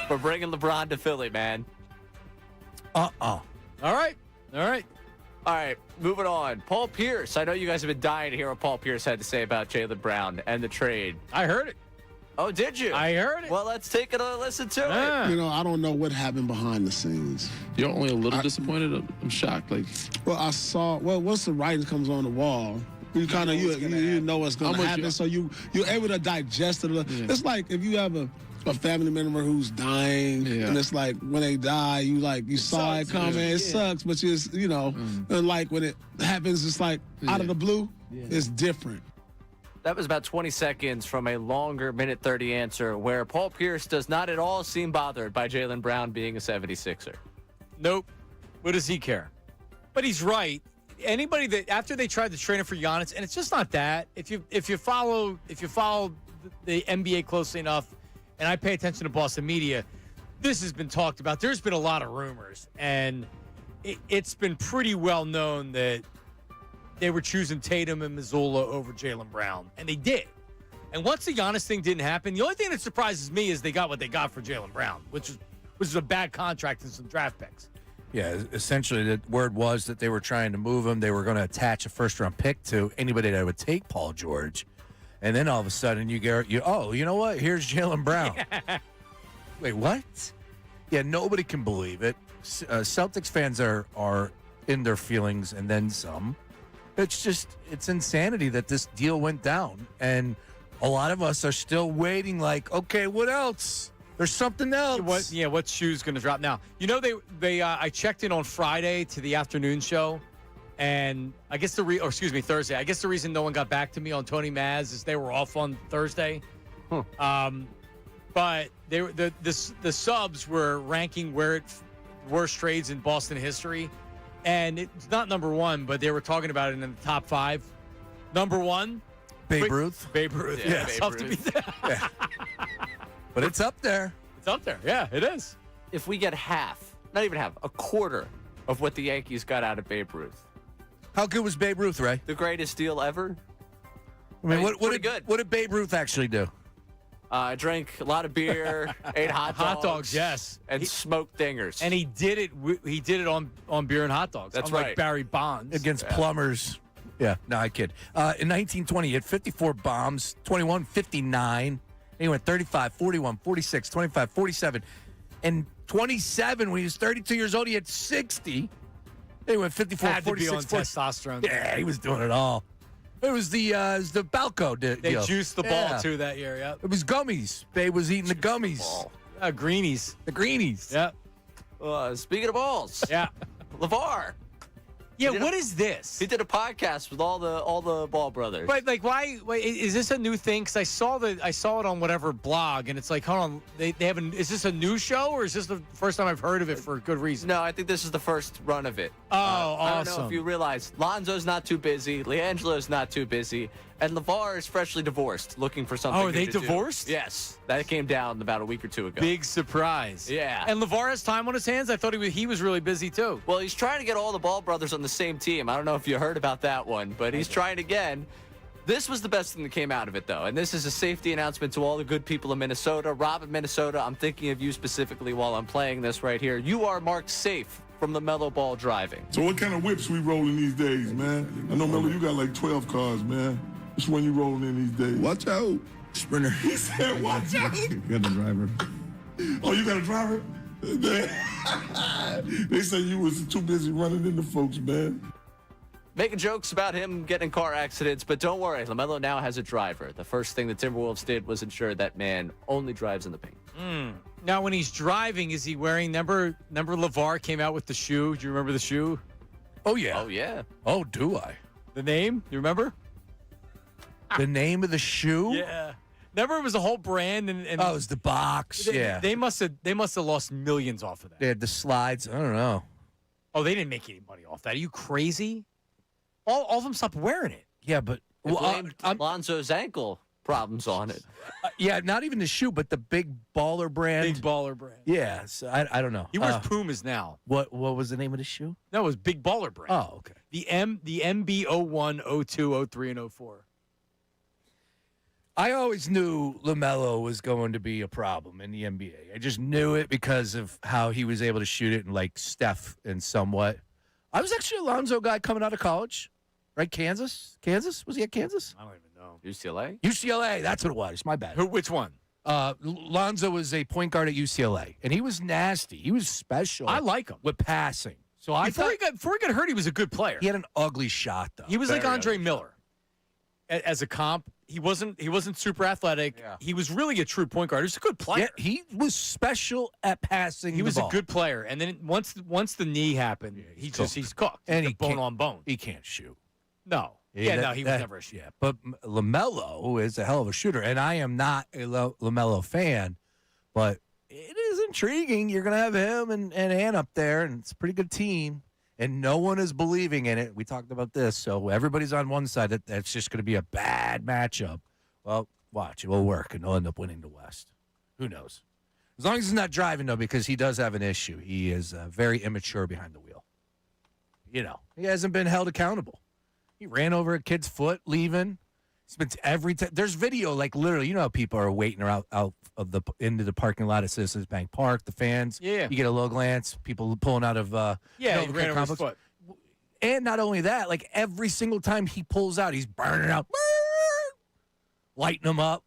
for bringing LeBron to Philly, man. All right. All right, moving on. Paul Pierce. I know you guys have been dying to hear what Paul Pierce had to say about Jaylen Brown and the trade. I heard it. Oh, did you? I heard it. Well, let's take a listen to it. You know, I don't know what happened behind the scenes. You're only a little disappointed. I'm shocked. Well, I saw. Well, once the writing comes on the wall, you kind of you know what's going to happen. So you're able to digest it. Yeah. It's like if you have a family member who's dying, and it's like when they die, you saw it coming. It sucks, but and like when it happens, it's like out of the blue. It's different. That was about 20 seconds from a longer minute 30 answer where Paul Pierce does not at all seem bothered by Jaylen Brown being a 76er. Nope. What does he care? But he's right. Anybody that after they tried to train him for Giannis, and it's just not that. If you follow the NBA closely enough, and I pay attention to Boston media, this has been talked about. There's been a lot of rumors, and it's been pretty well known that they were choosing Tatum and Mazzulla over Jaylen Brown, and they did. And once the Giannis thing didn't happen, the only thing that surprises me is they got what they got for Jaylen Brown, which was a bad contract and some draft picks. Yeah, essentially the word was that they were trying to move him. They were going to attach a first-round pick to anybody that would take Paul George. And then all of a sudden you know what? Here's Jaylen Brown. Wait, what? Yeah, nobody can believe it. Celtics fans are in their feelings and then some. It's insanity that this deal went down. And a lot of us are still waiting like, okay, what else? There's something else. What shoe's going to drop now? You know, I checked in on Friday to the afternoon show, and I guess Thursday. I guess the reason no one got back to me on Tony Maz is they were off on Thursday. But the subs were ranking worst trades in Boston history. And it's not number one, but they were talking about it in the top 5. Number 1, Babe Ruth. Babe Ruth. Yeah, It's tough to beat that. Yeah. But it's up there. It's up there. Yeah, it is. If we get not even half, a quarter of what the Yankees got out of Babe Ruth. How good was Babe Ruth, Ray? The greatest deal ever. I mean, what good. did Babe Ruth actually do? Drank a lot of beer, ate hot dogs. Hot dogs, yes. And smoked dingers. And he did it on beer and hot dogs. That's unlike right. Barry Bonds. Against plumbers. Yeah, no, I kid. In 1920, he had 54 bombs, 21, 59. He went 35, 41, 46, 25, 47. And 27, when he was 32 years old, he had 60. He went 54, Had to 46, be on 40. testosterone. Yeah, he was doing it all. It was the Balco deal. They juiced the ball, too, that year, yep. It was gummies. Babe was eating the gummies. Greenies. The greenies. Yep. Speaking of balls. Yeah. LeVar. Yeah, what is this? He did a podcast with all the Ball brothers. But like, why? Wait, is this a new thing? Because I saw it on whatever blog, and it's like, hold on, they haven't. Is this a new show, or is this the first time I've heard of it for good reason? No, I think this is the first run of it. Oh, I don't know awesome. if you realize Lonzo's not too busy, LeAngelo's not too busy, and LeVar is freshly divorced, looking for something. Oh, are they to do. divorced? Yes, that came down about a week or two ago. Big surprise. Yeah. And LeVar has time on his hands. I thought he was really busy too. Well, he's trying to get all the Ball brothers on the same team. I don't know if you heard about that one, but he's trying again. This was the best thing that came out of it, though, and this is a safety announcement to all the good people in Minnesota. Rob in Minnesota, I'm thinking of you specifically while I'm playing this right here. You are marked safe from the LaMelo Ball driving. So what kind of whips we rolling these days, man? I know, Melo, you got like 12 cars, man. Which one you rolling in these days? Watch out. Sprinter. He said, watch out. Got a driver. Oh, you got a driver? They say you was too busy running into folks, man. Making jokes about him getting in car accidents, but don't worry, LaMelo now has a driver. The first thing the Timberwolves did was ensure that man only drives in the paint. Now, when he's driving, is he wearing? Remember LeVar came out with the shoe. Do you remember the shoe? Oh yeah. Oh yeah. Oh, do I? The name? You remember? The name of the shoe? Yeah. Remember, it was a whole brand, and Oh, it was the box. Yeah. They must have lost millions off of that. They had the slides. I don't know. Oh, they didn't make any money off that. Are you crazy? All of them stopped wearing it. Yeah, but They blamed Lonzo's ankle problems on it. yeah, not even the shoe, but the big baller brand. Big baller brand. Yeah, so I don't know. He wears Pumas now. What was the name of the shoe? No, it was Big Baller brand. Oh, okay. The MB 01, 02, 03, and 04. I always knew LaMelo was going to be a problem in the NBA. I just knew it because of how he was able to shoot it and like Steph and somewhat. I was actually a Lonzo guy coming out of college, right? Kansas? Was he at Kansas? I don't even know. UCLA? UCLA, that's what it was. My bad. Which one? Lonzo was a point guard at UCLA, and he was nasty. He was special. I like him. With passing. So Before he got hurt, he was a good player. he had an ugly shot, though. He was like Very Andre ugly Miller. As a comp, he wasn't super athletic. Yeah. He was really a true point guard. He was a good player. Yeah, he was special at passing. He was the a ball. good player, and then once the knee happened, he's cooked. And He's he bone can't- on bone. He can't shoot. No, Yeah, yeah, that- no, he was that- never a shooter. Yeah, but LaMelo is a hell of a shooter, and I am not a LaMelo fan, but it is intriguing. You're going to have him and Ant up there, and it's a pretty good team, and no one is believing in it. We talked about this, so everybody's on one side. That's just going to be a bad matchup. Well, watch. It will work, and they'll end up winning the West. Who knows? As long as he's not driving, though, because he does have an issue. He is very immature behind the wheel. You know, he hasn't been held accountable. He ran over a kid's foot leaving. Spent every time. There's video, like literally, you know how people are waiting out of into the parking lot at Citizens Bank Park, the fans. Yeah. You get a low glance, people pulling out of He ran over his foot. And not only that, like every single time he pulls out, he's burning out, lighting them up.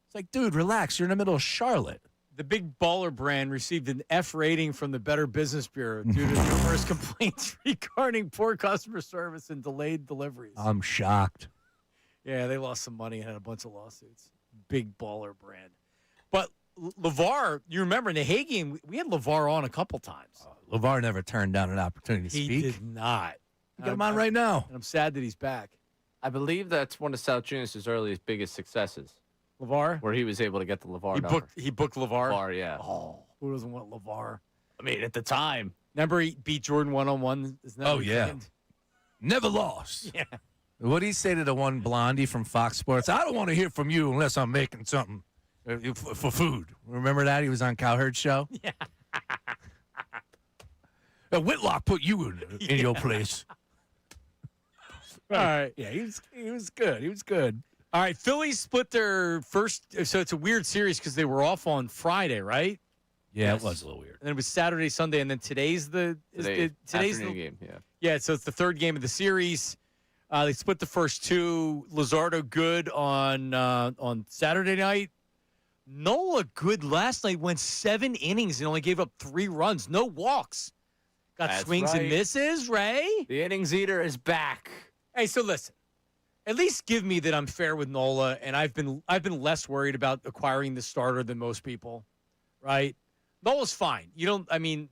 It's like, dude, relax. You're in the middle of Charlotte. The Big Baller brand received an F rating from the Better Business Bureau due to numerous complaints regarding poor customer service and delayed deliveries. I'm shocked. Yeah, they lost some money and had a bunch of lawsuits. Big Baller brand. But LeVar, you remember in the Hay game, we had LeVar on a couple times. LeVar never turned down an opportunity to He speak. did not. You got him on right now. And I'm sad that he's back. I believe that's one of Salciunas' earliest biggest successes. LeVar? Where he was able to get the LeVar number. He booked LeVar? LeVar, yeah. Oh, who doesn't want LeVar? I mean, at the time. Remember he beat Jordan one-on-one? Isn't that Oh, what he yeah. claimed? Never lost. Yeah. What did he say to the one blondie from Fox Sports? I don't want to hear from you unless I'm making something for food. Remember that? He was on Cowherd's show? Yeah. Whitlock put you in your place. All right. Yeah, he was good. He was good. All right, Phillies split their first. So it's a weird series because they were off on Friday, right? Yeah, it was a little weird. And then it was Saturday, Sunday, and then today's the game, yeah. Yeah, so it's the third game of the series. They split the first two. Luzardo good on Saturday night. Nola good last night. Went 7 innings and only gave up 3 runs. No walks. Got That's swings and right. misses. Ray. The innings eater is back. Hey, so listen. At least give me that I'm fair with Nola, and I've been less worried about acquiring the starter than most people, right? Nola's fine. You don't. I mean,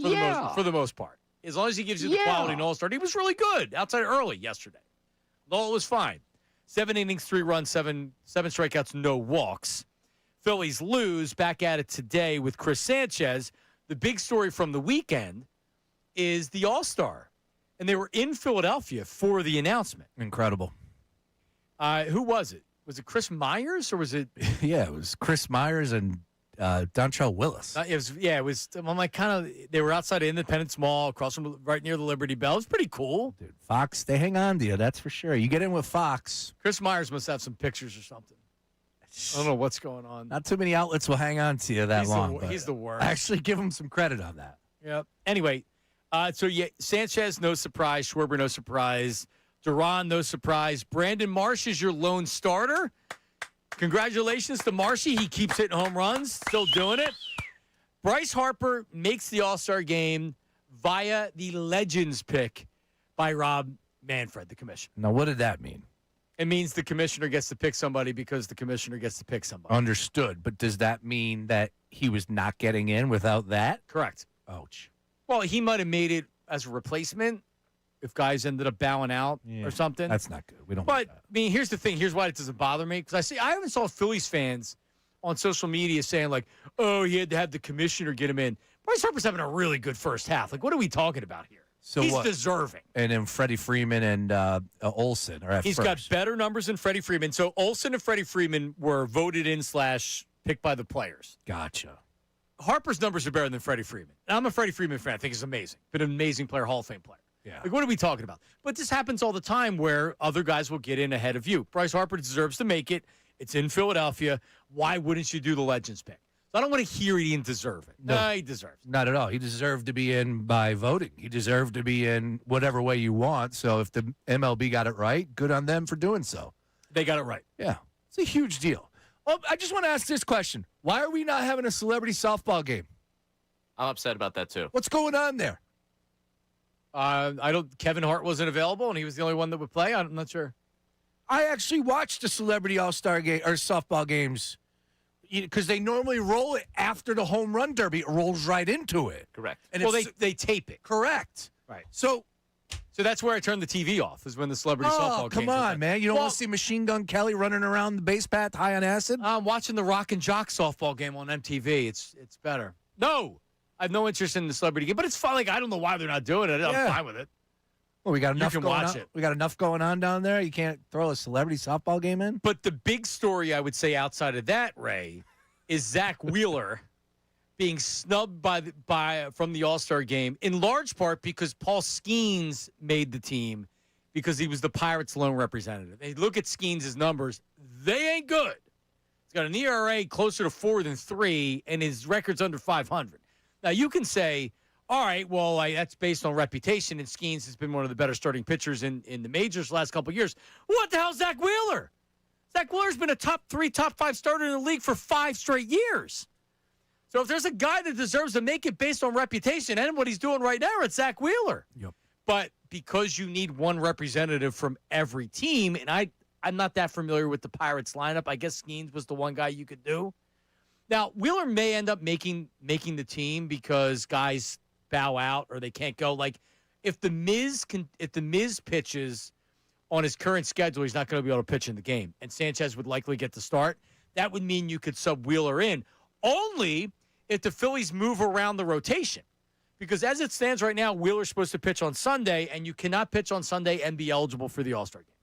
for the most part. As long as he gives you the quality in All-Star. He was really good outside early yesterday. Lowell was fine. 7 innings, 3 runs, seven strikeouts, no walks. Phillies lose. Back at it today with Chris Sanchez. The big story from the weekend is the All-Star. And they were in Philadelphia for the announcement. Incredible. Who was it? Was it Chris Myers or was it? Yeah, it was Chris Myers and Dontrell Willis. It was. I'm like they were outside of Independence Mall, across from right near the Liberty Bell. It was pretty cool. Dude, Fox, they hang on to you, that's for sure. You get in with Fox. Chris Myers must have some pictures or something. I don't know what's going on. Not too many outlets will hang on to you that long. He's the worst. Actually, give him some credit on that. Yep. Anyway, Sanchez, no surprise. Schwarber, no surprise. Duran, no surprise. Brandon Marsh is your lone starter. Congratulations to Marshy. He keeps hitting home runs. Still doing it. Bryce Harper makes the All-Star game via the Legends pick by Rob Manfred, the commissioner. Now, what did that mean? It means the commissioner gets to pick somebody because the commissioner gets to pick somebody. Understood. But does that mean that he was not getting in without that? Correct. Ouch. Well, he might have made it as a replacement if guys ended up bowing out or something. That's not good. We don't. But, I mean, here's the thing. Here's why it doesn't bother me. Because I even saw Phillies fans on social media saying, like, oh, he had to have the commissioner get him in. Bryce Harper's having a really good first half. Like, what are we talking about here? So he's what? deserving. And then Freddie Freeman and Olsen are at He's first. got better numbers than Freddie Freeman. So Olsen and Freddie Freeman were voted in / picked by the players. Gotcha. Harper's numbers are better than Freddie Freeman. And I'm a Freddie Freeman fan. I think he's amazing. Been an amazing player, Hall of Fame player. Yeah. Like, what are we talking about? But this happens all the time where other guys will get in ahead of you. Bryce Harper deserves to make it. It's in Philadelphia. Why wouldn't you do the Legends pick? So I don't want to hear he didn't deserve it. No, he deserves it. Not at all. He deserved to be in by voting. He deserved to be in whatever way you want. So if the MLB got it right, good on them for doing so. They got it right. Yeah. It's a huge deal. Well, I just want to ask this question. Why are we not having a celebrity softball game? I'm upset about that, too. What's going on there? Kevin Hart wasn't available, and he was the only one that would play. I'm not sure. I actually watched the celebrity all-star game or softball games because they normally roll it after the home run derby. It rolls right into it. Correct. And Well, they tape it. correct. Right. So that's where I turned the TV off, is when the celebrity softball come game. on, man. You don't want to see Machine Gun Kelly running around the base path high on acid? I'm watching the Rock and Jock softball game on MTV. It's better. No, I have no interest in the celebrity game, but it's fun. Like, I don't know why they're not doing it. I'm fine with it. Well, we got enough can going watch on. it. We got enough going on down there. You can't throw a celebrity softball game in? But the big story, I would say, outside of that, Ray, is Zach Wheeler being snubbed from the All-Star game, in large part because Paul Skeens made the team because he was the Pirates' lone representative. And look at Skeens' numbers. They ain't good. He's got an ERA closer to 4 than 3, and his record's under 500. Now, you can say, all right, well, that's based on reputation, and Skeens has been one of the better starting pitchers in the majors the last couple of years. What the hell's Zach Wheeler? Zach Wheeler's been a top 3, top 5 starter in the league for 5 straight years. So if there's a guy that deserves to make it based on reputation and what he's doing right now, it's Zach Wheeler. Yep. But because you need one representative from every team, and I'm not that familiar with the Pirates lineup. I guess Skeens was the one guy you could do. Now, Wheeler may end up making the team because guys bow out or they can't go. Like, if the Miz pitches on his current schedule, he's not going to be able to pitch in the game, and Sanchez would likely get the start. That would mean you could sub Wheeler in, only if the Phillies move around the rotation. Because as it stands right now, Wheeler's supposed to pitch on Sunday, and you cannot pitch on Sunday and be eligible for the All-Star game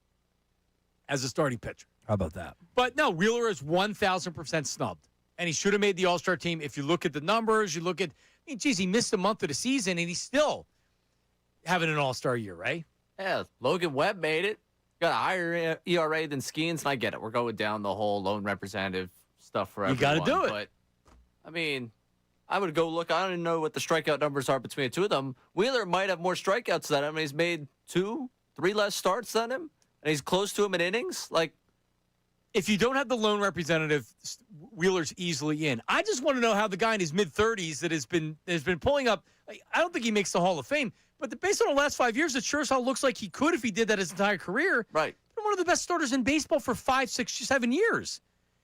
as a starting pitcher. How about that? But no, Wheeler is 1,000% snubbed, and he should have made the All-Star team. If you look at the numbers, you look at, he missed a month of the season, and he's still having an All-Star year, right? Yeah, Logan Webb made it. Got a higher ERA than Skeens, and I get it. We're going down the whole lone representative stuff for everyone. You got to do it. But, I mean, I would go look. I don't even know what the strikeout numbers are between the two of them. Wheeler might have more strikeouts than him. He's made 2, 3 less starts than him, and he's close to him in innings. Like, if you don't have the lone representative, Wheeler's easily in. I just want to know how the guy in his mid-30s that has been pulling up. I don't think he makes the Hall of Fame, but based on the last 5 years, it sure as hell looks like he could if he did that his entire career. Right. He's been one of the best starters in baseball for 5, 6, 7 years.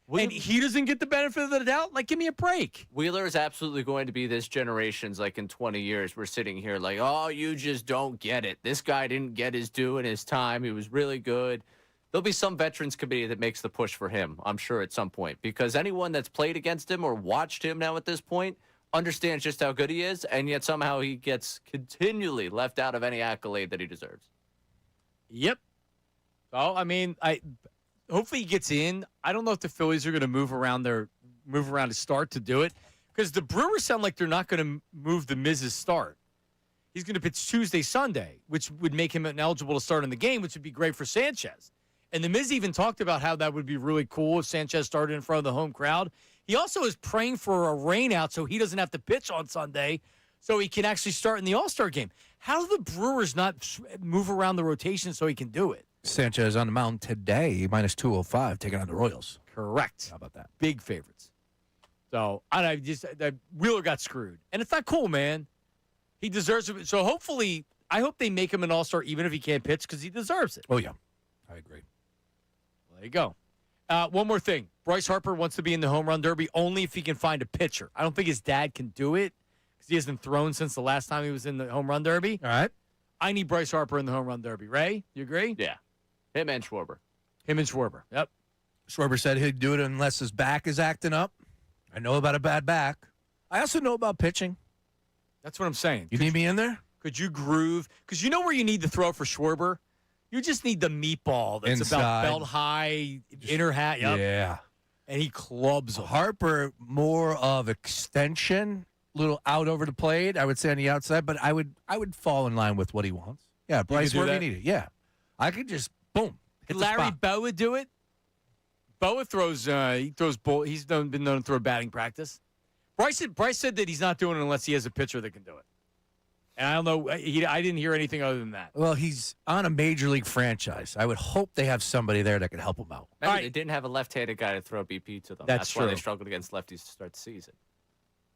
and he doesn't get the benefit of the doubt? Like, give me a break. Wheeler is absolutely going to be this generation's, like in 20 years, we're sitting here like, oh, you just don't get it. This guy didn't get his due in his time. He was really good. There'll be some veterans committee that makes the push for him, I'm sure, at some point, because anyone that's played against him or watched him now at this point understands just how good he is, and yet somehow he gets continually left out of any accolade that he deserves. Yep. So, I mean, hopefully he gets in. I don't know if the Phillies are going to move around his start to do it, because the Brewers sound like they're not going to move the Miz's start. He's going to pitch Tuesday, Sunday, which would make him ineligible to start in the game, which would be great for Sanchez. And the Miz even talked about how that would be really cool if Sanchez started in front of the home crowd. He also is praying for a rain out so he doesn't have to pitch on Sunday, so he can actually start in the All-Star game. How do the Brewers not move around the rotation so he can do it? Sanchez on the mound today, minus 205, taking on the Royals. Correct. How about that? Big favorites. So Wheeler got screwed. And it's not cool, man. He deserves it. So hopefully, I hope they make him an All-Star even if he can't pitch, because he deserves it. Oh, yeah. I agree. Well, there you go. One more thing. Bryce Harper wants to be in the home run derby only if he can find a pitcher. I don't think his dad can do it because he hasn't thrown since the last time he was in the home run derby. All right. I need Bryce Harper in the home run derby. Ray, you agree? Yeah. Him and Schwarber. Yep. Schwarber said he'd do it unless his back is acting up. I know about a bad back. I also know about pitching. That's what I'm saying. You need me in there? Could you groove? Because you know where you need to throw for Schwarber? You just need the meatball that's Inside. about belt high, inner hat. Yep. Yeah. And he clubs him. Harper, more of extension, little out over the plate, I would say on the outside, but I would fall in line with what he wants. Yeah, Bryce, where we need it. Yeah. I could just, boom, hit the Larry spot. Boa do it? Boa throws, he's been known to throw batting practice. Bryce said that he's not doing it unless he has a pitcher that can do it. And I don't know, I didn't hear anything other than that. Well, he's on a major league franchise. I would hope they have somebody there that can help him out. Maybe they didn't have a left-handed guy to throw BP to them. That's why true. they struggled against lefties to start the season.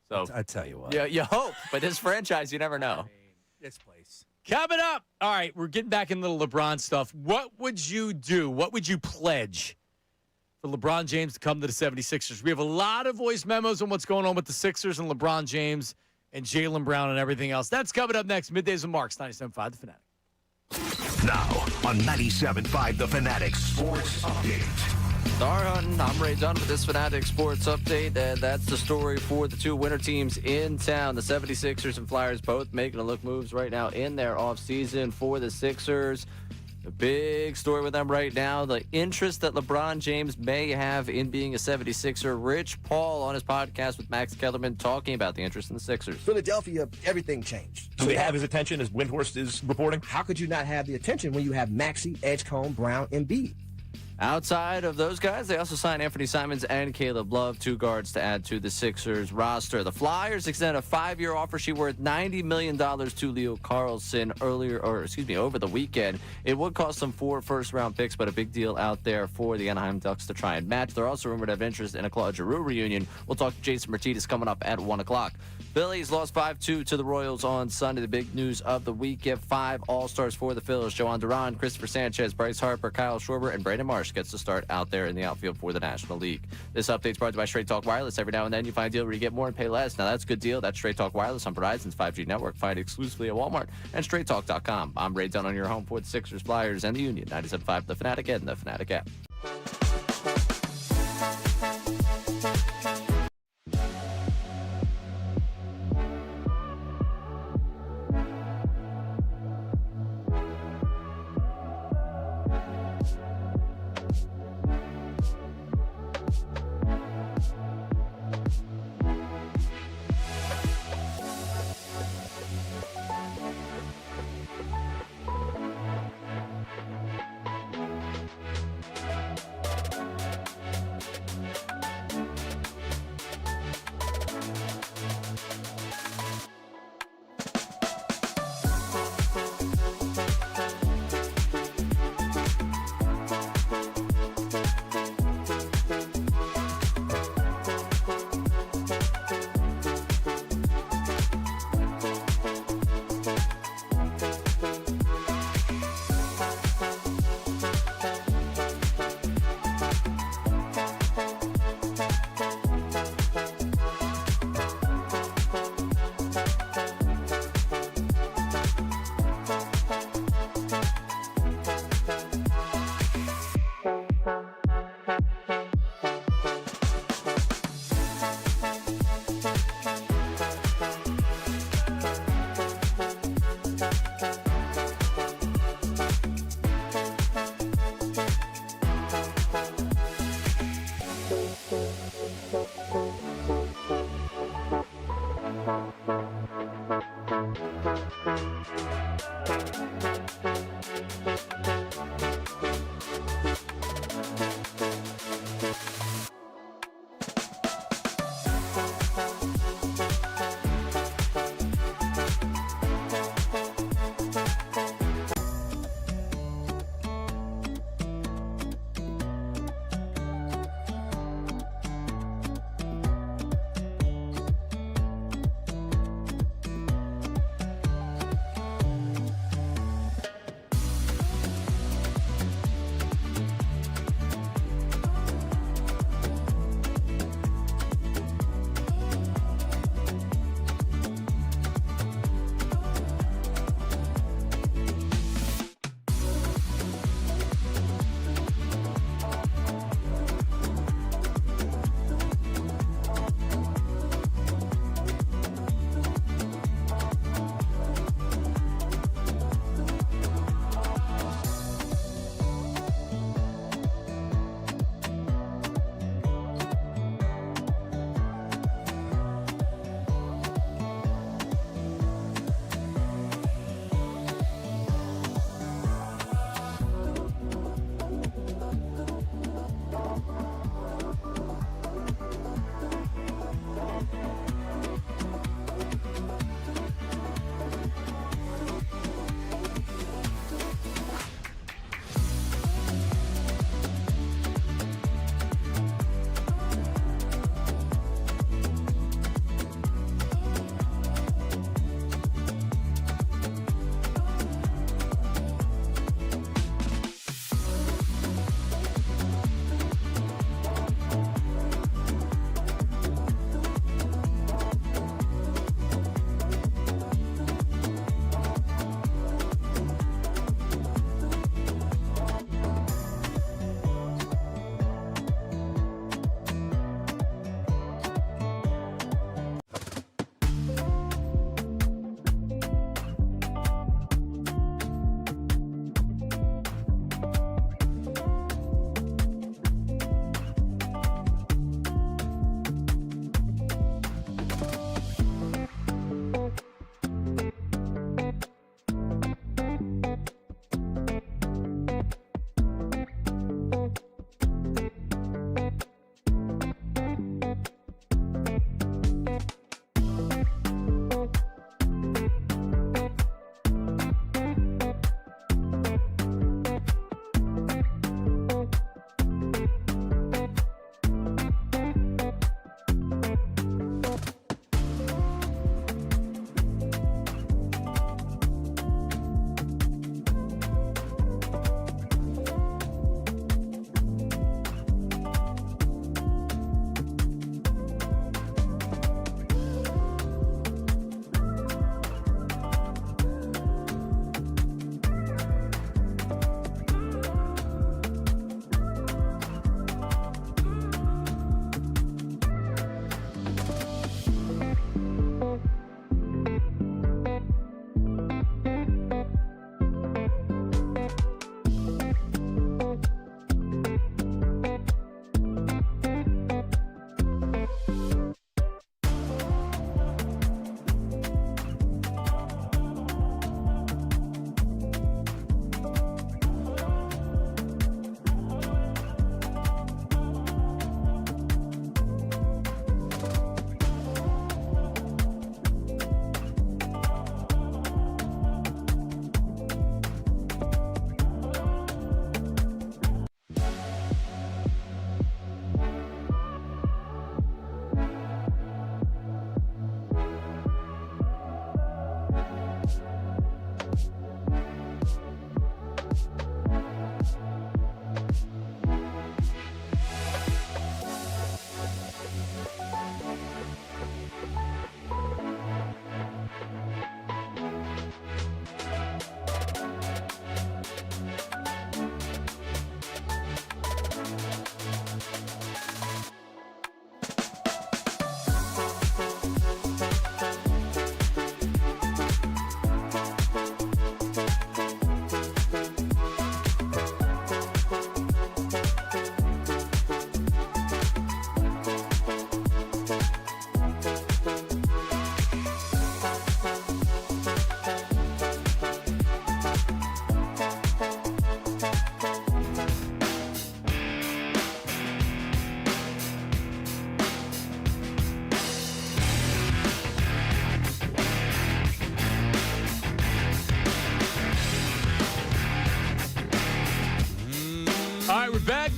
So I tell you what. Yeah, you hope, but this franchise, you never know. This place. Coming up. All right, we're getting back into the LeBron stuff. What would you do? What would you pledge for LeBron James to come to the 76ers? We have a lot of voice memos on what's going on with the Sixers and LeBron James and Jaylen Brown and everything else. That's coming up next. Middays with Marks, 97.5 The Fanatic. Now on 97.5 The Fanatic Sports Update. Star hunting. I'm Ray Dunn with this Fanatic Sports Update, and that's the story for the two winter teams in town. The 76ers and Flyers both making a look moves right now in their offseason. For the Sixers, the big story with them right now, the interest that LeBron James may have in being a 76er. Rich Paul on his podcast with Max Kellerman talking about the interest in the Sixers. Philadelphia, everything changed. Do they have his attention, as Windhorst is reporting? How could you not have the attention when you have Maxey, Edgecombe, Brown, and Embiid? Outside of those guys, they also signed Anthony Simons and Caleb Love, two guards to add to the Sixers roster. The Flyers extended a 5-year offer sheet worth $90 million to Leo Carlson over the weekend. It would cost them 4 first-round picks, but a big deal out there for the Anaheim Ducks to try and match. They're also rumored to have interest in a Claude Giroux reunion. We'll talk to Jason Martinez coming up at 1 o'clock. Phillies lost 5-2 to the Royals on Sunday. The big news of the weekend, 5 All-Stars for the Phillies. Joan Duran, Christopher Sanchez, Bryce Harper, Kyle Schwarber, and Brandon Marsh gets to start out there in the outfield for the National League. This update's brought to you by Straight Talk Wireless. Every now and then you find a deal where you get more and pay less. Now that's a good deal. That's Straight Talk Wireless on Verizon's 5G network. Find it exclusively at Walmart and StraightTalk.com. I'm Ray Dunn on your home for the Sixers, Flyers, and the Union. 97.5 The Fanatic and the Fanatic app.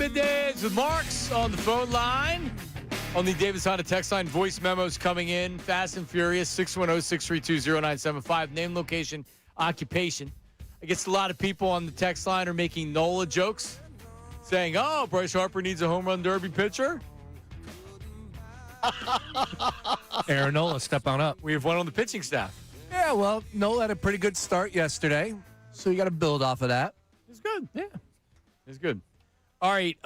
Middays with Marks on the phone line. On the Davis Honda text line, voice memos coming in fast and furious. 610-632-0975. Name, location, occupation. I guess a lot of people on the text line are making NOLA jokes, saying, "Oh, Bryce Harper needs a home run derby pitcher." Aaron Nola, step on up. We have one on the pitching staff. Yeah, well, Nola had a pretty good start yesterday, so you got to build off of that. It's good. Yeah, it's good. All right.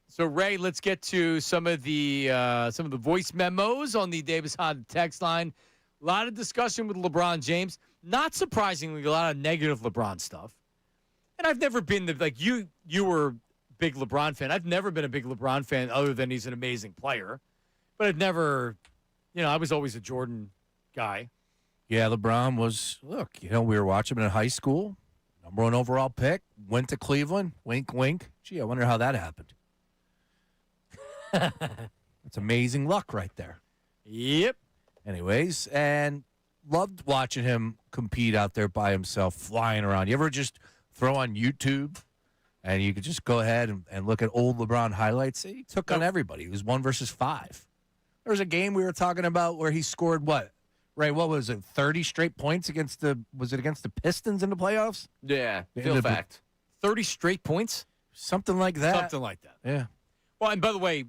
So Ray, let's get to some of the voice memos on the Davis Honda text line. A lot of discussion with LeBron James. Not surprisingly, a lot of negative LeBron stuff. And I've never been you were a big LeBron fan. I've never been a big LeBron fan other than he's an amazing player. But I've never, I was always a Jordan guy. Yeah, LeBron was, we were watching him in high school. Number 1 overall pick. Went to Cleveland. Wink, wink. Gee, I wonder how that happened. That's amazing luck right there. Yep. Anyways, and loved watching him compete out there by himself, flying around. You ever just throw on YouTube and you could just go ahead and look at old LeBron highlights? He took on everybody. It was 1 versus 5. There was a game we were talking about where he scored what? Ray, what was it? 30 straight points against the Pistons in the playoffs? Yeah, feel fact. 30 straight points? Something like that. Something like that. Yeah. Well, and by the way,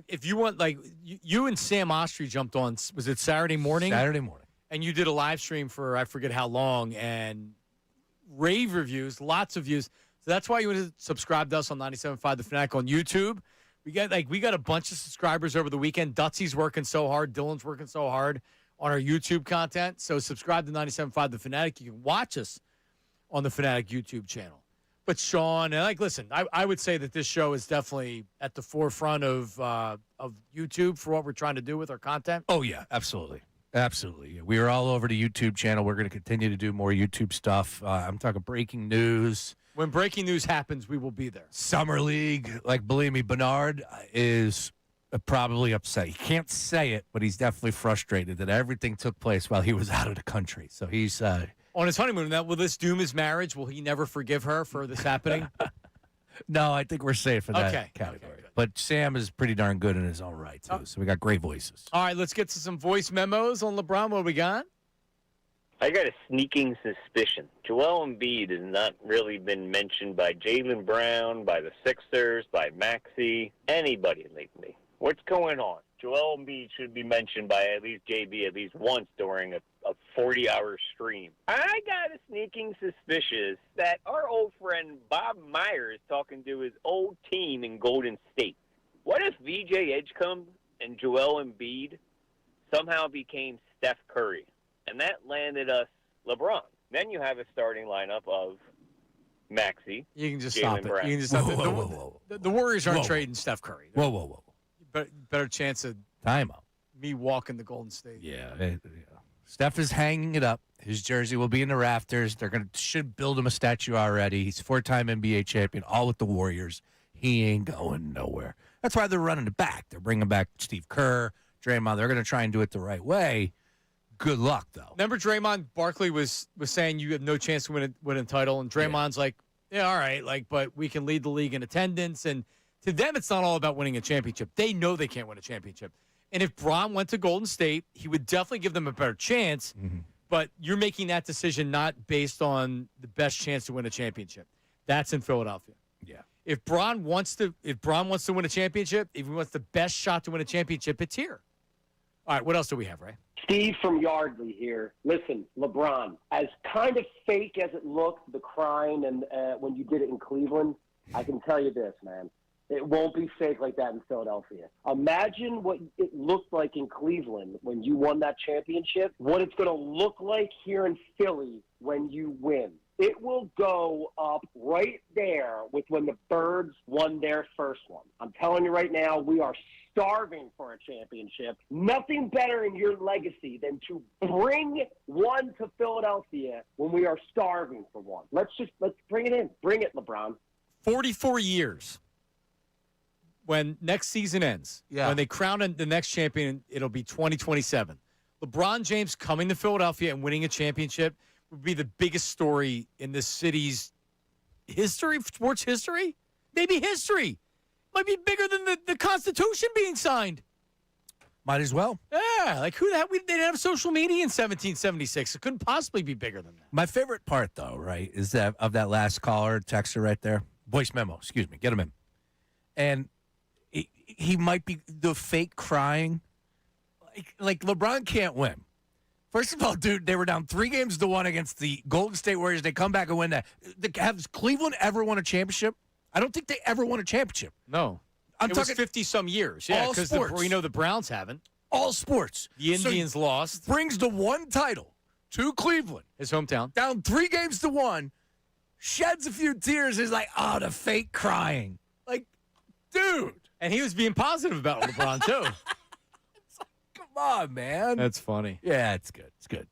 if you want, you and Sam Ostry jumped on, was it Saturday morning? Saturday morning. And you did a live stream for I forget how long, and rave reviews, lots of views. So that's why you want to subscribe to us on 97.5 The Fanatic on YouTube. We got a bunch of subscribers over the weekend. Dutsy's working so hard. Dylan's working so hard on our YouTube content. So subscribe to 97.5 The Fanatic. You can watch us on the Fanatic YouTube channel. But Sean, listen, I would say that this show is definitely at the forefront of YouTube for what we're trying to do with our content. Oh, yeah, absolutely. Absolutely. We are all over the YouTube channel. We're going to continue to do more YouTube stuff. I'm talking breaking news. When breaking news happens, we will be there. Summer League, believe me, Bernard is probably upset. He can't say it, but he's definitely frustrated that everything took place while he was out of the country. So he's on his honeymoon. Now, will this doom his marriage? Will he never forgive her for this happening? No, I think we're safe in that category. Okay, but Sam is pretty darn good in his own right, too. So we got great voices. All right, let's get to some voice memos on LeBron. What we got? I got a sneaking suspicion. Joel Embiid has not really been mentioned by Jaylen Brown, by the Sixers, by Maxey, anybody lately. What's going on? Joel Embiid should be mentioned by at least JB at least once during a 40-hour stream. I got a sneaking suspicion that our old friend Bob Meyer is talking to his old team in Golden State. What if VJ Edgecombe and Joel Embiid somehow became Steph Curry? And that landed us LeBron. Then you have a starting lineup of Maxey. You can just Jaylen stop it. Brown. You can just stop it. The Warriors aren't trading Steph Curry. Whoa. Better chance of timeout. Me walking the Golden State. Yeah. Steph is hanging it up. His jersey will be in the rafters. Should build him a statue already. He's 4-time NBA champion, all with the Warriors. He ain't going nowhere. That's why they're running it back. They're bringing back Steve Kerr, Draymond. They're going to try and do it the right way. Good luck, though. Remember Draymond Barkley was saying you have no chance to win a title, and Draymond's like, yeah, all right, but we can lead the league in attendance. And to them, it's not all about winning a championship. They know they can't win a championship. And if Bron went to Golden State, he would definitely give them a better chance. Mm-hmm. But you're making that decision not based on the best chance to win a championship. That's in Philadelphia. Yeah. If Bron wants to win a championship, if he wants the best shot to win a championship, it's here. All right, what else do we have, Ray? Steve from Yardley here. Listen, LeBron, as kind of fake as it looked, the crying and when you did it in Cleveland, I can tell you this, man. It won't be fake like that in Philadelphia. Imagine what it looked like in Cleveland when you won that championship, what it's going to look like here in Philly when you win. It will go up right there with when the Birds won their first one. I'm telling you right now, we are starving for a championship. Nothing better in your legacy than to bring one to Philadelphia when we are starving for one. Let's bring it in. Bring it, LeBron. 44 years. When next season ends, when they crown the next champion, it'll be 2027. LeBron James coming to Philadelphia and winning a championship would be the biggest story in this city's history, sports history. maybe history. Might be bigger than the Constitution being signed. Might as well. Yeah, like who that? They didn't have social media in 1776. It couldn't possibly be bigger than that. My favorite part, though, right, is that of that last caller, texter right there, voice memo, excuse me, get him in. And he might be the fake crying. Like LeBron can't win. First of all, dude, they were down 3-1 against the Golden State Warriors. They come back and win that. Has Cleveland ever won a championship? I don't think they ever won a championship. No. It was 50-some years. Yeah, because we know the Browns haven't. All sports. The Indians lost. Brings the one title to Cleveland. His hometown. Down 3-1. Sheds a few tears. Is like, oh, the fake crying. Like, dude. And he was being positive about LeBron, too. Come on, man. That's funny. Yeah, it's good. It's good.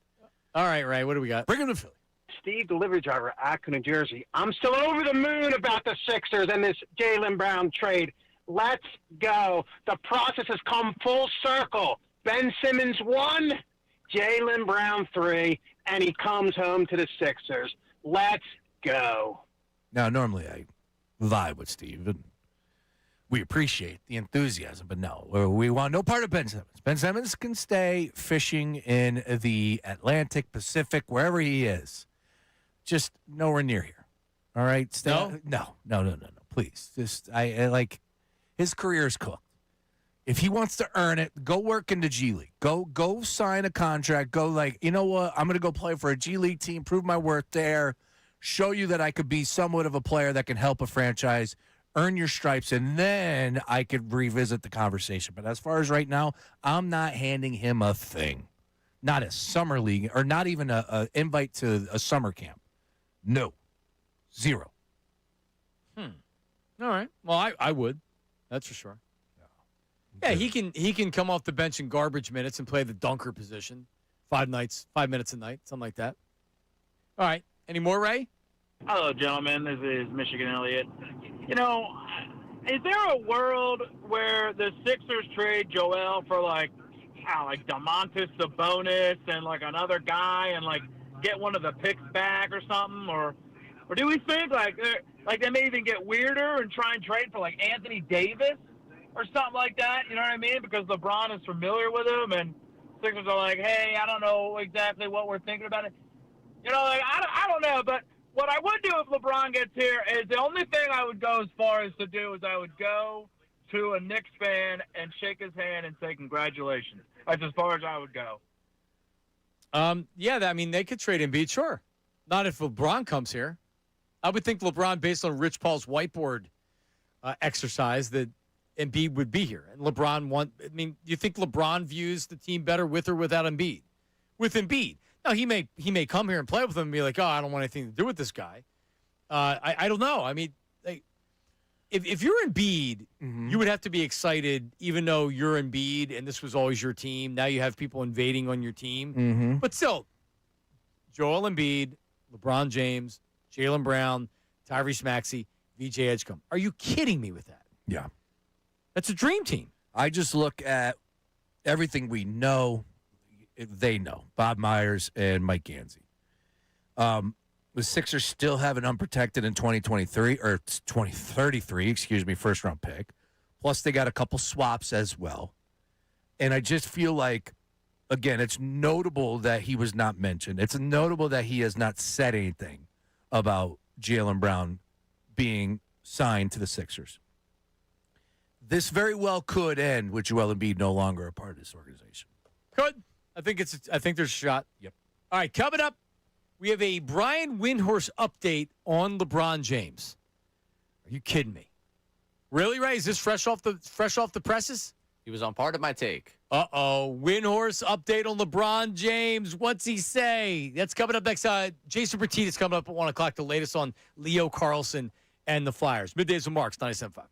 All right, Ray, what do we got? Bring him to Philly. Steve, delivery driver, Akron, New Jersey. I'm still over the moon about the Sixers and this Jaylen Brown trade. Let's go. The process has come full circle. Ben Simmons 1, Jaylen Brown 3, and he comes home to the Sixers. Let's go. Now, normally I vibe with Steve, and we appreciate the enthusiasm, but no, we want no part of Ben Simmons. Ben Simmons can stay fishing in the Atlantic, Pacific, wherever he is. Just nowhere near here. All right? No. Please. Just, I like, his career is cooked. If he wants to earn it, go work in the G League. Go sign a contract. Go like, you know what? I'm going to go play for a G League team, prove my worth there, show you that I could be somewhat of a player that can help a franchise, earn your stripes, and then I could revisit the conversation. But as far as right now, I'm not handing him a thing. Not a summer league or not even a invite to a summer camp. No. 0. All right. Well, I would. That's for sure. Yeah, he can come off the bench in garbage minutes and play the dunker position. 5 minutes a night, something like that. All right. Any more, Ray? Hello, gentlemen. This is Michigan Elliott. You know, is there a world where the Sixers trade Joel for like Domantas Sabonis and like another guy and like get one of the picks back or something, or do we think like they may even get weirder and try and trade for like Anthony Davis or something like that? You know what I mean? Because LeBron is familiar with him, and Sixers are like, hey, I don't know exactly what we're thinking about it. You know, like I don't know, but what I would do if LeBron gets here is the only thing I would go as far as to do is I would go to a Knicks fan and shake his hand and say congratulations. That's as far as I would go. Yeah, I mean, they could trade Embiid, sure. Not if LeBron comes here. I would think LeBron, based on Rich Paul's whiteboard exercise, that Embiid would be here. And do you think LeBron views the team better with or without Embiid? With Embiid. Now, he may come here and play with him and be like, oh, I don't want anything to do with this guy. I don't know. I mean, if you're Embiid, you would have to be excited, even though you're Embiid and this was always your team. Now you have people invading on your team. But still, Joel Embiid, LeBron James, Jaylen Brown, Tyrese Maxey, VJ Edgecombe. Are you kidding me with that? Yeah. That's a dream team. I just look at everything we know. They know. Bob Myers and Mike Gansey. The Sixers still have an unprotected in 2023 or 2033, first-round pick. Plus, they got a couple swaps as well. And I just feel like, again, it's notable that he was not mentioned. It's notable that he has not said anything about Jaylen Brown being signed to the Sixers. This very well could end with Joel Embiid no longer a part of this organization. Could. I think there's a shot. Yep. All right, coming up, we have a Brian Windhorst update on LeBron James. Are you kidding me? Really, Ray? Is this fresh off the presses? He was on part of my take. Windhorst update on LeBron James. What's he say? That's coming up next. Jason Bertita is coming up at 1 o'clock. The latest on Leo Carlson and the Flyers. Middays with Marks, 97.5.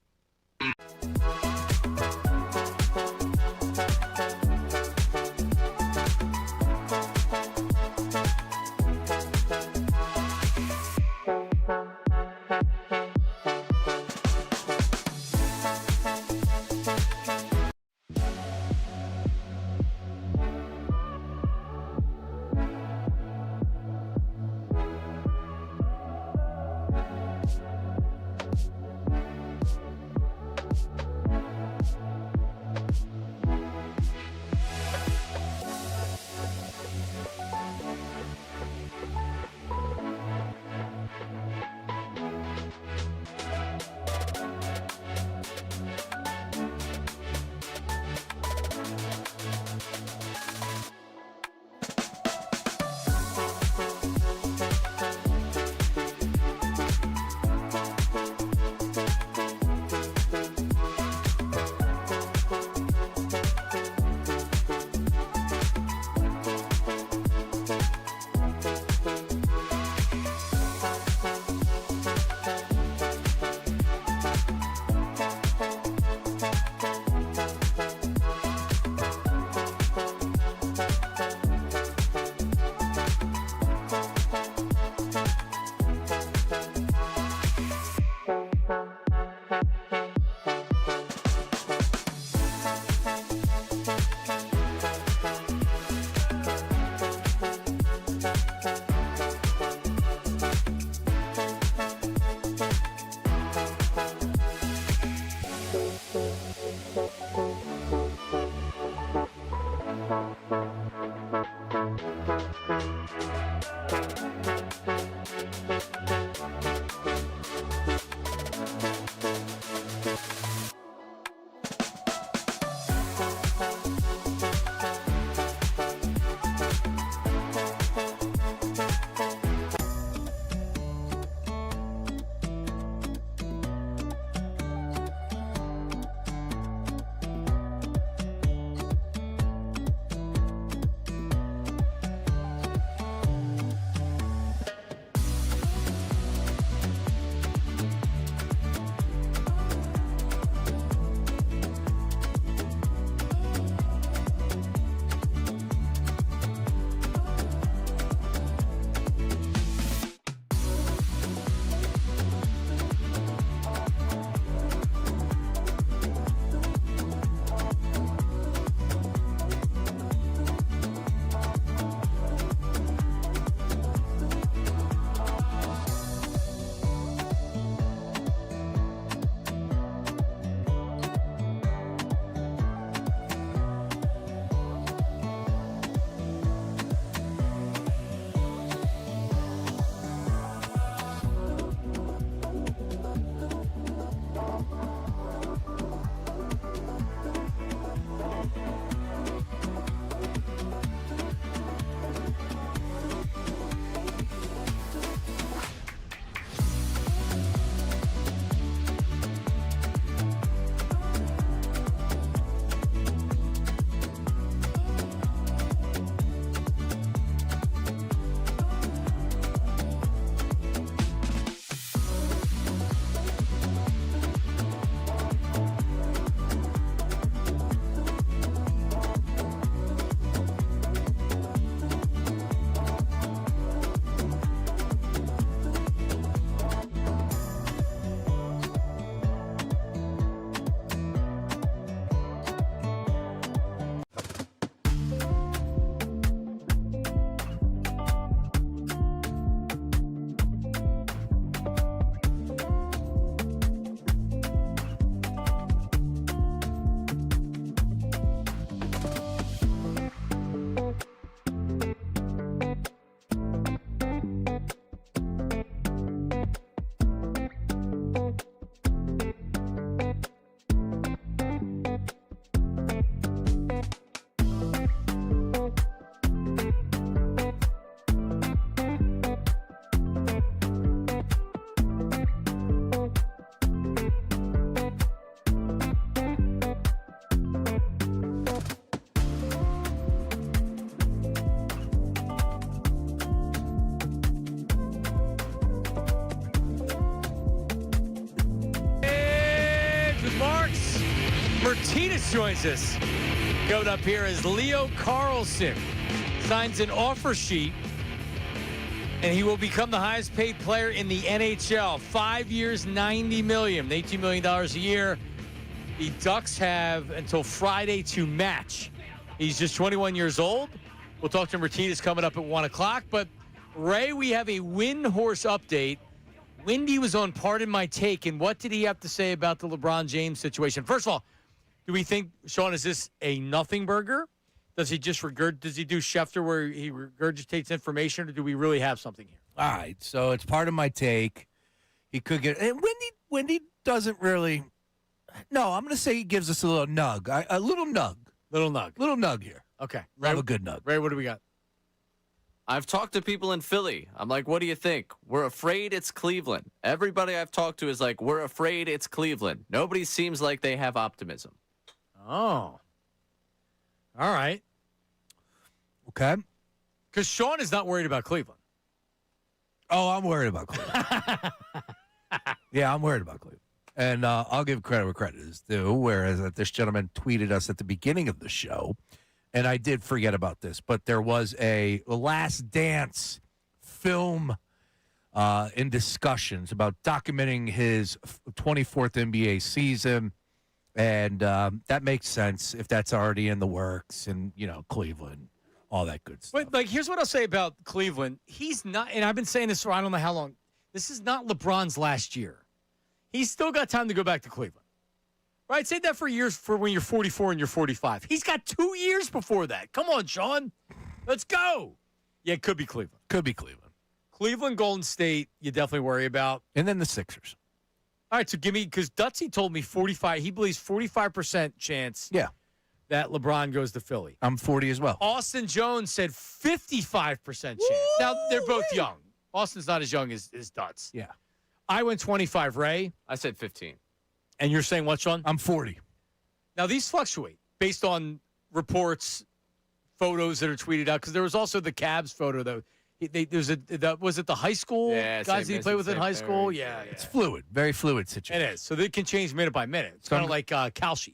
Martinez joins us. Going up here is Leo Carlson. Signs an offer sheet, and he will become the highest paid player in the NHL. 5 years, $90 million, $18 million a year. The Ducks have until Friday to match. He's just 21 years old. We'll talk to Martinez coming up at 1 o'clock. But, Ray, we have a Windhorse update. Wendy was on Pardon My Take, and what did he have to say about the LeBron James situation? First of all, do we think, Sean, is this a nothing burger? Does he just does he do Schefter where he regurgitates information, or do we really have something here? All right, so it's Pardon My Take. He could get, and Wendy doesn't really. No, I'm going to say he gives us a little nug, a little nug here. Okay, Love a good nug. Ray, what do we got? I've talked to people in Philly. I'm like, what do you think? We're afraid it's Cleveland. Everybody I've talked to is like, we're afraid it's Cleveland. Nobody seems like they have optimism. Oh. All right. Okay. Because Sean is not worried about Cleveland. Oh, I'm worried about Cleveland. Yeah, I'm worried about Cleveland. And I'll give credit where credit is due, whereas this gentleman tweeted us at the beginning of the show, and I did forget about this, but there was a Last Dance film in discussions about documenting his 24th NBA season, and that makes sense if that's already in the works, and, Cleveland, all that good stuff. But, here's what I'll say about Cleveland. He's not, and I've been saying this for I don't know how long, this is not LeBron's last year. He's still got time to go back to Cleveland. Right? Say that for years for when you're 44 and you're 45. He's got 2 years before that. Come on, Sean. Let's go. Yeah, it could be Cleveland. Could be Cleveland. Cleveland, Golden State, you definitely worry about. And then the Sixers. All right, so give me, because Dutsy told me 45, he believes 45% chance that LeBron goes to Philly. I'm 40 as well. Austin Jones said 55% chance. Now, they're both young. Austin's not as young as Dutz. Yeah. I went 25, Ray. I said 15. And you're saying what, Sean? I'm 40. Now, these fluctuate based on reports, photos that are tweeted out, because there was also the Cavs photo, though. Was it the high school guys that he played with in high school? Yeah. It's fluid, very fluid situation. It is. So they can change minute by minute. It's kind of like Kalshi.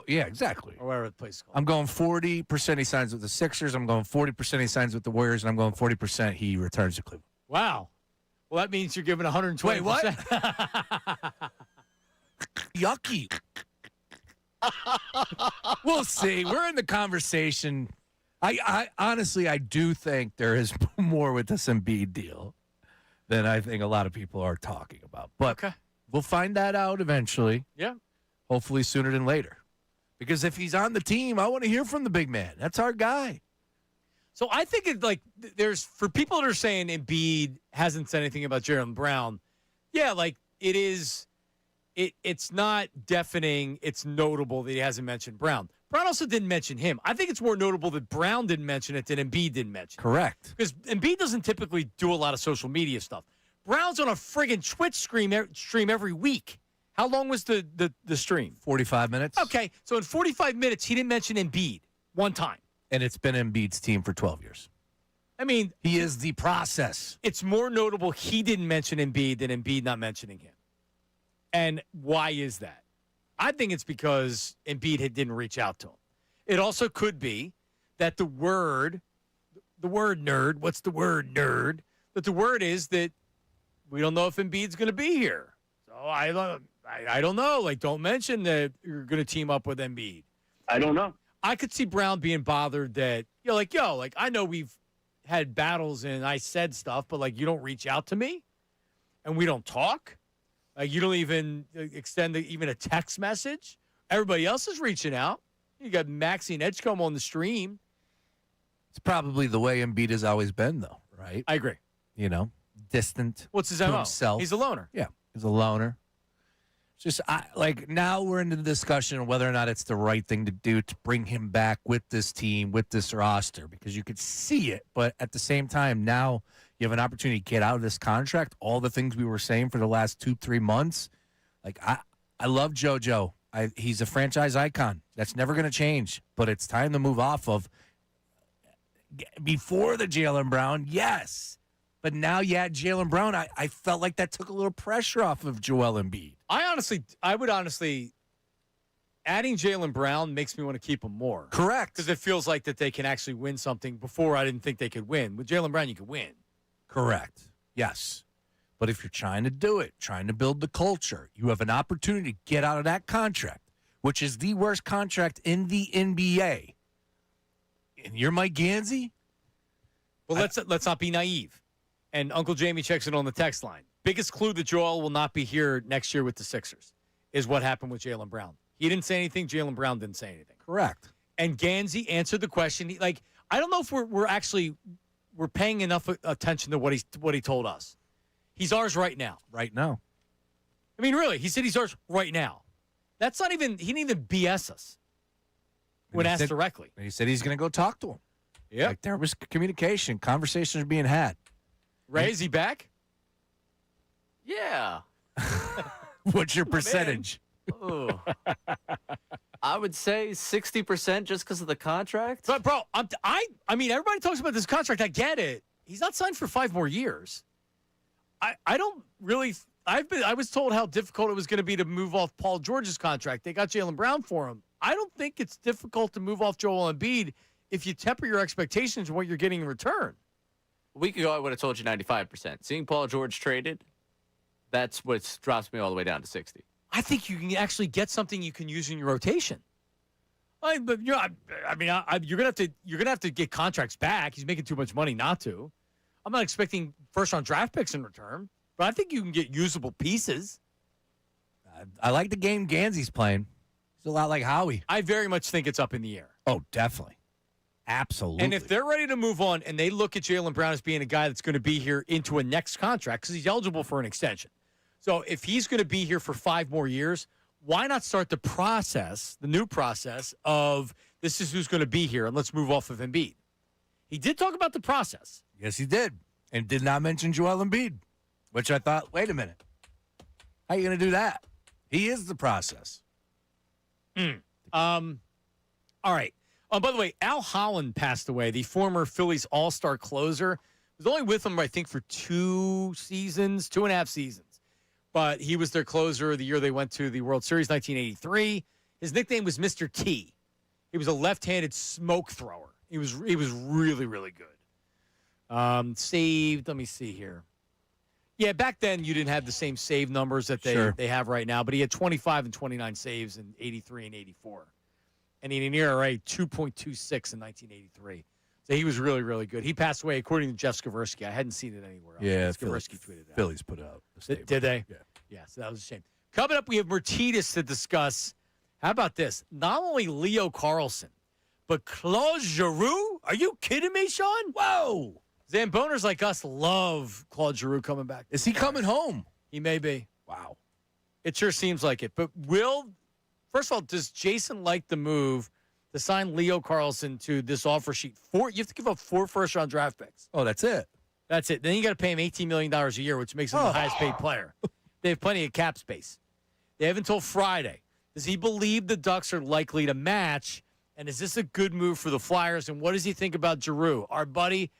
Yeah, exactly. Or whatever the place is called. I'm going 40% he signs with the Sixers. I'm going 40% he signs with the Warriors, and I'm going 40% he returns to Cleveland. Wow. Well, that means you're giving 120%. Wait, what? Yucky. We'll see. We're in the conversation. I honestly, I do think there is more with this Embiid deal than I think a lot of people are talking about. But we'll find that out eventually. Yeah. Hopefully sooner than later. Because if he's on the team, I want to hear from the big man. That's our guy. So I think there's, for people that are saying Embiid hasn't said anything about Jaylen Brown, it's not deafening. It's notable that he hasn't mentioned Brown. Brown also didn't mention him. I think it's more notable that Brown didn't mention it than Embiid didn't mention it. Correct. Because Embiid doesn't typically do a lot of social media stuff. Brown's on a friggin' Twitch stream every week. How long was the stream? 45 minutes. Okay, so in 45 minutes, he didn't mention Embiid one time. And it's been Embiid's team for 12 years. I mean, he is the process. It's more notable he didn't mention Embiid than Embiid not mentioning him. And why is that? I think it's because Embiid didn't reach out to him. It also could be that the word nerd, what's the word nerd? That the word is that we don't know if Embiid's going to be here. So I don't know. Don't mention that you're going to team up with Embiid. I don't know. I could see Brown being bothered that, I know we've had battles and I said stuff, but, you don't reach out to me and we don't talk. You don't even extend even a text message. Everybody else is reaching out. You got Maxey and Edgecombe on the stream. It's probably the way Embiid has always been, though, right? I agree. Distant. What's his to MO? himself. He's a loner. Yeah, he's a loner. It's just now we're into the discussion of whether or not it's the right thing to do to bring him back with this team, with this roster, because you could see it, but at the same time, now you have an opportunity to get out of this contract. All the things we were saying for the last 2-3 months, I love JoJo. He's a franchise icon. That's never going to change. But it's time to move off of before the Jaylen Brown. Yes. But now, Jaylen Brown, I felt like that took a little pressure off of Joel Embiid. I would honestly adding Jaylen Brown makes me want to keep him more. Correct. Because it feels like that they can actually win something. Before, I didn't think they could win. With Jaylen Brown, you could win. Correct. Yes. But if you're trying to do it, trying to build the culture, you have an opportunity to get out of that contract, which is the worst contract in the NBA. And you're Mike Gansey? Well, let's not be naive. And Uncle Jamie checks in on the text line. Biggest clue that Joel will not be here next year with the Sixers is what happened with Jaylen Brown. He didn't say anything. Jaylen Brown didn't say anything. Correct. And Gansey answered the question. I don't know if we're paying enough attention to what he told us. He's ours right now. Right now. I mean, really, he said he's ours right now. That's not even, he didn't even BS us when asked directly. He said he's going to go talk to him. Yeah. Like there was communication. Conversations are being had. Ray, is he back? Yeah. What's your percentage? Ooh. I would say 60% just because of the contract. But, bro, I mean, everybody talks about this contract. I get it. He's not signed for 5 more years. I don't really – I was told how difficult it was going to be to move off Paul George's contract. They got Jaylen Brown for him. I don't think it's difficult to move off Joel Embiid if you temper your expectations of what you're getting in return. A week ago, I would have told you 95%. Seeing Paul George traded, that's what drops me all the way down to 60. I think you can actually get something you can use in your rotation. But you're gonna have to get contracts back. He's making too much money not to. I'm not expecting first-round draft picks in return, but I think you can get usable pieces. I like the game Gansey's playing. He's a lot like Howie. I very much think it's up in the air. Oh, definitely. Absolutely. And if they're ready to move on and they look at Jaylen Brown as being a guy that's going to be here into a next contract because he's eligible for an extension. So if he's going to be here for 5 more years, why not start the process, the new process of this is who's going to be here and let's move off of Embiid? He did talk about the process. Yes, he did. And did not mention Joel Embiid, which I thought, wait a minute. How are you going to do that? He is the process. All right. By the way, Al Holland passed away, the former Phillies all-star closer. He was only with them, I think, for 2.5 seasons. But he was their closer the year they went to the World Series, 1983. His nickname was Mr. T. He was a left-handed smoke thrower. He was really, really good. Saved, let me see here. Yeah, back then you didn't have the same save numbers that they have right now, but he had 25 and 29 saves in 83 and 84. And in an ERA, 2.26 in 1983. So he was really, really good. He passed away, according to Jeff Skversky. I hadn't seen it anywhere else. Yeah, Skversky tweeted that. Phillies put out a statement. Did they? Yeah. Yeah, so that was a shame. Coming up, we have Mercedes to discuss. How about this? Not only Leo Carlson, but Claude Giroux? Are you kidding me, Sean? Whoa! Zamboners like us love Claude Giroux coming back. Is he coming home? He may be. Wow. It sure seems like it. But first of all, does Jason like the move to sign Leo Carlson to this offer sheet? You have to give up 4 first-round draft picks. Oh, that's it? That's it. Then you got to pay him $18 million a year, which makes him the highest-paid player. They have plenty of cap space. They have until Friday. Does he believe the Ducks are likely to match? And is this a good move for the Flyers? And what does he think about Giroux? Our buddy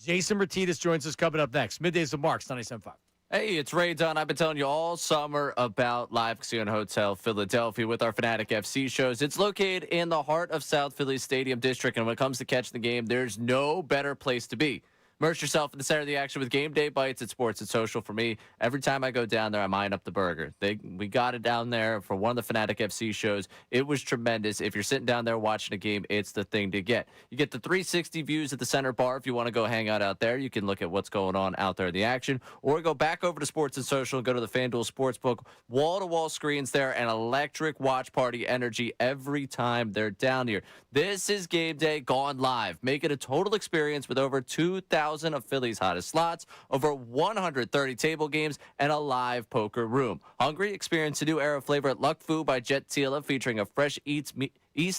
Jason Martinez joins us coming up next. Middays with Marks, 97.5. Hey, it's Ray Dunn. I've been telling you all summer about Live Casino Hotel Philadelphia with our Fanatic FC shows. It's located in the heart of South Philly's Stadium District, and when it comes to catching the game, there's no better place to be. Immerse yourself in the center of the action with game day bites at Sports and Social. For me, every time I go down there, I mind up the burger. We got it down there for one of the Fanatic FC shows. It was tremendous. If you're sitting down there watching a game, it's the thing to get. You get the 360 views at the center bar. If you want to go hang out there, you can look at what's going on out there in the action, or go back over to Sports and Social and go to the FanDuel Sportsbook. Wall-to-wall screens there and electric watch party energy every time they're down here. This is game day gone live. Make it a total experience with over 2,000 of Philly's hottest slots, over 130 table games, and a live poker room. Hungry? Experience the new era flavor at Luck Fu by Jet Tila, featuring a fresh East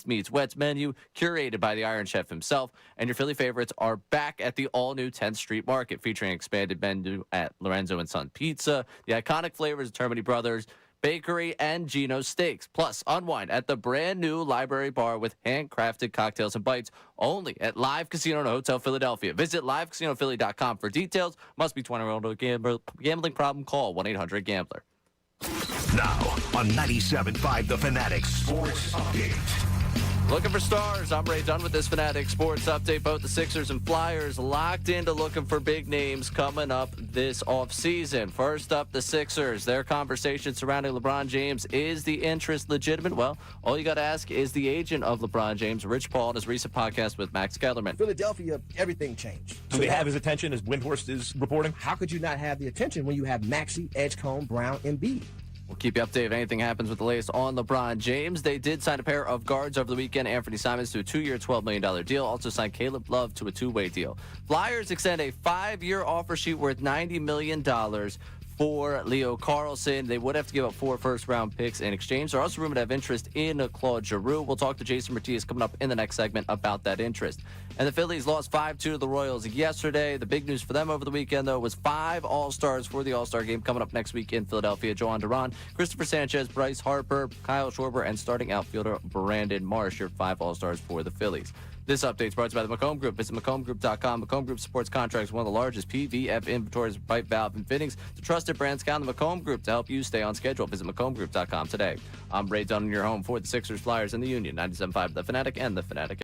Meets West menu curated by the Iron Chef himself. And your Philly favorites are back at the all-new 10th Street Market, featuring expanded menu at Lorenzo and Son Pizza, the iconic flavors of Termini Brothers Bakery, and Gino's Steaks. Plus, unwind at the brand-new Library Bar with handcrafted cocktails and bites only at Live Casino and Hotel Philadelphia. Visit livecasinophilly.com for details. Must be 21 years old. Gambling problem? Call 1-800-GAMBLER. Now on 97.5 The Fanatic Sports Update. Looking for stars. I'm Ray Dunn with this Fanatic Sports Update. Both the Sixers and Flyers locked into looking for big names coming up this offseason. First up, the Sixers. Their conversation surrounding LeBron James. Is the interest legitimate? Well, all you got to ask is the agent of LeBron James, Rich Paul, in his recent podcast with Max Kellerman. Philadelphia, everything changed. Do they have his attention, as Windhorst is reporting? How could you not have the attention when you have Maxey, Edgecombe, Brown, and Embiid? We'll keep you updated if anything happens with the latest on LeBron James. They did sign a pair of guards over the weekend. Anthony Simons to a 2-year, $12 million deal. Also signed Caleb Love to a 2-way deal. Flyers extend a 5-year offer sheet worth $90 million for Leo Carlson. They would have to give up 4 first-round picks in exchange. They're also rumored to have interest in Claude Giroux. We'll talk to Jason Matias coming up in the next segment about that interest. And the Phillies lost 5-2 to the Royals yesterday. The big news for them over the weekend, though, was 5 All-Stars for the All-Star game coming up next week in Philadelphia. Joan Duran, Christopher Sanchez, Bryce Harper, Kyle Schwarber, and starting outfielder Brandon Marsh, your 5 All-Stars for the Phillies. This update is brought to you by the McComb Group. Visit McCombGroup.com. McComb Group supports contracts, one of the largest PVF inventories of pipe, valve, and fittings. The trusted brands count on the McComb Group to help you stay on schedule. Visit McCombGroup.com today. I'm Ray Dunn in your home for the Sixers, Flyers, and the Union. 97.5 The Fanatic and The Fanatic.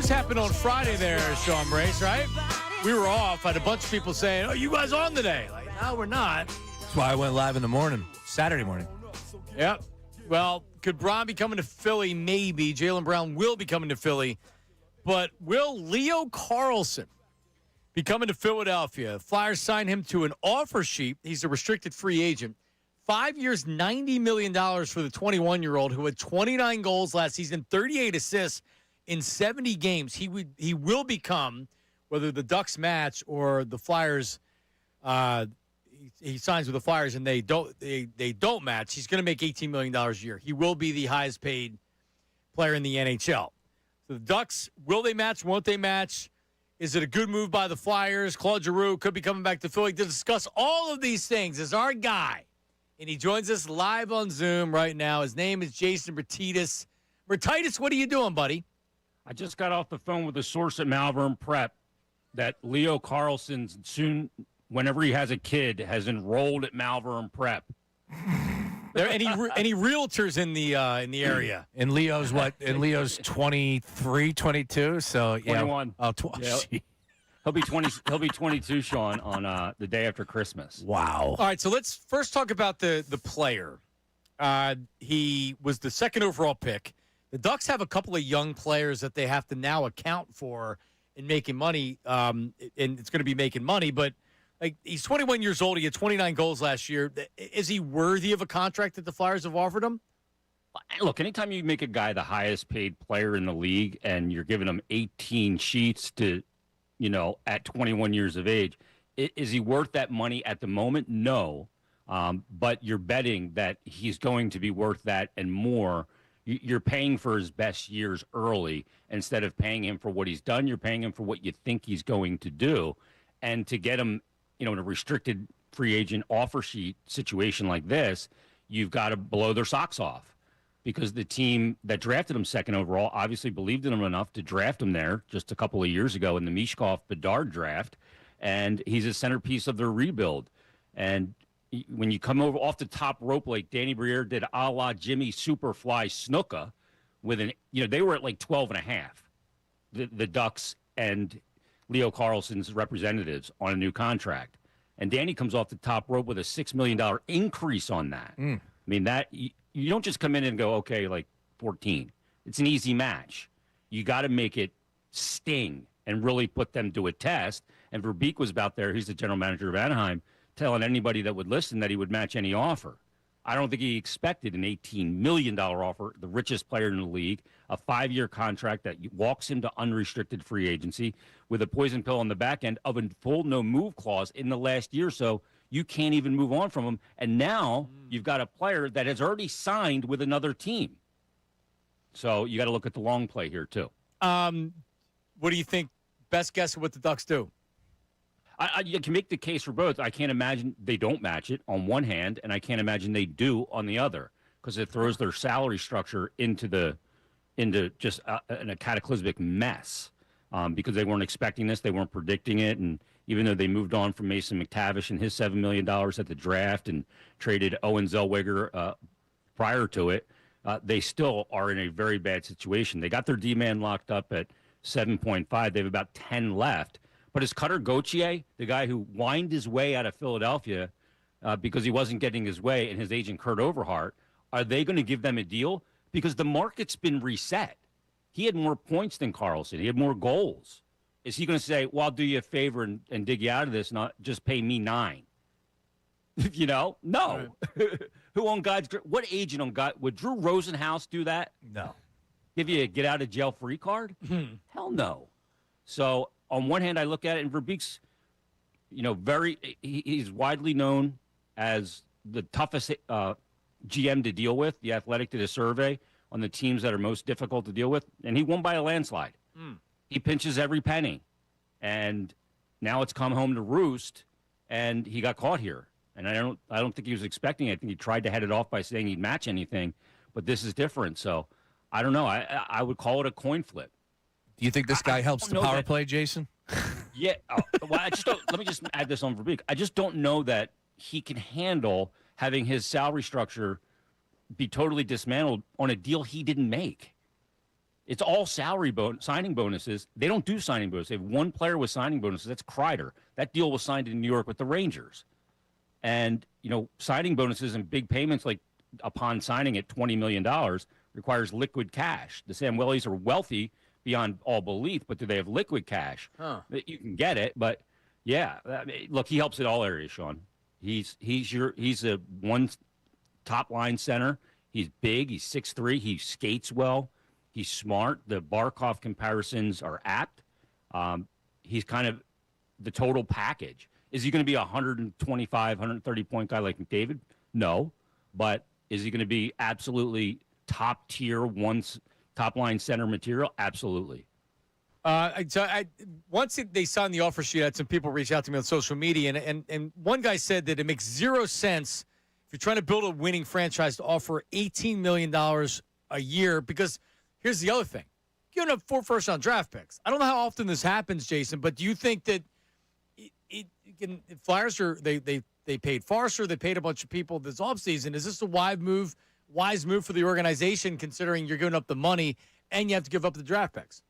Happened on Friday there, Sean Brace, right? We were off. I had a bunch of people saying, "Oh, you guys on today?" Like, no, we're not. That's why I went live in the morning, Saturday morning. Yep. Well, could Bron be coming to Philly? Maybe. Jaylen Brown will be coming to Philly. But will Leo Carlson be coming to Philadelphia? Flyers signed him to an offer sheet. He's a restricted free agent. 5 years, $90 million for the 21-year-old who had 29 goals last season, 38 assists in 70 games. He will become, whether the Ducks match or the Flyers, he signs with the Flyers and they don't match, he's going to make $18 million a year. He will be the highest paid player in the NHL. So the Ducks, will they match? Won't they match? Is it a good move by the Flyers? Claude Giroux could be coming back to Philly. To discuss all of these things is our guy, and he joins us live on Zoom right now. His name is Jason Bertitis. Bertitis, what are you doing, buddy? I just got off the phone with a source at Malvern Prep that Leo Carlson soon, whenever he has a kid, has enrolled at Malvern Prep. There any realtors in the area? And Leo's what? And Leo's 23, 22. So yeah, 21. Oh, Yeah. He'll be 20. He'll be 22, Sean, on the day after Christmas. Wow. All right, so let's first talk about the player. He was the second overall pick. The Ducks have a couple of young players that they have to now account for and making money, and it's going to be making money. But like, he's 21 years old. He had 29 goals last year. Is he worthy of a contract that the Flyers have offered him? Look, anytime you make a guy the highest paid player in the league and you're giving him 18 sheets to, at 21 years of age, is he worth that money at the moment? No. But you're betting that he's going to be worth that and more. You're paying for his best years early instead of paying him for what he's done. You're paying him for what you think he's going to do. And to get him, in a restricted free agent offer sheet situation like this, you've got to blow their socks off. Because the team that drafted him second overall obviously believed in him enough to draft him there just a couple of years ago in the Mishkov-Bedard draft, and he's a centerpiece of their rebuild. And when you come over off the top rope like Danny Briere did a la Jimmy Superfly Snuka, they were at like 12 and a half, the Ducks and Leo Carlson's representatives on a new contract. And Danny comes off the top rope with a $6 million increase on that. I mean, you don't just come in and go, okay, like 14. It's an easy match. You got to make it sting and really put them to a test. And Verbeek was about there. He's the general manager of Anaheim, telling anybody that would listen that he would match any offer. I don't think he expected an $18 million offer, the richest player in the league, a 5-year contract that walks him to unrestricted free agency with a poison pill on the back end of a full no-move clause in the last year or so. You can't even move on from him. And now you've got a player that has already signed with another team. So you got to look at the long play here, too. What do you think? Best guess of what the Ducks do? You can make the case for both. I can't imagine they don't match it on one hand, and I can't imagine they do on the other, because it throws their salary structure into just a cataclysmic mess, because they weren't expecting this. They weren't predicting it. And even though they moved on from Mason McTavish and his $7 million at the draft and traded Owen Zellweger prior to it, they still are in a very bad situation. They got their D-man locked up at 7.5. They have about 10 left. But is Cutter Gauthier, the guy who whined his way out of Philadelphia because he wasn't getting his way, and his agent Kurt Overhart, are they going to give them a deal? Because the market's been reset. He had more points than Carlson. He had more goals. Is he going to say, well, I'll do you a favor and dig you out of this, not just pay me $9? No. Right. Who on God's – what agent on God – would Drew Rosenhaus do that? No. Give you a get-out-of-jail-free card? Hell no. So – on one hand, I look at it, and Verbeek's, he's widely known as the toughest GM to deal with. The Athletic did a survey on the teams that are most difficult to deal with, and he won by a landslide. He pinches every penny, and now it's come home to roost, and he got caught here. And I don't think he was expecting it. I think he tried to head it off by saying he'd match anything, but this is different. So I don't know. I would call it a coin flip. Do you think this guy helps the power play, Jason? Yeah. Well, I just don't. Let me just add this on Verbeek. I just don't know that he can handle having his salary structure be totally dismantled on a deal he didn't make. It's all signing bonuses. They don't do signing bonuses. They have one player with signing bonuses. That's Kreider. That deal was signed in New York with the Rangers. And, signing bonuses and big payments, like upon signing at $20 million, requires liquid cash. The Samuelis are wealthy beyond all belief, but do they have liquid cash? You can get it, but yeah. Look, he helps in all areas, Sean. He's a one top line center. He's big. He's 6'3". He skates well. He's smart. The Barkov comparisons are apt. He's kind of the total package. Is he going to be a 125, 130-point guy like McDavid? No. But is he going to be absolutely top-tier, top-line center material? Absolutely. Once they signed the offer sheet, I had some people reach out to me on social media, and one guy said that it makes zero sense if you're trying to build a winning franchise to offer $18 million a year, because here's the other thing. You don't have 4 first-round draft picks. I don't know how often this happens, Jason, but do you think that Flyers they paid Farser, they paid a bunch of people this offseason? Is this a wise move for the organization, considering you're giving up the money and you have to give up the draft picks?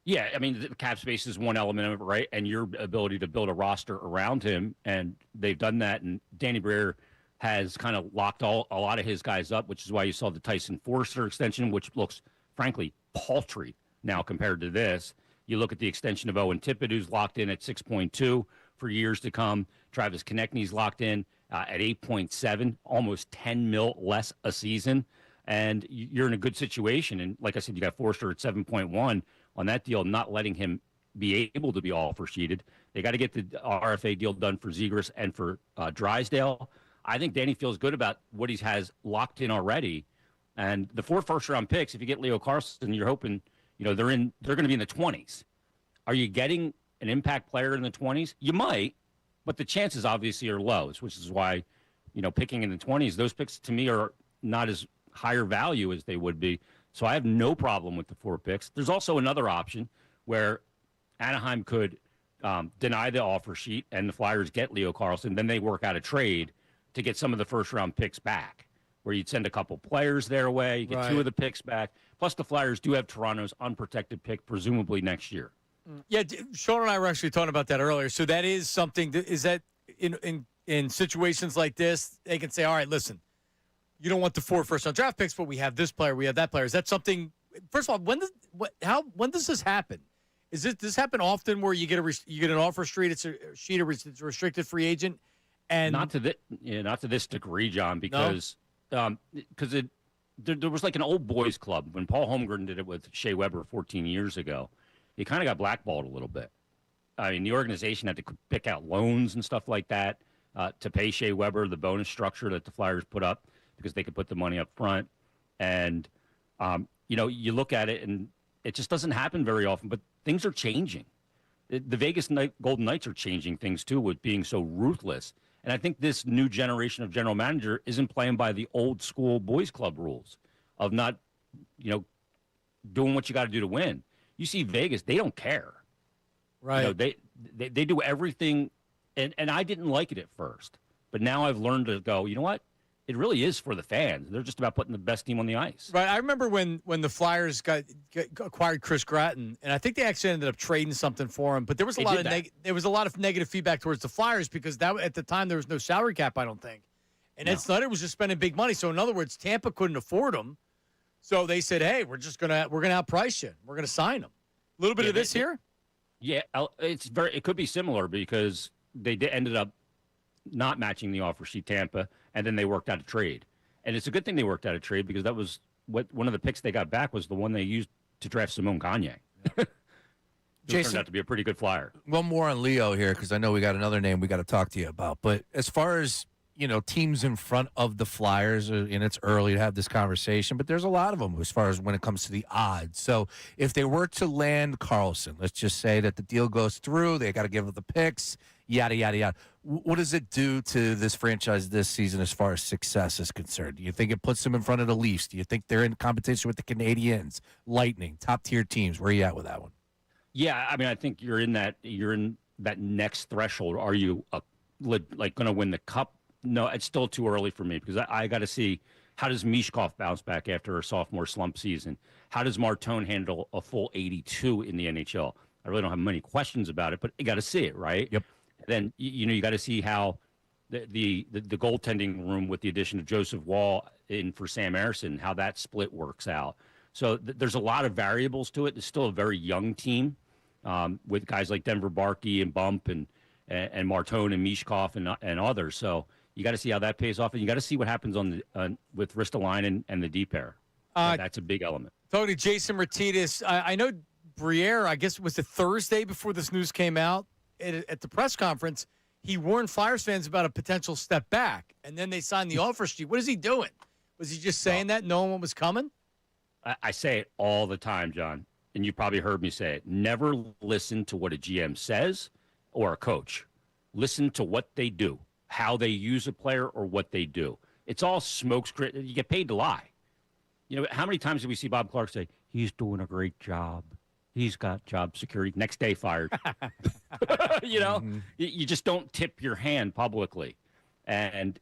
Yeah, I mean, the cap space is one element of it, right? And your ability to build a roster around him, and they've done that. And Danny Briere has kind of locked a lot of his guys up, which is why you saw the Tyson Forster extension, which looks, frankly, paltry now compared to this. You look at the extension of Owen Tippett, who's locked in at 6.2 for years to come. Travis Konechny's locked in at 8.7, almost 10 mil less a season. And you're in a good situation. And like I said, you got Forster at 7.1 on that deal, not letting him be able to be offer sheeted. They got to get the RFA deal done for Zegras and for Drysdale. I think Danny feels good about what he has locked in already. And the 4 first-round picks, if you get Leo Carlson, you're hoping, they're going to be in the 20s. Are you getting an impact player in the 20s? You might, but the chances obviously are low, which is why, picking in the 20s, those picks to me are not as higher value as they would be. So I have no problem with the 4 picks. There's also another option where Anaheim could deny the offer sheet and the Flyers get Leo Carlson. Then they work out a trade to get some of the first-round picks back, where you'd send a couple players their way, you get 2 of the picks back. Plus, the Flyers do have Toronto's unprotected pick, presumably next year. Yeah, Sean and I were actually talking about that earlier. So that is something. Is that in situations like this, they can say, all right, listen, you don't want the 4 first-round draft picks, but we have this player, we have that player. Is that something? First of all, when does this happen? Does this happen often where you get an offer sheet? It's a sheet, it's a restricted free agent, and not to this degree, John, because there was like an old boys club when Paul Holmgren did it with Shea Weber 14 years ago. He kind of got blackballed a little bit. I mean, the organization had to pick out loans and stuff like that to pay Shea Weber the bonus structure that the Flyers put up because they could put the money up front. And, you look at it and it just doesn't happen very often, but things are changing. The Vegas Golden Knights are changing things too with being so ruthless. And I think this new generation of general manager isn't playing by the old school boys club rules of not, doing what you got to do to win. You see Vegas, they don't care. Right. They do everything. And I didn't like it at first, but now I've learned to go, you know what? It really is for the fans. They're just about putting the best team on the ice. Right. I remember when the Flyers acquired Chris Gratton, and I think they actually ended up trading something for him. But there was a lot of negative feedback towards the Flyers because that at the time there was no salary cap, I don't think, and Ed Snyder was just spending big money. So in other words, Tampa couldn't afford him, so they said, "Hey, we're gonna outprice you. We're gonna sign him." A little bit of this here. Yeah, it could be similar because they ended up not matching the offer sheet, Tampa, and then they worked out a trade. And it's a good thing they worked out a trade because that was one of the picks they got back was the one they used to draft Simone Gagne. Yeah. Jason, turned out to be a pretty good Flyer. One more on Leo here because I know we got another name we got to talk to you about. But as far as teams in front of the Flyers, and it's early to have this conversation, but there's a lot of them as far as when it comes to the odds. So if they were to land Carlson, let's just say that the deal goes through, they got to give up the picks, yada, yada, yada. What does it do to this franchise this season as far as success is concerned? Do you think it puts them in front of the Leafs? Do you think they're in competition with the Canadiens, Lightning, top-tier teams? Where are you at with that one? Yeah, I mean, I think you're in that next threshold. Are you going to win the Cup? No, it's still too early for me because I got to see how does Mishkov bounce back after a sophomore slump season? How does Martone handle a full 82 in the NHL? I really don't have many questions about it, but you got to see it, right? Yep. Then you got to see how the goaltending room with the addition of Joseph Wall in for Sam Ersson, how that split works out. So there's a lot of variables to it. It's still a very young team with guys like Denver Barkey and Bump and Martone and Mishkov and others. So you got to see how that pays off, and you got to see what happens with Ristolainen and the D pair. That's a big element. Talking to Jason Martinez, I know Briere, I guess it was the Thursday before this news came out, at the press conference, he warned Flyers fans about a potential step back, and then they signed the offer sheet. What is he doing? Was he just saying that knowing what was coming? I say it all the time, John, and you probably heard me say it. Never listen to what a GM says or a coach. Listen to what they do, how they use a player or what they do. It's all smokescreen. You get paid to lie. How many times did we see Bob Clark say, he's doing a great job? He's got job security. Next day, fired. You just don't tip your hand publicly. And,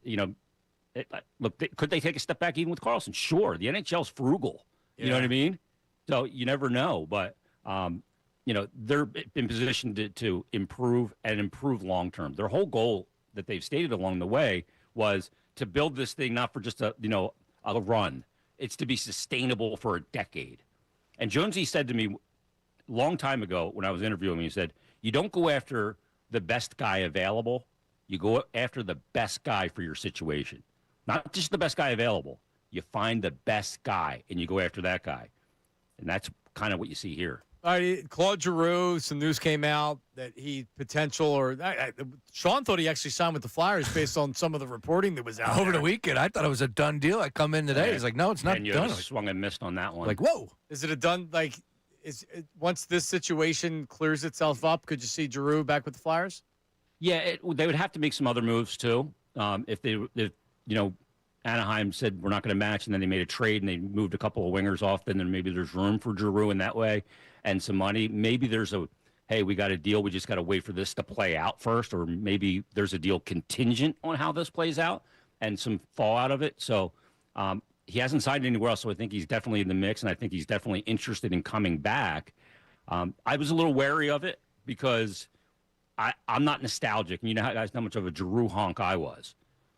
could they take a step back even with Carlson? Sure. The NHL's frugal. You know what I mean? So you never know. But, they're in position to improve and improve long-term. Their whole goal that they've stated along the way was to build this thing not for just a run. It's to be sustainable for a decade. And Jonesy said to me long time ago when I was interviewing him, he said, you don't go after the best guy available. You go after the best guy for your situation. Not just the best guy available. You find the best guy, and you go after that guy. And that's kind of what you see here. All right, Claude Giroux, some news came out that he Sean thought he actually signed with the Flyers based on some of the reporting that was out Over there. the weekend, I thought it was a done deal. I come in today. He's like, no, it's not and you done. swung and missed on that one. Like, whoa. Is it a done, once this situation clears itself up, could you see Giroux back with the Flyers? Yeah, they would have to make some other moves, too. If Anaheim said we're not going to match, and then they made a trade and they moved a couple of wingers off, then maybe there's room for Giroux in that way and some money. Maybe there's hey, we got a deal. We just got to wait for this to play out first, or maybe there's a deal contingent on how this plays out and some fallout of it. So he hasn't signed anywhere else, so I think he's definitely in the mix, and I think he's definitely interested in coming back. I was a little wary of it because I'm not nostalgic. And you know how much of a Giroux honk I was,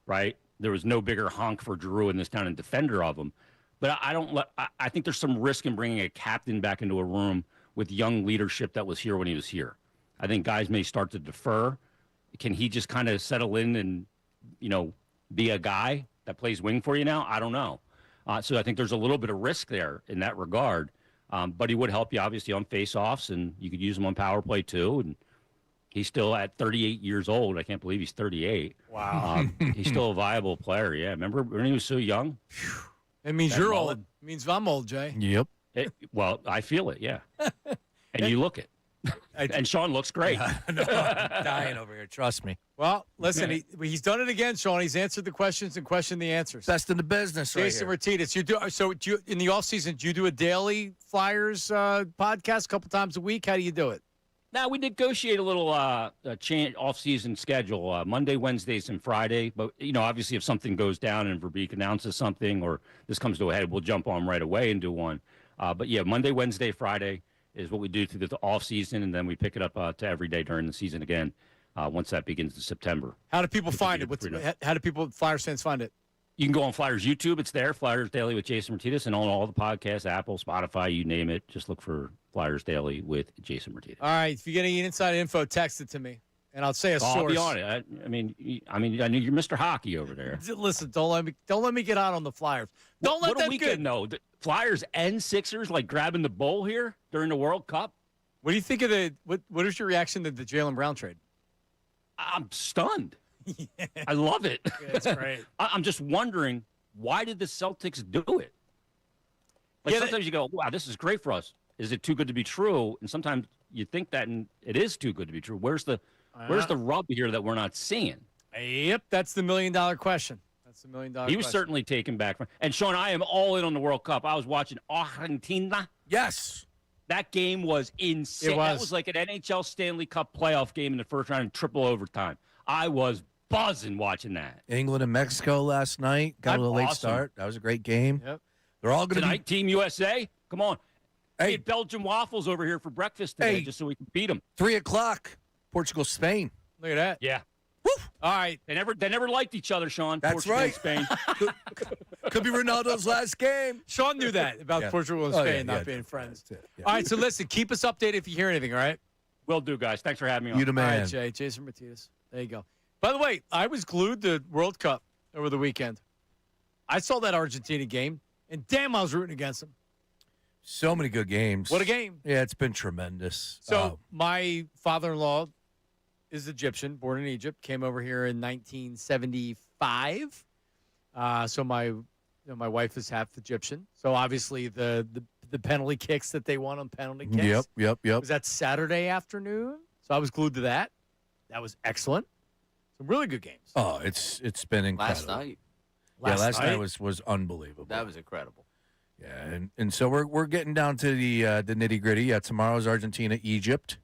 right? There was no bigger honk for Giroux in this town and defender of him. But I think there's some risk in bringing a captain back into a room with young leadership that was here when he was here. I think guys may start to defer. Can he just kind of settle in and, be a guy that plays wing for you now? I don't know. So I think there's a little bit of risk there in that regard. But he would help you, obviously, on face-offs, and you could use him on power play, too. And he's still at 38 years old. I can't believe he's 38. Wow. He's still a viable player, yeah. Remember when he was so young? It means you're old. It means I'm old, Jay. Yep. Well, I feel it, yeah. And you look it. And Sean looks great. No, I'm dying over here. Trust me. Well, listen, he's done it again, Sean. He's answered the questions and questioned the answers. Best in the business, Jason right here. Martinez, in the off season, do you do a daily Flyers podcast a couple times a week? How do you do it? Now, we negotiate a little off-season schedule, Monday, Wednesdays, and Friday. But, obviously if something goes down and Verbeek announces something or this comes to a head, we'll jump on right away and do one. But, yeah, Monday, Wednesday, Friday is what we do through the off-season, and then we pick it up to every day during the season again once that begins in September. How do people find it? How do Flyers fans find it? You can go on Flyers YouTube. It's there, Flyers Daily with Jason Martinez, and on all the podcasts, Apple, Spotify, you name it. Just look for Flyers Daily with Jason Martinez. All right. If you get any inside info, text it to me, and I'll say a source. I'll be on it. I mean, I know you're Mr. Hockey over there. Listen, don't let me get out on the Flyers. Don't let them get the Flyers and Sixers grabbing the bowl here during the World Cup. What do you think of what is your reaction to the Jaylen Brown trade? I'm stunned. Yeah. I love it. Yeah, it's great. I'm just wondering, why did the Celtics do it? Sometimes you go, wow, this is great for us. Is it too good to be true? And sometimes you think that, and it is too good to be true. Where's the rub here that we're not seeing? Yep, that's the $1 million question. That's the $1 million He was certainly taken back from. And Sean, I am all in on the World Cup. I was watching Argentina. Yes. That game was insane. That was like an NHL Stanley Cup playoff game in the first round in triple overtime. I was buzzing watching that. England and Mexico last night. Got a little late awesome start. That was a great game. Yep. They're all going to be Team USA. Come on. Hey, Belgian waffles over here for breakfast today, just so we can beat them. 3:00. Portugal, Spain. Look at that. Yeah. Woo. All right. They never liked each other, Sean. That's Portugal right. And Spain. Could be Ronaldo's last game. Sean knew that about Portugal and Spain not being friends. Yeah. All right, so listen, keep us updated if you hear anything, all right? Will do, guys. Thanks for having me on. You the man. All right, Jay. Jason Martinez. There you go. By the way, I was glued to World Cup over the weekend. I saw that Argentina game, and damn, I was rooting against them. So many good games. What a game. Yeah, it's been tremendous. So my father-in-law is Egyptian, born in Egypt, came over here in 1975. So my wife is half Egyptian. So obviously the penalty kicks that they won on penalty kicks. Yep. Was that Saturday afternoon? So I was glued to that. That was excellent. Some really good games. Oh, it's been incredible. Last night. Last night was unbelievable. That was incredible. Yeah, and so we're getting down to the nitty-gritty. Yeah, tomorrow's Argentina, Egypt.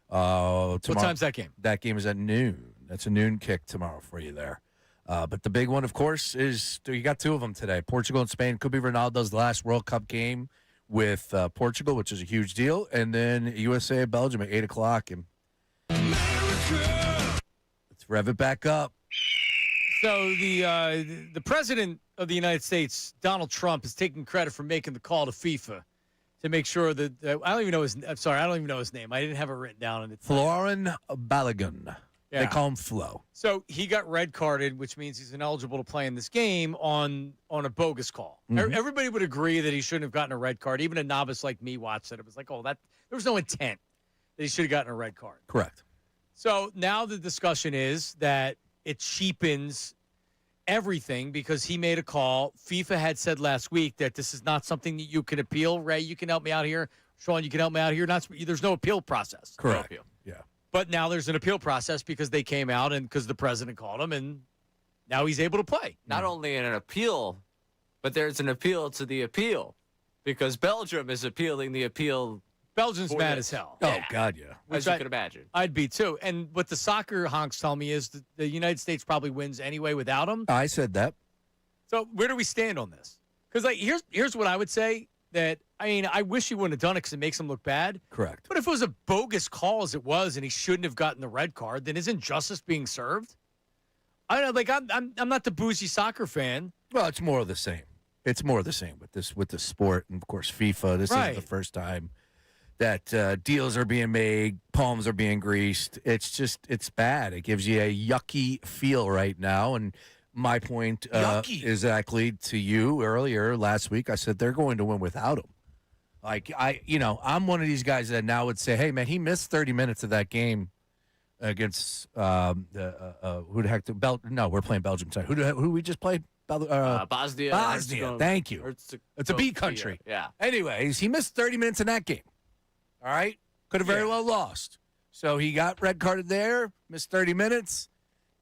What time's that game? That game is at noon. That's a noon kick tomorrow for you there. But the big one, of course, is you got two of them today. Portugal and Spain. Could be Ronaldo's last World Cup game with Portugal, which is a huge deal. And then USA, Belgium at 8:00. And let's rev it back up. So the president of the United States, Donald Trump, is taking credit for making the call to FIFA to make sure that I don't even know his. I'm sorry, I don't even know his name. I didn't have it written down in it. Florin Balogun. Yeah. They call him Flo. So he got red carded, which means he's ineligible to play in this game on a bogus call. Mhm. Everybody would agree that he shouldn't have gotten a red card. Even a novice like me watched it. It was like, oh, there was no intent that he should have gotten a red card. Correct. So now the discussion is that it cheapens everything because he made a call. FIFA had said last week that this is not something that you can appeal. Ray, you can help me out here. Sean, you can help me out here. There's no appeal process. Correct. No appeal. Yeah. But now there's an appeal process because they came out and because the president called him, and now he's able to play. Not only an appeal, but there's an appeal to the appeal because Belgium is appealing the appeal. Belgium's mad as hell. Oh, God, yeah. As you can imagine. I'd be too. And what the soccer honks tell me is that the United States probably wins anyway without him. I said that. So where do we stand on this? Because here's what I would say. That, I mean, I wish he wouldn't have done it because it makes him look bad. Correct. But if it was a bogus call as it was and he shouldn't have gotten the red card, then isn't justice being served? I don't know. I'm not the bougie soccer fan. Well, it's more of the same. It's more of the same with the sport and, of course, FIFA. This isn't the first time that deals are being made, palms are being greased. It's bad. It gives you a yucky feel right now. And my point exactly to you earlier last week, I said they're going to win without him. Like, I'm one of these guys that now would say, hey, man, he missed 30 minutes of that game against who the heck? No, we're playing Belgium tonight. Who we just played? Bosnia. Bosnia. Thank you. It's a B country. Yeah. Anyways, he missed 30 minutes in that game. All right? Could have very well lost. So he got red carded there, missed 30 minutes.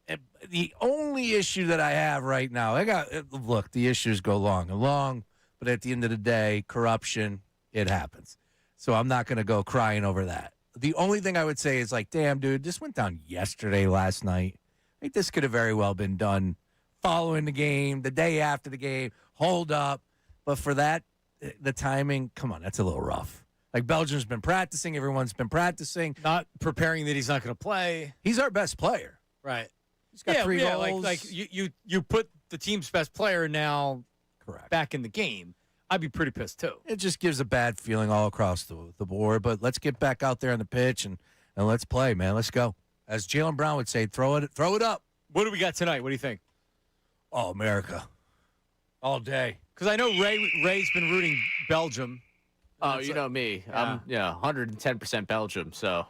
And the only issue that I have right now, look, the issues go long and long, but at the end of the day, corruption, it happens. So I'm not going to go crying over that. The only thing I would say is like, damn, dude, this went down last night. I think this could have very well been done following the game, the day after the game, hold up. But for that, the timing, come on, that's a little rough. Like, Belgium's been practicing. Everyone's been practicing. Not preparing that he's not going to play. He's our best player. Right. He's got 3 goals. Like you put the team's best player now back in the game. I'd be pretty pissed, too. It just gives a bad feeling all across the board. But let's get back out there on the pitch and let's play, man. Let's go. As Jaylen Brown would say, throw it up. What do we got tonight? What do you think? Oh, America. All day. Because I know Ray's been rooting Belgium. Oh, you know me. I'm 110% Belgium, so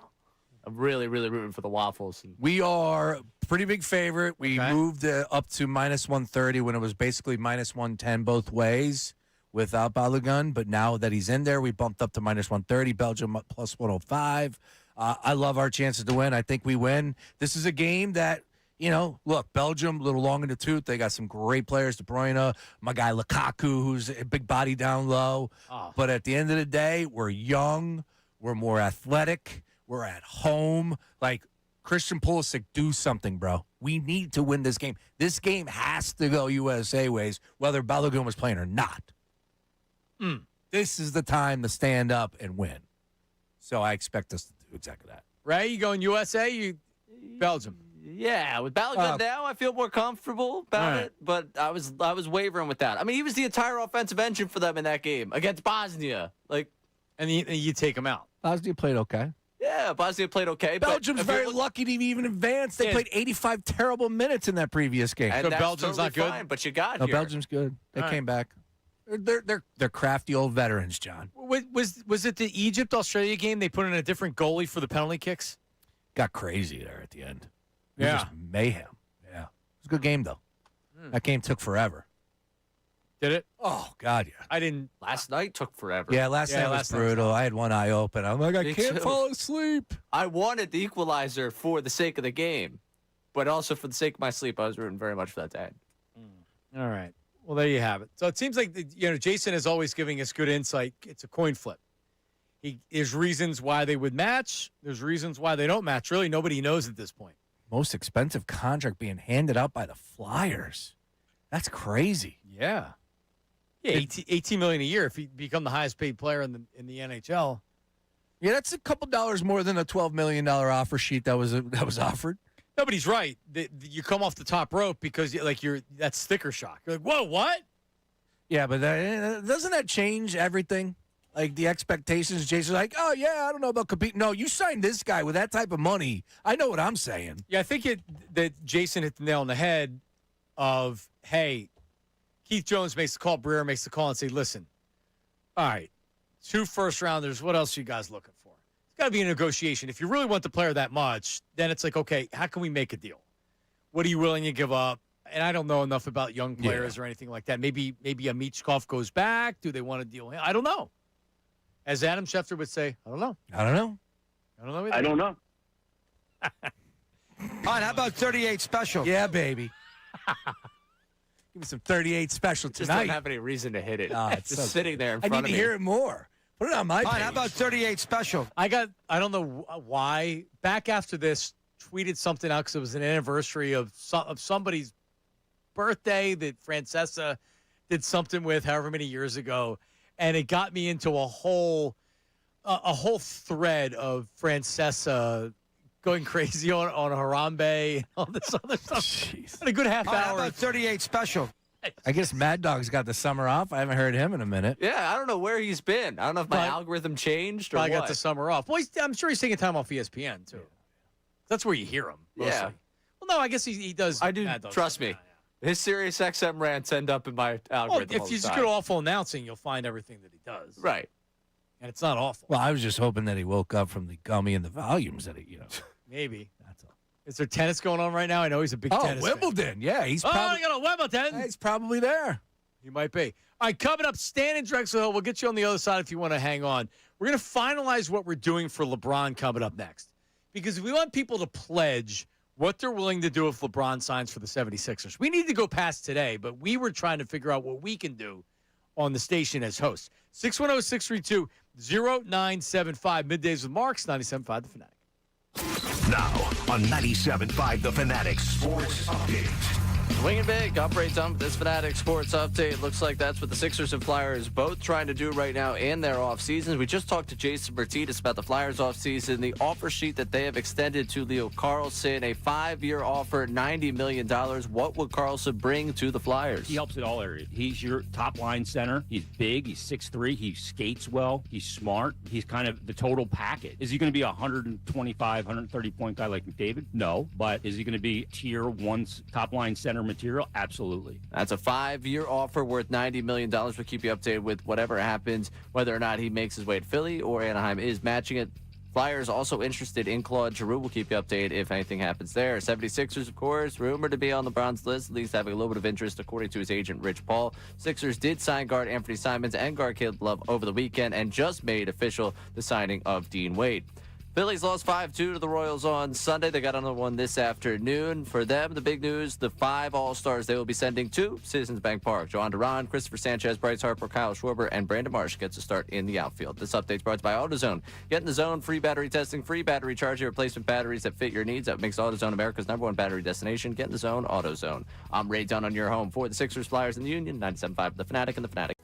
I'm really, really rooting for the Waffles. We are a pretty big favorite. We moved up to minus 130 when it was basically minus 110 both ways without Balogun. But now that he's in there, we bumped up to minus 130. Belgium up plus 105. I love our chances to win. I think we win. This is a game that, look, Belgium, a little long in the tooth. They got some great players, De Bruyne, my guy Lukaku, who's a big body down low. Oh. But at the end of the day, we're young. We're more athletic. We're at home. Like, Christian Pulisic, do something, bro. We need to win this game. This game has to go USA ways, whether Balogun was playing or not. This is the time to stand up and win. So I expect us to do exactly that. Ray, you going USA? Belgium? Yeah, with Balogun now, I feel more comfortable about it. But I was wavering with that. I mean, he was the entire offensive engine for them in that game against Bosnia. And you take him out. Bosnia played okay. Yeah, Bosnia played okay. Belgium's very lucky to even advance. They played 85 terrible minutes in that previous game. And so that's Belgium's totally not good? fine, but you got No, here. Belgium's good. They came back. They're crafty old veterans, John. Was it the Egypt-Australia game? They put in a different goalie for the penalty kicks? Got crazy there at the end. It was Yeah. just mayhem. Yeah. It was a good game, though. That game took forever. Did it? Oh, God, yeah. I didn't. Last night took forever. Yeah, last night was brutal. I had one eye open. I'm like, I Me can't too. fall asleep. I wanted the equalizer for the sake of the game, but also for the sake of my sleep, I was rooting very much for that to end. All right. Well, there you have it. So it seems like Jason is always giving us good insight. It's a coin flip. There's reasons why they would match. There's reasons why they don't match. Really, nobody knows at this point. Most expensive contract being handed out by the Flyers. That's crazy. Yeah. Yeah, $18 million a year if you become the highest paid player in the NHL. Yeah, that's a couple dollars more than a $12 million offer sheet that was offered. No, but he's right. You come off the top rope because that's sticker shock. You're like, whoa, what? Yeah, but doesn't that change everything? Like the expectations, Jason's like, oh, yeah, I don't know about competing. No, you signed this guy with that type of money. I know what I'm saying. Yeah, I think that Jason hit the nail on the head of, hey, Keith Jones makes the call, Breer makes the call and say, listen, all right, 2 first-rounders, what else are you guys looking for? It's got to be a negotiation. If you really want the player that much, then it's like, okay, how can we make a deal? What are you willing to give up? And I don't know enough about young players or anything like that. Maybe a Michkov goes back. Do they want to deal him? I don't know. As Adam Schefter would say, I don't know. I don't know. I don't know either. I don't know. All right, how about 38 special? Yeah, baby. Give me some 38 special Just tonight. don't have any reason to hit it. Oh, It's just sitting there in I front need of to me. hear it more. Put it on my All page. right, how about 38 special? I don't know why. Back after this, tweeted something out because it was an anniversary of somebody's birthday that Francesa did something with however many years ago. And it got me into a whole thread of Francesa going crazy on Harambe and all this other stuff. Jeez. And a good half All right, how hour. about 38 special? I guess Mad Dog's got the summer off. I haven't heard him in a minute. Yeah, I don't know where he's been. I don't know if my But- algorithm changed or I got what. the summer off. Well, I'm sure he's taking time off ESPN, too. That's where you hear him. Mostly. Yeah. Well, no, I guess he does. I do. Mad Dog Trust stuff. me. Yeah, His Sirius XM rants end up in my Well, algorithm. all if the you just time. go to awful announcing, you'll find everything that he does. Right. And it's not awful. Well, I was just hoping that he woke up from the gummy and the volumes that he, Maybe. That's all. Is there tennis going on right now? I know he's a big tennis fan. Wimbledon. Yeah, he's Oh, probably, I got a Wimbledon. he's probably there. He might be. All right, coming up, Stan in Drexel Hill. We'll get you on the other side if you want to hang on. We're going to finalize what we're doing for LeBron coming up next. Because we want people to pledge what they're willing to do if LeBron signs for the 76ers. We need to go past today, but we were trying to figure out what we can do on the station as hosts. 610-632-0975. Middays with Marks, 97.5 The Fanatic. Now on 97.5 The Fanatic Sports Update. Swinging big, upright dump. This Fanatic Sports Update looks like that's what the Sixers and Flyers both trying to do right now in their off seasons. We just talked to Jason Martinez about the Flyers off season, the offer sheet that they have extended to Leo Carlson, a 5-year offer, $90 million. What would Carlson bring to the Flyers? He helps in all areas. He's your top line center. He's big. He's 6'3". He skates well. He's smart. He's kind of the total package. Is he going to be a 125, 130-point guy like McDavid? No. But is he going to be tier 1 top line center material? Absolutely. That's a 5-year offer worth $90 million. We'll keep you updated with whatever happens, whether or not he makes his way to Philly or Anaheim is matching it. Flyers also interested in Claude Giroux. We'll keep you updated if anything happens there. 76ers, of course, rumored to be on LeBron's list, at least having a little bit of interest, according to his agent, Rich Paul. Sixers did sign guard Anthony Simons and guard Caleb Love over the weekend and just made official the signing of Dean Wade. Phillies lost 5-2 to the Royals on Sunday. They got another one this afternoon. For them, the big news, the 5 All-Stars they will be sending to Citizens Bank Park. Joan Duran, Christopher Sanchez, Bryce Harper, Kyle Schwarber, and Brandon Marsh gets a start in the outfield. This update's brought to you by AutoZone. Get in the zone, free battery testing, free battery charging, replacement batteries that fit your needs. That makes AutoZone America's #1 battery destination. Get in the zone, AutoZone. I'm Ray Dunn on your home for the Sixers, Flyers, and the Union. 97.5 The Fanatic and The Fanatic.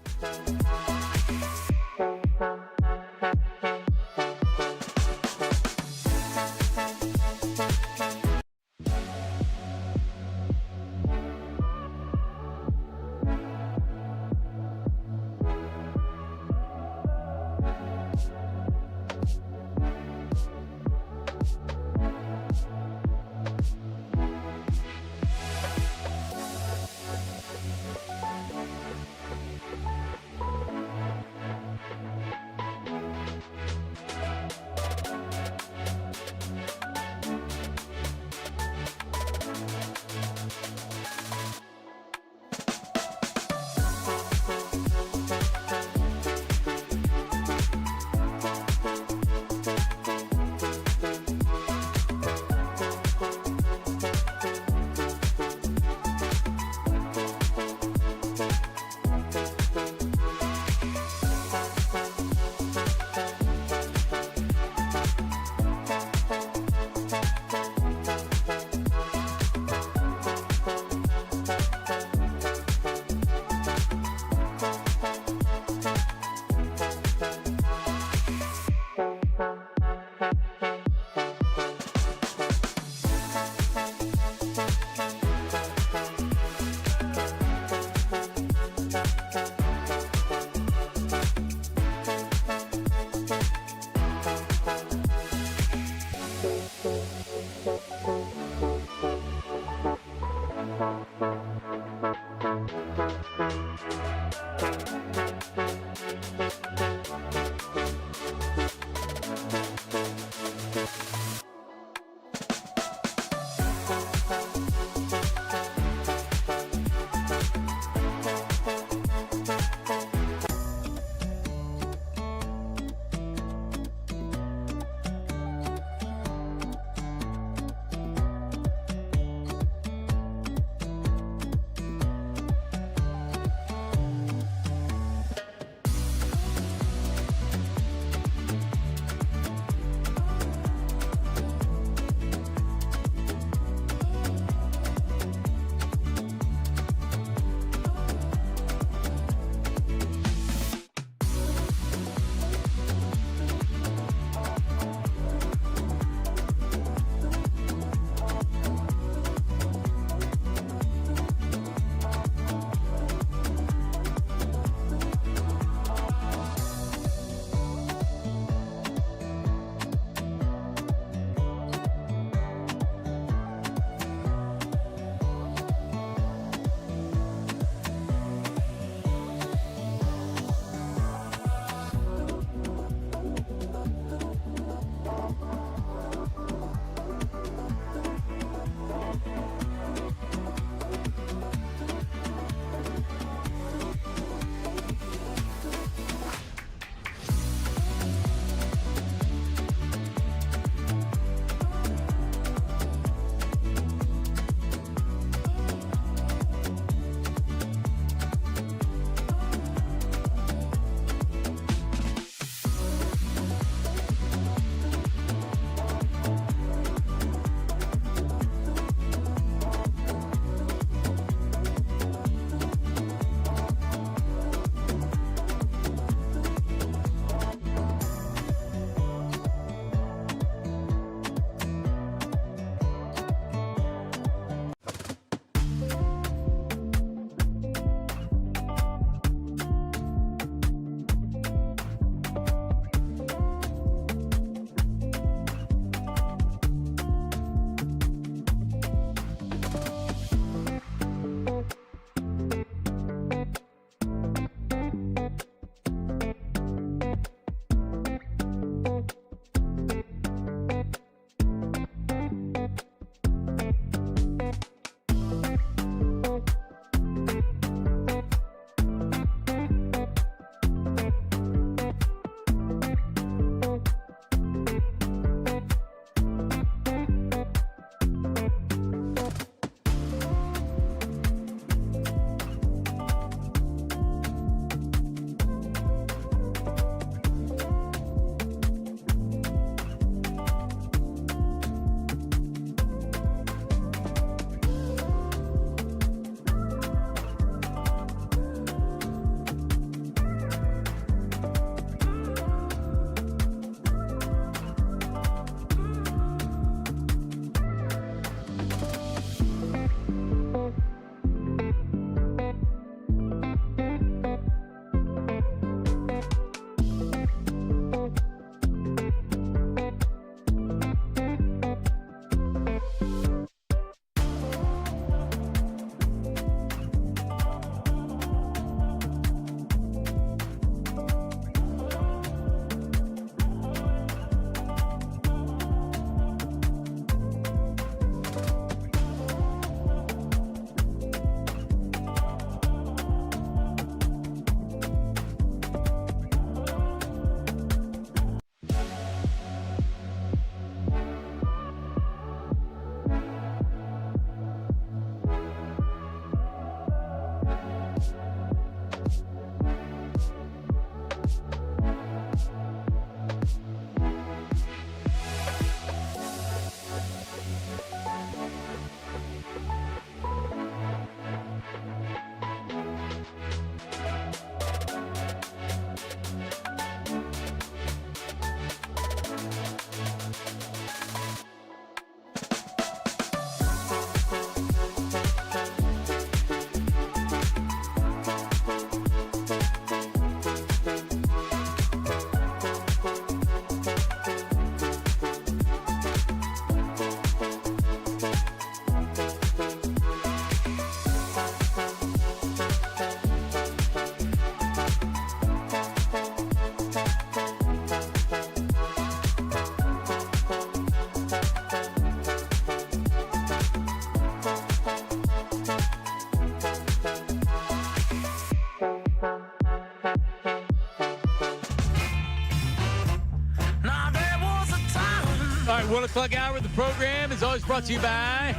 1 o'clock hour of the program is always brought to you by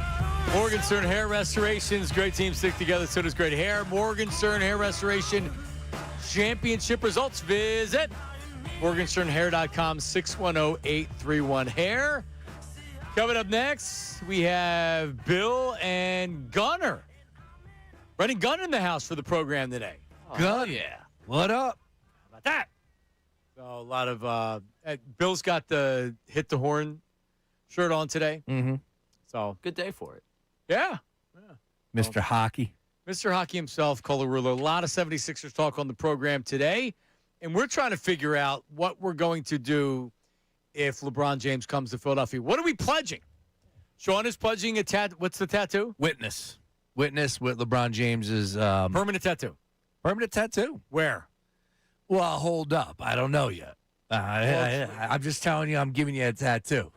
Morgenstern Hair Restorations. Great teams stick together, so does great hair. Morgenstern Hair Restoration championship results. Visit morgensternhair.com, 610-831-HAIR. Coming up next, we have Bill and Gunner. Running Gunner in the house for the program today. Gun. Yeah. What up? How about that? So a lot of Bill's got the Hit the Horn shirt on today. Mm-hmm. So Good day for it. yeah. Mr. Hockey. Mr. Hockey himself, Color Ruler. A lot of 76ers talk on the program today. And we're trying to figure out what we're going to do if LeBron James comes to Philadelphia. What are we pledging? Sean is pledging a what's the tattoo? Witness. Witness with LeBron James's Permanent tattoo. permanent tattoo. Where? Well, hold up. I don't know yet. I'm just telling you I'm giving you a tattoo.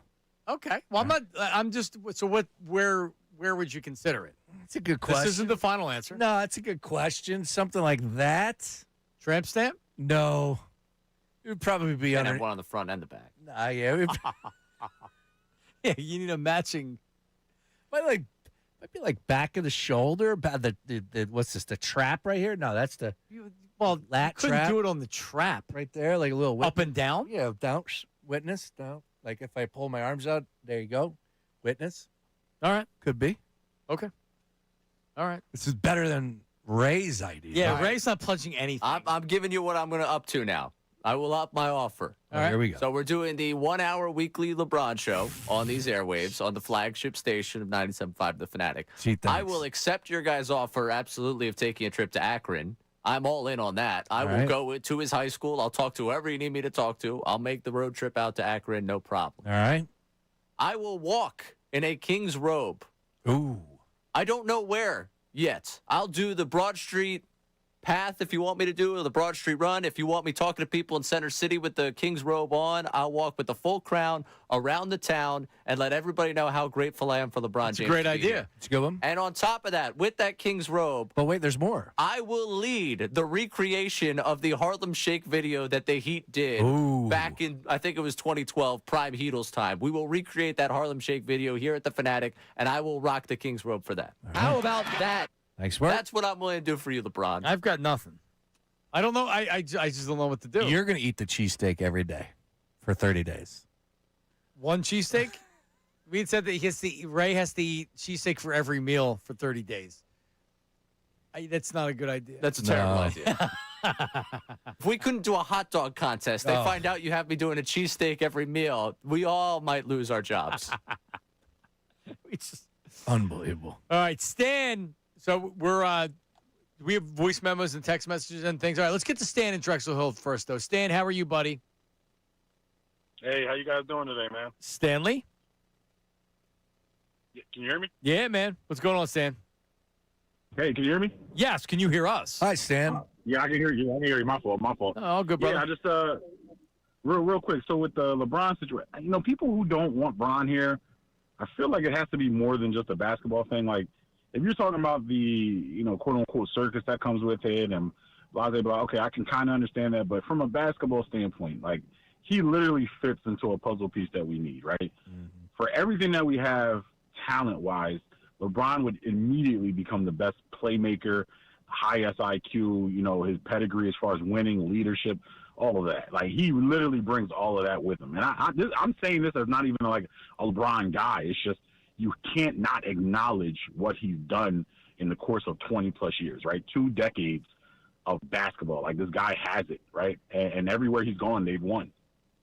Okay. Well, I'm just, so what, where would you consider it? It's a good question. This isn't the final answer. No, it's a good question. Something like that. Tramp stamp? No. It would probably be And under. have one on the front and the back. Nah, yeah. It would Yeah, you need a matching. might be like back of the shoulder. About the what's this? The trap right here? No, that's the Well, lat you couldn't trap do it on the trap. right there, like a little Up and down? Yeah, down. Witness down. Like if I pull my arms out, there you go. Witness. All right. Could be. Okay. All right. This is better than Ray's idea. Yeah, Ray's not pledging anything. I'm giving you what I'm going to up to now. I will up my offer. All right. Here we go. So we're doing the 1 hour weekly LeBron show on these airwaves on the flagship station of 97.5 The Fanatic. Gee, thanks. I will accept your guys' offer absolutely of taking a trip to Akron. I'm all in on that. I will go to his high school. I'll talk to whoever you need me to talk to. I'll make the road trip out to Akron, no problem. All right. I will walk in a king's robe. Ooh. I don't know where yet. I'll do the Broad Street path if you want me to do it, or the Broad Street run. If you want me talking to people in Center City with the king's robe on, I'll walk with the full crown around the town and let everybody know how grateful I am for LeBron James. a great to be idea. here. It's a good one. And on top of that, with that king's robe, But wait, there's more. I will lead the recreation of the Harlem Shake video that the Heat did Ooh. back in, I think it was 2012, prime Heatles time. We will recreate that Harlem Shake video here at the Fanatic, and I will rock the king's robe for that. How about that? Thanks, Mark. That's what I'm willing to do for you, LeBron. I've got nothing. I don't know. I just don't know what to do. You're going to eat the cheesesteak every day for 30 days. One cheesesteak? We had said that Ray has to eat cheesesteak for every meal for 30 days. That's not a good idea. That's a terrible idea. If we couldn't do a hot dog contest, they find out you have me doing a cheesesteak every meal, we all might lose our jobs. Unbelievable. All right, Stan. So we have voice memos and text messages and things. All right, let's get to Stan in Drexel Hill first, though. Stan, how are you, buddy? Hey, how you guys doing today, man? Stanley? Can you hear me? Yeah, man. What's going on, Stan? Hey, can you hear me? Yes. Can you hear us? Hi, Stan. Yeah, I can hear you. I can hear you. My fault. Oh, good, brother. Yeah, I just real quick. So with the LeBron situation, people who don't want Bron here, I feel like it has to be more than just a basketball thing. Like, if you're talking about the, quote unquote circus that comes with it and blah, blah, blah, okay, I can kind of understand that. But from a basketball standpoint, like, he literally fits into a puzzle piece that we need, right? Mm-hmm. For everything that we have talent-wise, LeBron would immediately become the best playmaker, highest IQ, his pedigree as far as winning, leadership, all of that. Like, he literally brings all of that with him. And I'm saying this as not even like a LeBron guy. It's just you can't not acknowledge what he's done in the course of 20-plus years, right? 2 decades of basketball. Like, this guy has it, right? And everywhere he's gone, they've won.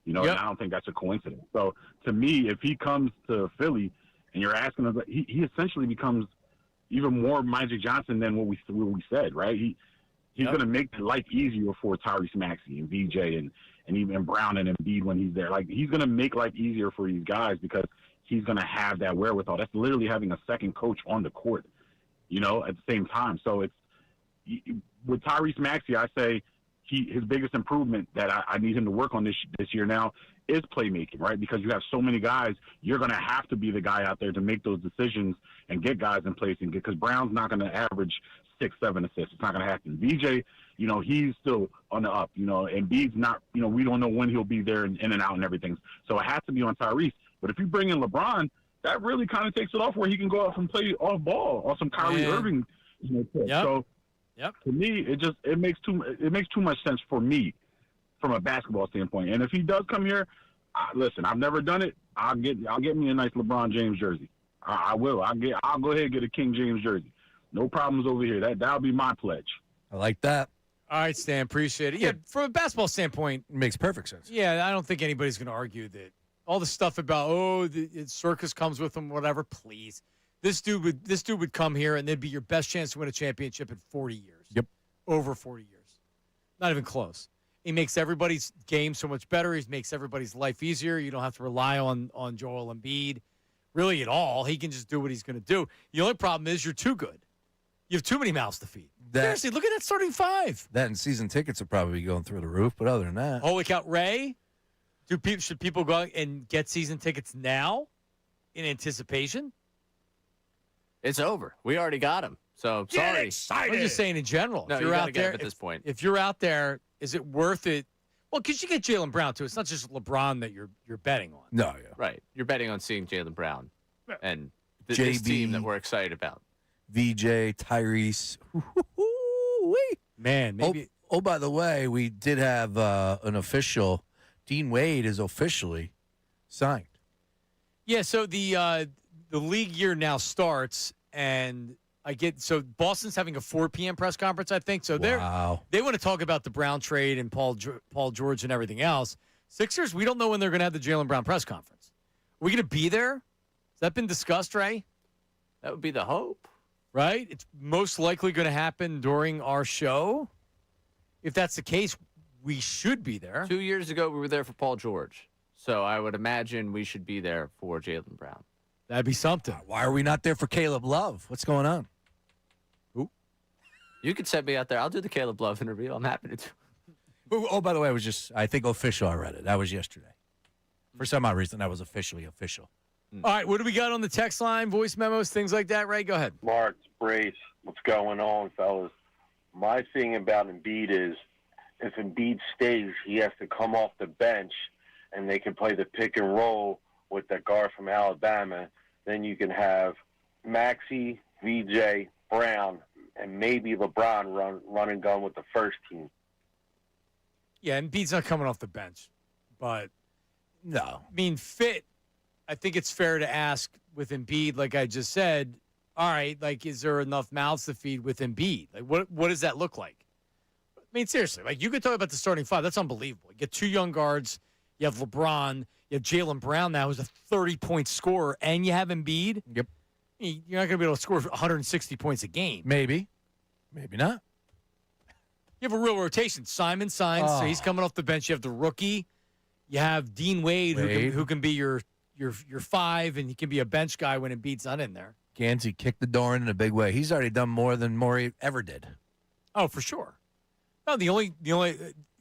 And I don't think that's a coincidence. So, to me, if he comes to Philly and you're asking him, he essentially becomes even more Magic Johnson than what we said, right? He's going to make life easier for Tyrese Maxey and VJ and even Brown and Embiid when he's there. Like, he's going to make life easier for these guys because he's going to have that wherewithal. That's literally having a second coach on the court, at the same time. So it's with Tyrese Maxey, I say his biggest improvement that I need him to work on this year now is playmaking, right? Because you have so many guys, you're going to have to be the guy out there to make those decisions and get guys in place. And because Brown's not going to average 6-7 assists. It's not going to happen. VJ, he's still on the up, and Embiid's not, we don't know when he'll be there and in and out and everything. So it has to be on Tyrese. But if you bring in LeBron, that really kind of takes it off where he can go out and play off ball or some Kyrie Irving. So to me, it makes too much sense for me from a basketball standpoint. And if he does come here, listen, I've never done it. I'll get me a nice LeBron James jersey. I will. I'll go ahead and get a King James jersey. No problems over here. That'll be my pledge. I like that. All right, Stan, appreciate it. Yeah, from a basketball standpoint, it makes perfect sense. Yeah, I don't think anybody's going to argue that. All the stuff about the circus comes with him, whatever. Please, this dude would come here and there'd be your best chance to win a championship in 40 years. Yep, over 40 years, not even close. He makes everybody's game so much better. He makes everybody's life easier. You don't have to rely on Joel Embiid really at all. He can just do what he's going to do. The only problem is you're too good. You have too many mouths to feed. Seriously, look at that starting five. That and season tickets will probably be going through the roof. But other than that, holy cow, Ray. Should people go and get season tickets now in anticipation? It's over. We already got them. So sorry. I'm just saying in general. No, if you're you out gotta get there them at this point. If you're out there, is it worth it? Well, because you get Jaylen Brown too. It's not just LeBron that you're betting on. No, yeah. Right. You're betting on seeing Jaylen Brown and this JB, team that we're excited about. VJ, Tyrese. Man, maybe. Oh, by the way, we did have an official. Dean Wade is officially signed. Yeah, so the league year now starts, and so Boston's having a 4 p.m. press conference, I think. So they want to talk about the Brown trade and Paul George and everything else. Sixers, we don't know when they're going to have the Jaylen Brown press conference. Are we going to be there? Has that been discussed, Ray? That would be the hope. Right? It's most likely going to happen during our show. If that's the case, we should be there. 2 years ago, we were there for Paul George. So I would imagine we should be there for Jaylen Brown. That'd be something. Why are we not there for Caleb Love? What's going on? Who? You could send me out there. I'll do the Caleb Love interview. I'm happy to do. Oh, by the way, it was I think official. I read it. That was yesterday. For some odd reason, that was officially official. All right, what do we got on the text line, voice memos, things like that, Ray? Go ahead. Mark, Brace, what's going on, fellas? My thing about Embiid is if Embiid stays, he has to come off the bench, and they can play the pick and roll with that guard from Alabama. Then you can have Maxey, VJ, Brown, and maybe LeBron run and gun with the first team. Yeah, Embiid's not coming off the bench, but no. I mean, fit. I think it's fair to ask with Embiid, like I just said, all right, like, is there enough mouths to feed with Embiid? Like, what does that look like? I mean, seriously, like, you could talk about the starting five. That's unbelievable. You get two young guards. You have LeBron. You have Jaylen Brown now, who's a 30-point scorer, and you have Embiid. Yep. You're not going to be able to score 160 points a game. Maybe. Maybe not. You have a real rotation. Simon signs, so he's coming off the bench. You have the rookie. You have Dean Wade. Who can be your five, and he can be a bench guy when Embiid's not in there. Gansey kicked the door in a big way. He's already done more than Morey ever did. Oh, for sure. No, the only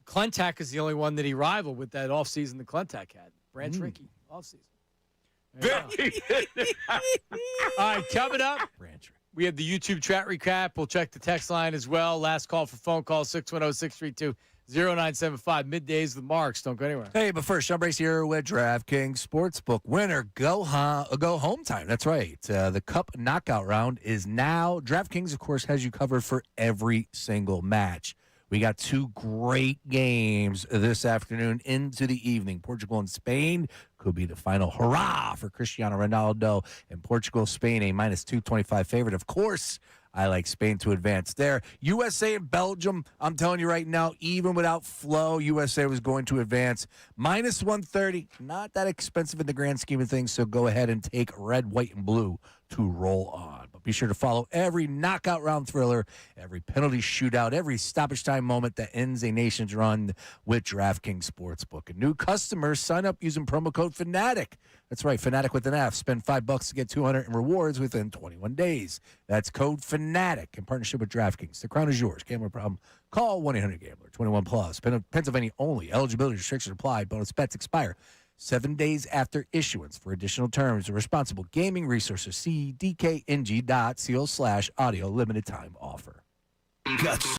Clentac is the only one that he rivaled with that offseason that Clentac had. Branch Rickey offseason. All right, coming up, we have the YouTube chat recap. We'll check the text line as well. Last call for phone call, 610-632-0975. Middays with Marks. Don't go anywhere. Hey, but first, Sean Brace here with DraftKings Sportsbook. Winner, go home time. That's right. The Cup knockout round is now. DraftKings, of course, has you covered for every single match. We got two great games this afternoon into the evening. Portugal and Spain could be the final hurrah for Cristiano Ronaldo. And Portugal, Spain, a minus 225 favorite. Of course, I like Spain to advance there. USA and Belgium, I'm telling you right now, even without Flo, USA was going to advance. Minus 130, not that expensive in the grand scheme of things, so go ahead and take red, white, and blue to roll on. But be sure to follow every knockout round thriller, every penalty shootout, every stoppage time moment that ends a nation's run with DraftKings Sportsbook. And new customers sign up using promo code Fanatic. That's right, Fanatic with an F. Spend $5 to get $200 in rewards within 21 days. That's code Fanatic in partnership with DraftKings. The crown is yours. Gambling problem? Call 1-800-GAMBLER. 21 plus. Pennsylvania only. Eligibility restrictions apply. Bonus bets expire 7 days after issuance. For additional terms and responsible gaming resources, see dkng.co/audio limited time offer. Guts.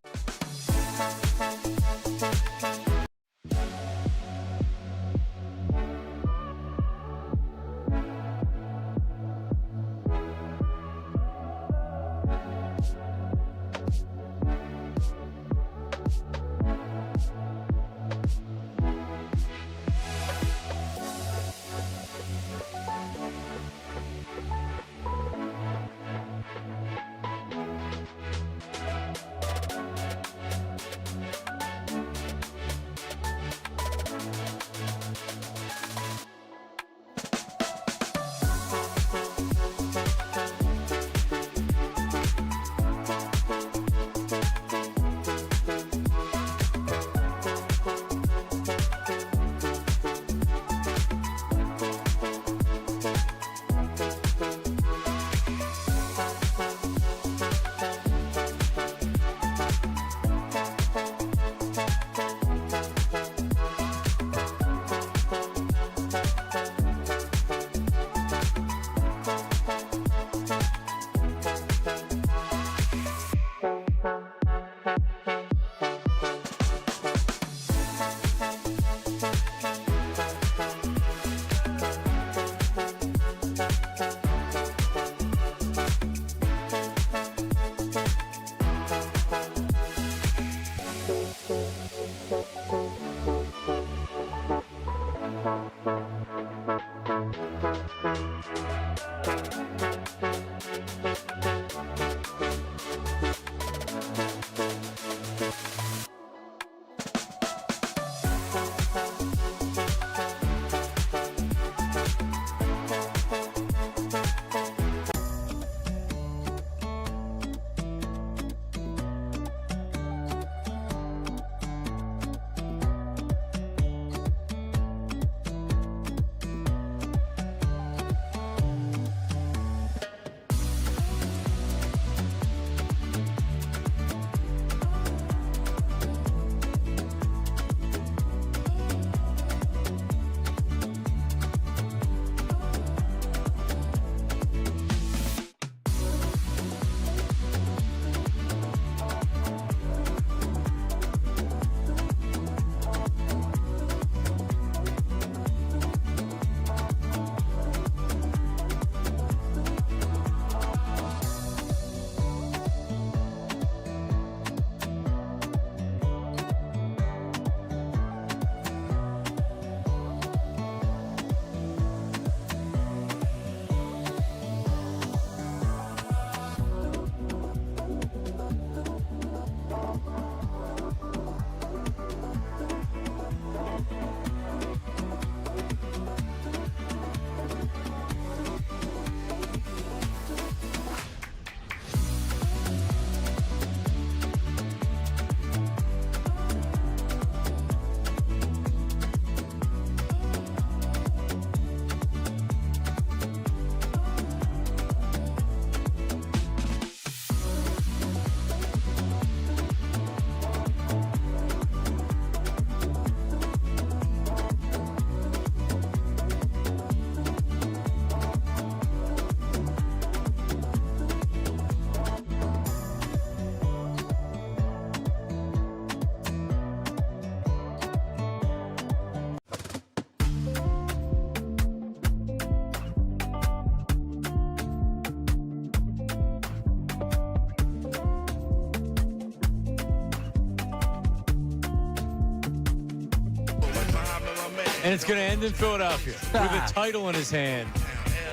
And it's going to end in Philadelphia with a title in his hand.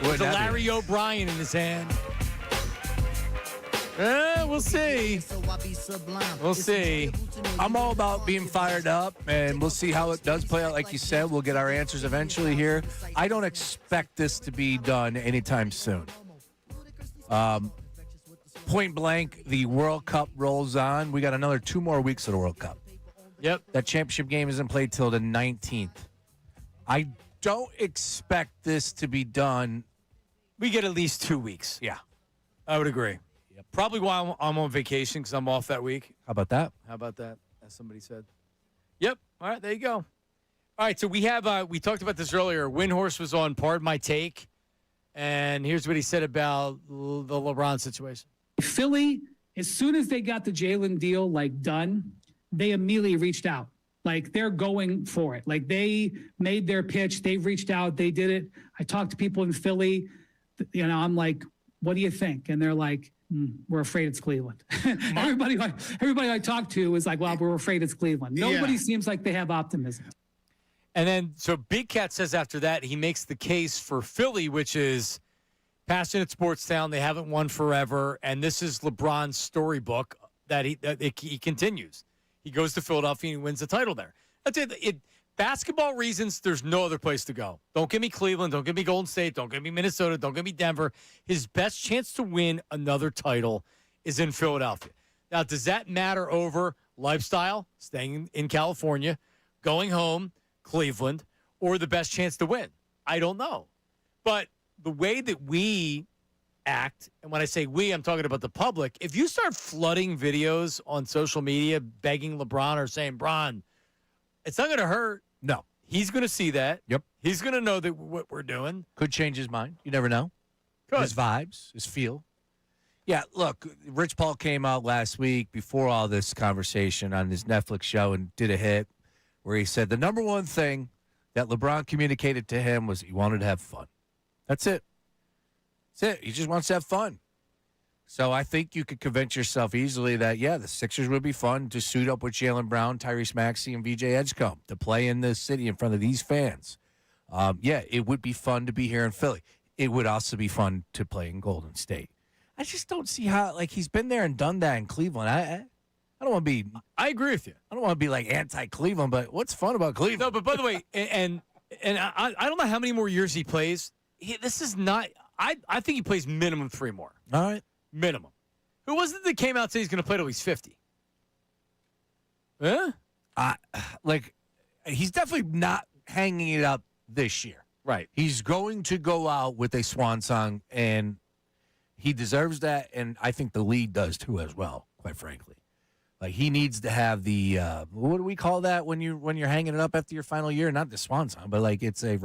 With a Larry O'Brien in his hand. We'll see. We'll see. I'm all about being fired up, and we'll see how it does play out. Like you said, we'll get our answers eventually here. I don't expect this to be done anytime soon. Point blank, the World Cup rolls on. We got another 2 more weeks of the World Cup. Yep. That championship game isn't played till the 19th. I don't expect this to be done. We get at least 2 weeks. Yeah. I would agree. Yep. Probably why I'm on vacation, because I'm off that week. How about that? How about that, as somebody said? Yep. All right, there you go. All right, so we have, we talked about this earlier. Windhorst was on Pardon My Take, and here's what he said about the LeBron situation. Philly, as soon as they got the Jalen deal, done, they immediately reached out. They're going for it. They made their pitch. They've reached out. They did it. I talked to people in Philly. I'm like, what do you think? And they're like, we're afraid it's Cleveland. everybody I talked to is like, well, we're afraid it's Cleveland. Nobody seems like they have optimism. And then, so Big Cat says after that, he makes the case for Philly, which is passionate sports town. They haven't won forever. And this is LeBron's storybook that he continues. He goes to Philadelphia and he wins the title there. That's it. Basketball reasons, there's no other place to go. Don't give me Cleveland. Don't give me Golden State. Don't give me Minnesota. Don't give me Denver. His best chance to win another title is in Philadelphia. Now, does that matter over lifestyle, staying in California, going home, Cleveland, or the best chance to win? I don't know. But the way that we act, and when I say we, I'm talking about the public, if you start flooding videos on social media begging LeBron or saying, Bron, it's not going to hurt. No. He's going to see that. Yep. He's going to know that what we're doing. Could change his mind. You never know. Could. His vibes, his feel. Yeah, look, Rich Paul came out last week before all this conversation on his Netflix show and did a hit where he said the number one thing that LeBron communicated to him was he wanted to have fun. That's it. That's it. He just wants to have fun. So I think you could convince yourself easily that, yeah, the Sixers would be fun to suit up with Jaylen Brown, Tyrese Maxey, and VJ Edgecombe to play in this city in front of these fans. Yeah, it would be fun to be here in Philly. It would also be fun to play in Golden State. I just don't see how, he's been there and done that in Cleveland. I don't want to be. I agree with you. I don't want to be anti-Cleveland, but what's fun about Cleveland? No, but by the way, and I don't know how many more years he plays. This is not. I think he plays minimum 3 more. All right. Minimum. Who was it that came out and said he's going to play till he's 50? Huh? He's definitely not hanging it up this year. Right. He's going to go out with a swan song, and he deserves that, and I think the league does too as well, quite frankly. He needs to have the what do we call that when you're hanging it up after your final year? Not the swan song, but it's a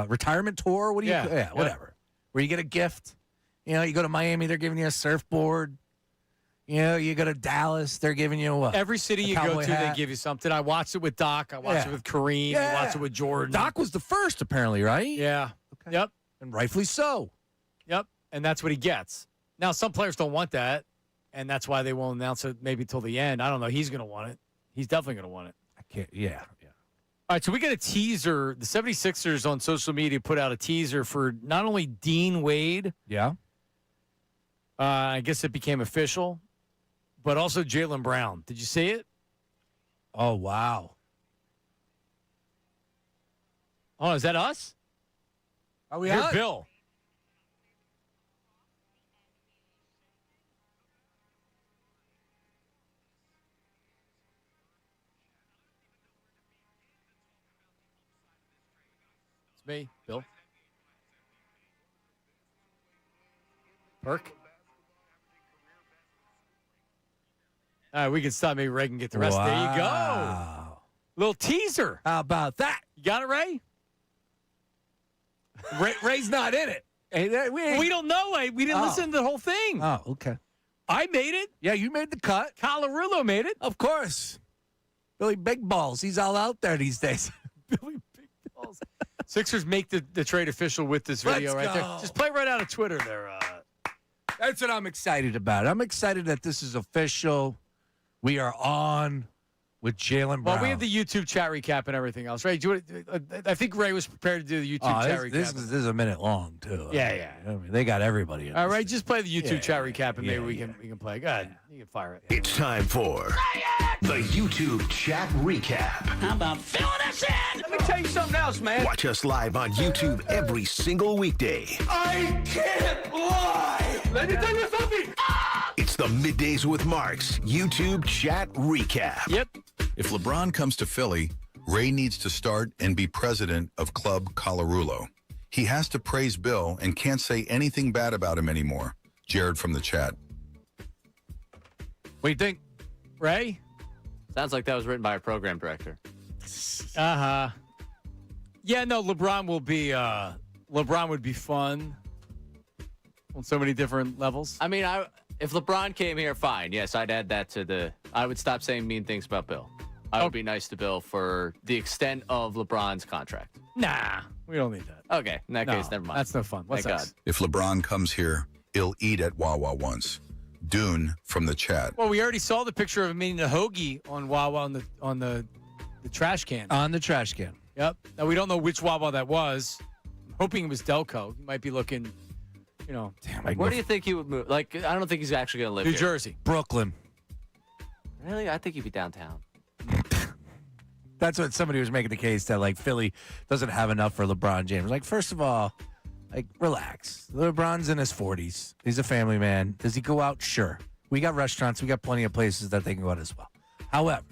retirement tour. What do you? Yeah, whatever. Where you get a gift. You go to Miami, they're giving you a surfboard. You go to Dallas, they're giving you what? Every city you go to, they give you something. I watched it with Doc. I watched it with Kareem. I watched it with Jordan. Doc was the first, apparently, right? Yeah. Okay. Yep. And rightfully so. Yep. And that's what he gets. Now, some players don't want that, and that's why they won't announce it maybe till the end. I don't know. He's going to want it. He's definitely going to want it. I can't. Yeah. All right, so we got a teaser. The 76ers on social media put out a teaser for not only Dean Wade. Yeah. I guess it became official, but also Jaylen Brown. Did you see it? Oh, wow. Oh, is that us? Are we Here, on? Bill. It's me, Bill. Perk. All right, we can stop. Maybe Ray can get the rest. Wow. There you go. Little teaser. How about that? You got it, Ray? Ray's not in it. Hey, we don't know, Ray. We didn't listen to the whole thing. Oh, okay. I made it. Yeah, you made the cut. Colorillo made it. Of course. Billy Big Balls. He's all out there these days. Billy Big Balls. Sixers make the trade official with this video right there. Just play right out of Twitter there. That's what I'm excited about. I'm excited that this is official. We are on. with Jaylen Brown. Well, we have the YouTube chat recap and everything else, right? I think Ray was prepared to do the YouTube chat recap. This is a minute long, too. Yeah. I mean, they got everybody in All this right, thing. just play the YouTube chat recap, and maybe we can play. Go ahead. You can fire it. It's time for the YouTube chat recap. How about filling us in? Let me tell you something else, man. Watch us live on YouTube every single weekday. I can't lie. Let me tell you something. It's the Middays with Marks YouTube chat recap. Yep. If LeBron comes to Philly, Ray needs to start and be president of Club Colarulo. He has to praise Bill and can't say anything bad about him anymore. Jared from the chat. What do you think, Ray? Sounds like that was written by a program director. Uh-huh. Yeah, no, LeBron would be fun on so many different levels. I mean, if LeBron came here, fine. Yes, I'd add that to I would stop saying mean things about Bill. I would be nice to Bill for the extent of LeBron's contract. Nah, we don't need that. Okay, in that case, never mind. That's no fun. What's Thank that? God. If LeBron comes here, he'll eat at Wawa once. Dune from the chat. Well, we already saw the picture of him eating a hoagie on Wawa on the trash can. On the trash can. Yep. Now, we don't know which Wawa that was. I'm hoping it was Delco. He might be looking, Damn, Where do you think he would move? Like, I don't think he's actually going to live New here. Jersey. Brooklyn. Really? I think he'd be downtown. That's what somebody was making the case that, like, Philly doesn't have enough for LeBron James. Like, first of all, like, relax. LeBron's in his 40s. He's a family man. Does he go out? Sure. We got restaurants. We got plenty of places that they can go out as well. However,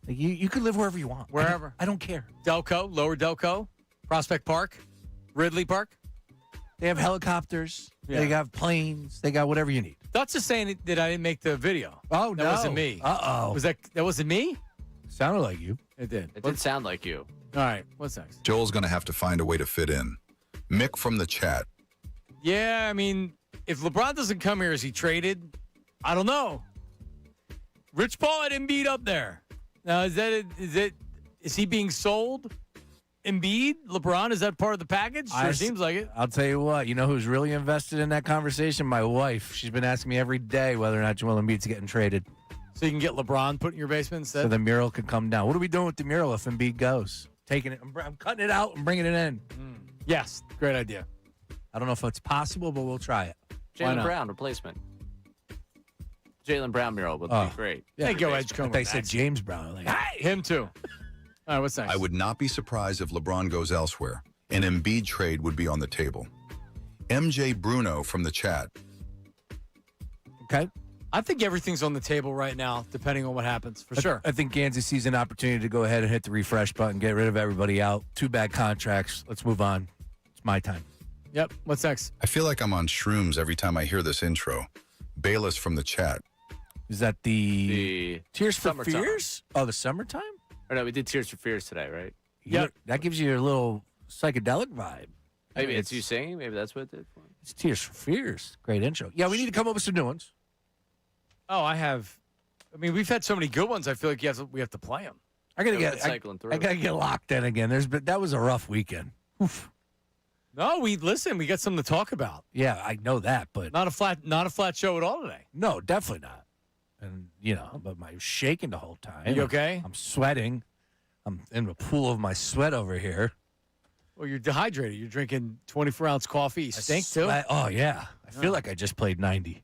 like, you could live wherever you want. Wherever. I don't care. Delco, Lower Delco, Prospect Park, Ridley Park. They have helicopters. Yeah. They got planes. They got whatever you need. That's just saying that I didn't make the video. Oh, that no. wasn't me. Uh-oh. That wasn't me? Sounded like you. It did. It did sound like you. All right. What's next? Joel's going to have to find a way to fit in. Mick from the chat. Yeah, I mean, if LeBron doesn't come here, is he traded? I don't know. Rich Paul had Embiid up there. Now, is he being sold? Embiid, LeBron, is that part of the package? Sure seems like it. I'll tell you what. You know who's really invested in that conversation? My wife. She's been asking me every day whether or not Joel Embiid's getting traded. So you can get LeBron put in your basement instead? So the mural could come down. What are we doing with the mural if Embiid goes? Taking it. I'm cutting it out and bringing it in. Yes, great idea. I don't know if it's possible, but we'll try it. Jaylen Brown replacement. Jaylen Brown mural would be great. Yeah, go Edgecombe. They said James Brown. I'm like, hey! Him too. All right, what's next? I would not be surprised if LeBron goes elsewhere. An Embiid trade would be on the table. MJ Bruno from the chat. Okay. I think everything's on the table right now, depending on what happens, for sure. I think Kansas sees an opportunity to go ahead and hit the refresh button, get rid of everybody out. 2 bad contracts. Let's move on. It's my time. Yep. What's next? I feel like I'm on shrooms every time I hear this intro. Bayless from the chat. Is that the Tears for Summertime. Fears? Oh, the summertime? Or no, we did Tears for Fears today, right? Yep. That gives you a little psychedelic vibe. Maybe it's you singing. Maybe that's what it did. It's Tears for Fears. Great intro. Yeah, we need to come up with some new ones. Oh, I mean, we've had so many good ones. I feel like we have to play them. I gotta Yeah, get cycling through. I gotta get locked in again. That was a rough weekend. Oof. No, we got something to talk about. Yeah, I know that, but Not a flat show at all today. no, definitely not. And but I'm shaking the whole time. You okay? I'm sweating. I'm in a pool of my sweat over here. Well, you're dehydrated. You're drinking 24-ounce coffee. You stink too. Oh yeah, I feel like I just played 90.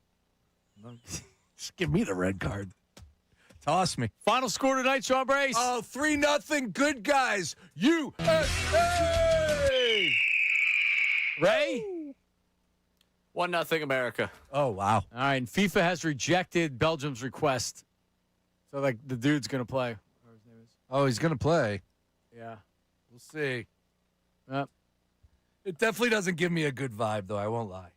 Just give me the red card. Toss me. Final score tonight, Sean Brace. Oh, 3-0. Good guys. USA. Ray. 1-0 America. Oh wow. All right. And FIFA has rejected Belgium's request, so like the dude's gonna play. Whatever his name is. Oh, he's gonna play. Yeah. We'll see. Yep. It definitely doesn't give me a good vibe, though. I won't lie.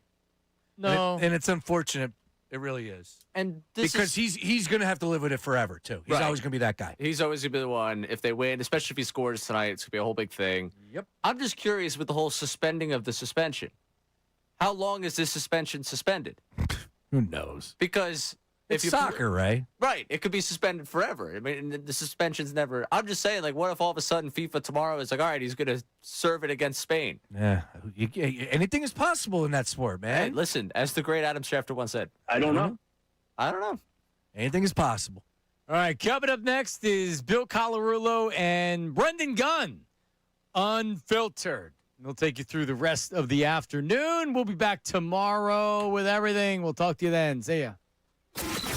No. And it's unfortunate. It really is. And because he's going to have to live with it forever, too. He's Right. always going to be that guy. He's always going to be the one. If they win, especially if he scores tonight, it's going to be a whole big thing. Yep. I'm just curious with the whole suspending of the suspension. How long is this suspension suspended? Who knows? Because It's if you soccer, Ray. Right. It could be suspended forever. I mean, the suspension's never. I'm just saying, like, what if all of a sudden FIFA tomorrow is like, all right, he's going to serve it against Spain? Yeah. Anything is possible in that sport, man. Hey, listen, as the great Adam Schefter once said, I don't know. I don't know. Anything is possible. All right, coming up next is Bill Colarulo and Brendan Gunn, Unfiltered. We'll take you through the rest of the afternoon. We'll be back tomorrow with everything. We'll talk to you then. See ya.